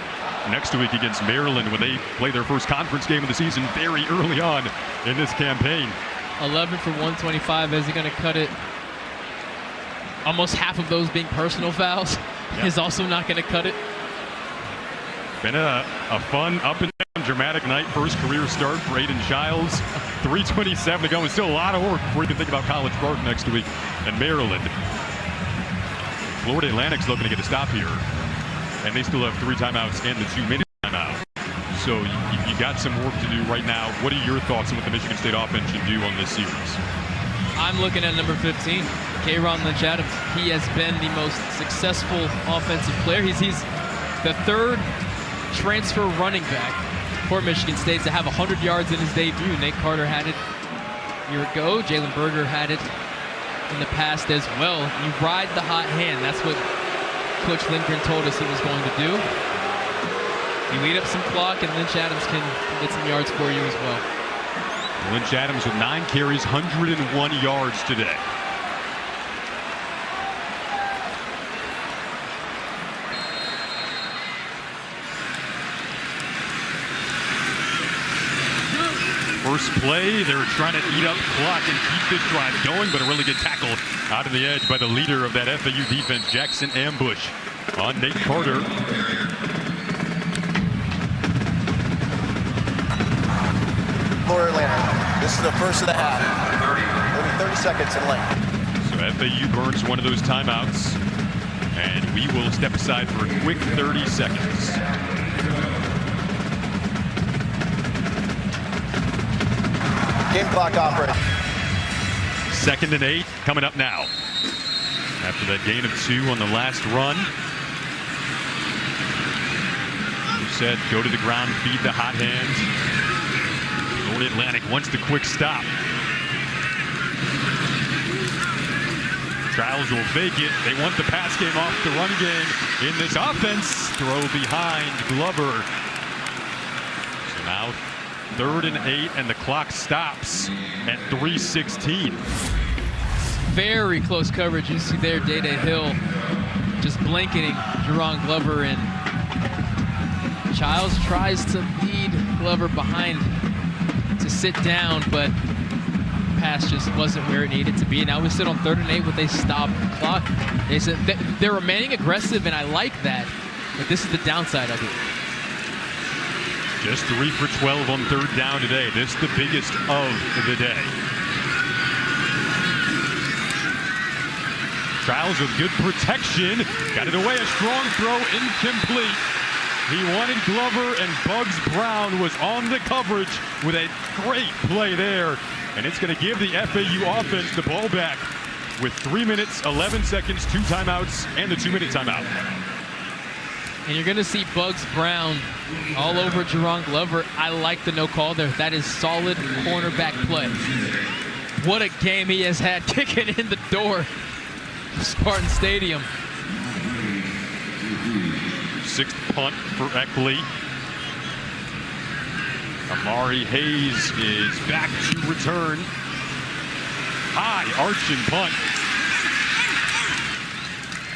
next week against Maryland when they play their first conference game of the season very early on in this campaign. 11 for 125. Is he going to cut it? Almost half of those being personal fouls. Yeah. Is also not going to cut it. Been a fun, up and down, dramatic night. First career start for Aiden Childs. 3:27 to go, and still a lot of work before you can think about College Park next week and Maryland. Florida Atlantic's looking to get a stop here, and they still have 3 timeouts and the 2-minute timeout. So you got some work to do right now. What are your thoughts on what the Michigan State offense should do on this series? I'm looking at number 15, K'Ron Lynch-Adams. He has been the most successful offensive player. He's the third transfer running back for Michigan State to have 100 yards in his debut. Nate Carter had it a year ago. Jalen Berger had it in the past as well. You ride the hot hand. That's what Coach Lindgren told us he was going to do. You eat up some clock, and Lynch Adams can get some yards for you as well. Lynch Adams with 9 carries, 101 yards today. First play, they're trying to eat up clock and keep this drive going, but a really good tackle out of the edge by the leader of that FAU defense, Jackson Ambush, on Nate Carter. Florida Atlantic. This is the first of the half. 30 seconds in length. So FAU burns one of those timeouts, and we will step aside for a quick 30 seconds. Game clock operating. 2nd and 8 coming up now. After that gain of 2 on the last run. You said go to the ground, feed the hot hand. Florida Atlantic wants the quick stop. Trials will fake it. They want the pass game off the run game in this offense. Throw behind Glover. So now 3rd and 8, and the clock stops at 3:16. Very close coverage. You see there Day Hill just blanketing Jerron Glover, and Childs tries to lead Glover behind to sit down, but pass just wasn't where it needed to be. Now we sit on 3rd and 8 with a stop clock. They said they're remaining aggressive, and I like that, but this is the downside of it. Just 3 for 12 on 3rd down today. This is the biggest of the day. Trials with good protection. Got it away. A strong throw, incomplete. He wanted Glover, and Bugs Brown was on the coverage with a great play there. And it's going to give the FAU offense the ball back with 3 minutes, 11 seconds, 2 timeouts, and the 2-minute timeout. And you're going to see Bugs Brown all over Jerron Glover. I like the no call there. That is solid cornerback play. What a game he has had kicking in the door of Spartan Stadium. 6th punt for Eckley. Amari Hayes is back to return. High arching punt.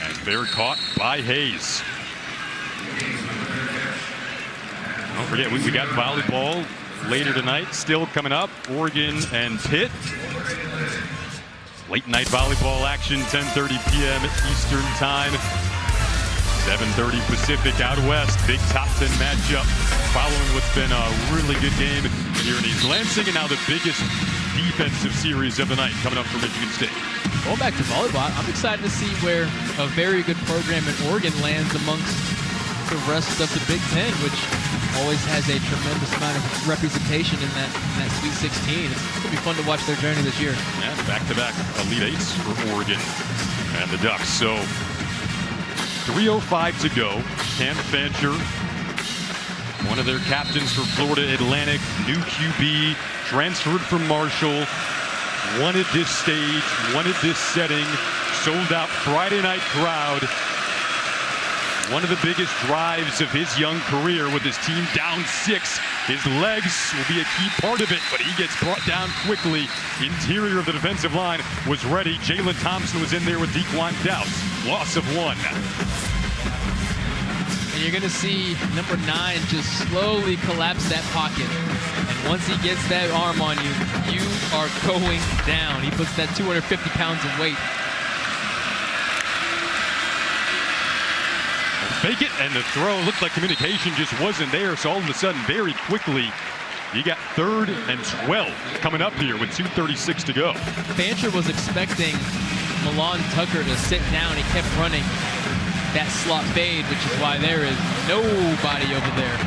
And they're caught by Hayes. Don't forget, we got volleyball later tonight. Still coming up, Oregon and Pitt. Late night volleyball action, 10:30 p.m. Eastern time. 7:30 Pacific out west. Big top 10 matchup following what's been a really good game here in East Lansing, and now the biggest defensive series of the night coming up for Michigan State. Going back to volleyball, I'm excited to see where a very good program in Oregon lands amongst the rest of the Big Ten, which always has a tremendous amount of representation in that Sweet 16. It's going to be fun to watch their journey this year. Yeah, back-to-back Elite Eights for Oregon and the Ducks. So 3:05 to go. Cam Fancher, one of their captains for Florida Atlantic, new QB, transferred from Marshall, wanted this stage, wanted this setting, sold out Friday night crowd. One of the biggest drives of his young career with his team down 6. His legs will be a key part of it, but he gets brought down quickly. Interior of the defensive line was ready. Jalen Thompson was in there with Dequan Douse. Loss of 1. And you're going to see number 9 just slowly collapse that pocket. And once he gets that arm on you, you are going down. He puts that 250 pounds of weight. Fake it, and the throw looked like communication just wasn't there, so all of a sudden, very quickly, you got 3rd and 12 coming up here with 2:36 to go. Fancher was expecting Milan Tucker to sit down. He kept running that slot fade, which is why there is nobody over there.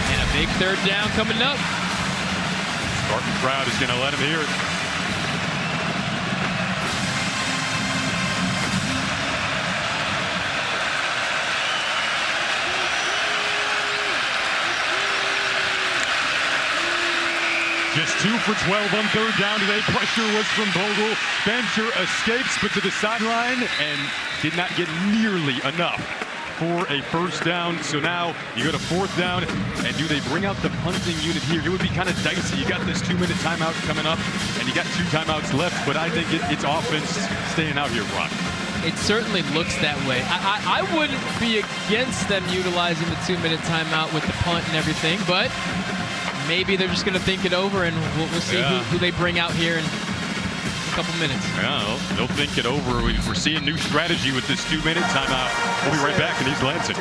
And a big 3rd down coming up. Spartan crowd is going to let him hear it. Just 2 for 12 on third down today. Pressure was from Bogle. Fancher escapes, but to the sideline and did not get nearly enough for a first down. So now you go to fourth down, and do they bring out the punting unit here? It would be kind of dicey. You got this 2-minute timeout coming up, and you got 2 timeouts left, but I think it's offense staying out here, Brock. It certainly looks that way. I wouldn't be against them utilizing the 2-minute timeout with the punt and everything, but maybe they're just going to think it over, and we'll see who they bring out here in a couple minutes. Yeah, they'll think it over. We're seeing new strategy with this 2-minute timeout. We'll be right back in East Lansing.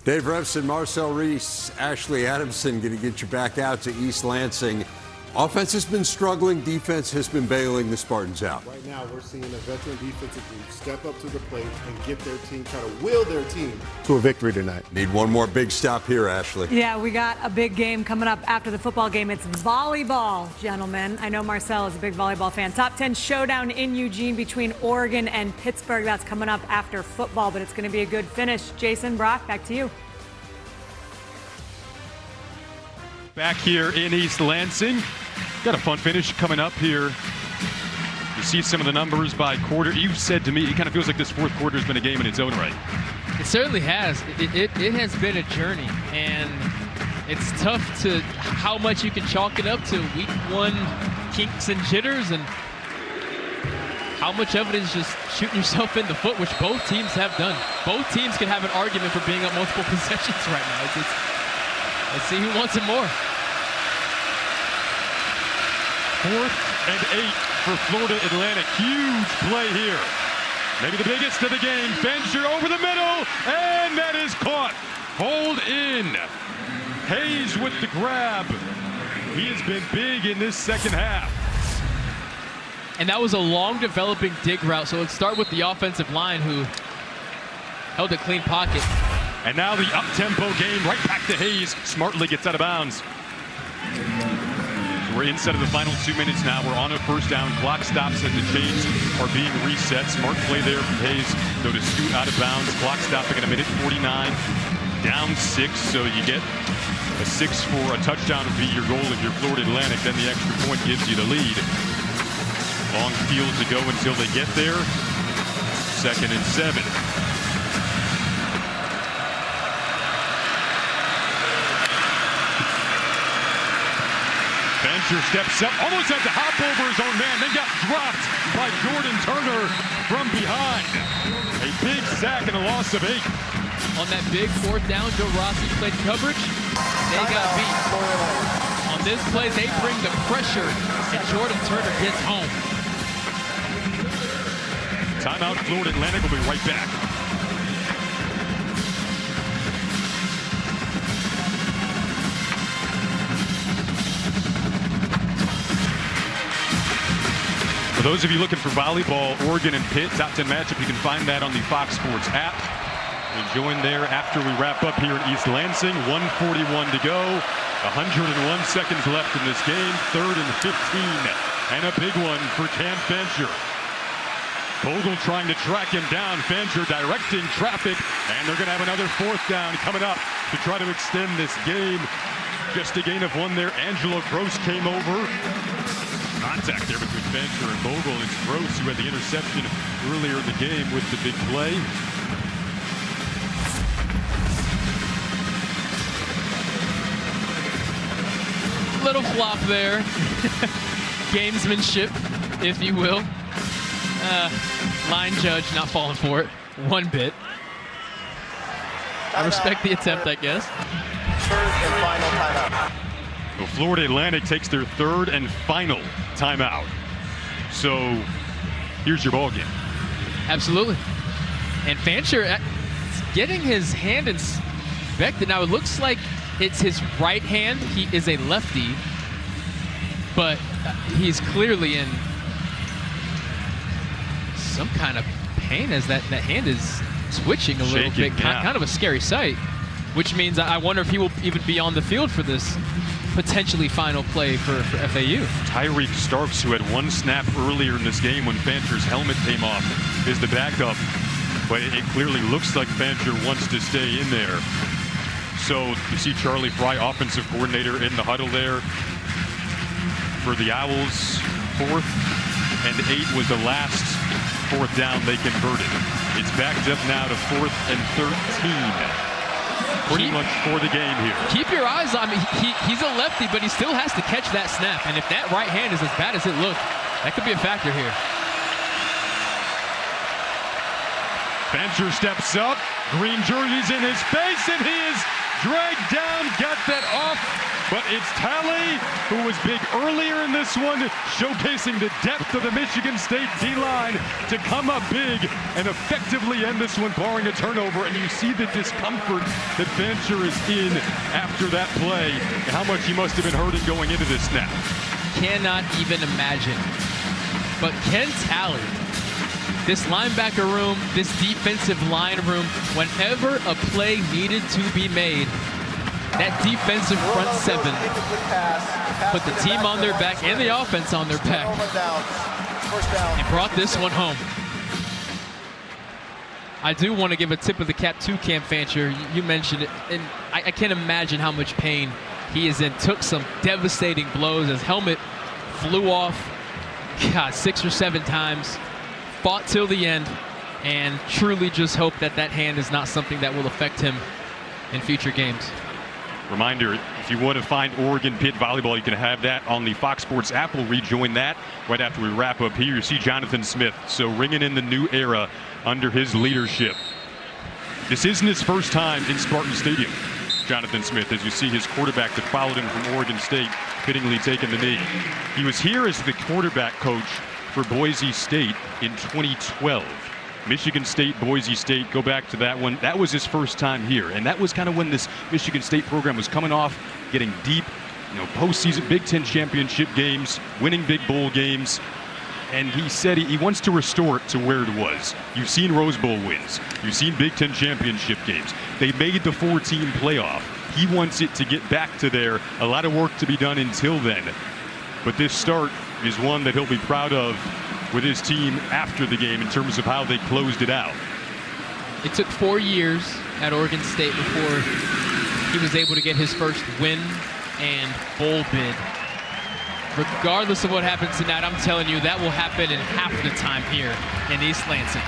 Dave Revson, Marcel Reese, Ashley Adamson going to get you back out to East Lansing. Offense has been struggling. Defense has been bailing the Spartans out. Right now, we're seeing a veteran defensive group step up to the plate and get their team, try to will their team to a victory tonight. Need one more big stop here, Ashley. Yeah, we got a big game coming up after the football game. It's volleyball, gentlemen. I know Marcel is a big volleyball fan. Top 10 showdown in Eugene between Oregon and Pittsburgh. That's coming up after football, but it's going to be a good finish. Jason, Brock, back to you. Back here in East Lansing. Got a fun finish coming up here. You see some of the numbers by quarter. You said to me, it kind of feels like this fourth quarter has been a game in its own right. It certainly has. It has been a journey, and it's tough to how much you can chalk it up to week 1 kinks and jitters, and how much of it is just shooting yourself in the foot, which both teams have done. Both teams can have an argument for being up multiple possessions right now. Let's see who wants it more. 4th and 8 for Florida Atlantic. Huge play here. Maybe the biggest of the game. Fancher over the middle, and that is caught. Hold in. Hayes with the grab. He has been big in this second half. And that was a long developing dig route. So let's start with the offensive line, who held a clean pocket. And now the up-tempo game right back to Hayes. Smartly gets out of bounds. So we're inside of the final 2 minutes now. We're on a first down. Clock stops and the chains are being reset. Smart play there from Hayes, though, to scoot out of bounds. Clock stopping at 1:49. Down 6, so you get a 6 for a touchdown would be your goal if you're Florida Atlantic. Then the extra point gives you the lead. Long field to go until they get there. 2nd and 7. Fancher steps up, almost had to hop over his own man, then got dropped by Jordan Turner from behind. A big sack and a loss of 8. On that big 4th down, Joe Rossi played coverage. They got beat. On this play, they bring the pressure, and Jordan Turner gets home. Timeout, Florida Atlantic will be right back. For those of you looking for volleyball, Oregon and Pitt, top 10 matchup, you can find that on the Fox Sports app. We'll join there after we wrap up here in East Lansing. 1:41 to go. 101 seconds left in this game. 3rd and 15. And a big one for Cam Fancher. Bogle trying to track him down. Fancher directing traffic. And they're going to have another 4th down coming up to try to extend this game. Just a gain of 1 there. Angelo Gross came over. Contact there between Fancher and Bogle. It's Gross who had the interception earlier in the game with the big play. Little flop there. Gamesmanship, if you will. Line judge not falling for it one bit. I respect the attempt, I guess. 3rd and final timeout. Well, Florida Atlantic takes their 3rd and final timeout. So here's your ball game. Absolutely. And Fancher getting his hand inspected. Now it looks like it's his right hand. He is a lefty, but he's clearly in some kind of pain as that hand is twitching a little bit. Yeah. Kind of a scary sight, which means I wonder if he will even be on the field for this potentially final play for FAU. Tyreek Starks, who had 1 snap earlier in this game when Fancher's helmet came off, is the backup. but it clearly looks like Fancher wants to stay in there. So you see Charlie Fry, offensive coordinator, in the huddle there for the Owls. 4th and 8 was the last 4th down they converted. It's backed up now to 4th and 13. Pretty much for the game here. Keep your eyes on him. He's a lefty, but he still has to catch that snap. And if that right hand is as bad as it looked, that could be a factor here. Fancher steps up. Green jersey's in his face, and he is dragged down. Got that off. But it's Talley, who was big earlier in this one, showcasing the depth of the Michigan State D-line to come up big and effectively end this one, barring a turnover. And you see the discomfort that Fancher is in after that play, and how much he must have been hurting going into this snap. Cannot even imagine. But Ken Talley, this linebacker room, this defensive line room, whenever a play needed to be made, that defensive front 7 put the team on their back and the offense on their back and brought this one home. I do want to give a tip of the cap to Cam Fancher. You mentioned it, and I can't imagine how much pain he is in. Took some devastating blows. His helmet flew off, 6 or 7 times. Fought till the end, and truly just hope that that hand is not something that will affect him in future games. Reminder, if you want to find Oregon Pitt volleyball, you can have that on the Fox Sports app. We'll rejoin that right after we wrap up here. You see Jonathan Smith, so ringing in the new era under his leadership. This isn't his first time in Spartan Stadium, Jonathan Smith, as you see his quarterback that followed him from Oregon State fittingly taking the knee. He was here as the quarterback coach for Boise State in 2012. Michigan State, Boise State, go back to that one. That was his first time here, and that was kind of when this Michigan State program was coming off, getting deep, postseason Big Ten championship games, winning big bowl games, and he said he wants to restore it to where it was. You've seen Rose Bowl wins. You've seen Big Ten championship games. They made the 4-team playoff. He wants it to get back to there. A lot of work to be done until then, but this start is one that he'll be proud of with his team after the game in terms of how they closed it out. It took 4 years at Oregon State before he was able to get his first win and bowl bid. Regardless of what happens tonight, I'm telling you, that will happen in half the time here in East Lansing.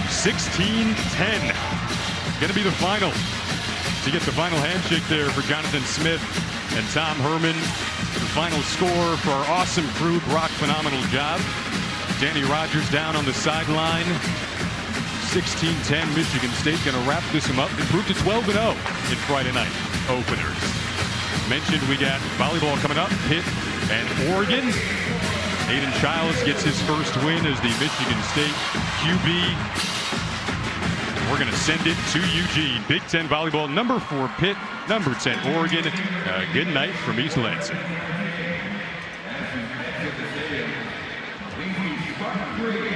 16-10. Going to be the final. To get the final handshake there for Jonathan Smith and Tom Herman. The final score for our awesome crew. Brock, phenomenal job. Danny Rogers down on the sideline. 16-10, Michigan State going to wrap this one up, improve to 12-0 in Friday night openers. Mentioned we got volleyball coming up, Pitt and Oregon. Aiden Childs gets his first win as the Michigan State QB. We're going to send it to Eugene. Big Ten volleyball, number 4 Pitt, number 10 Oregon. Good night from East Lansing. Three.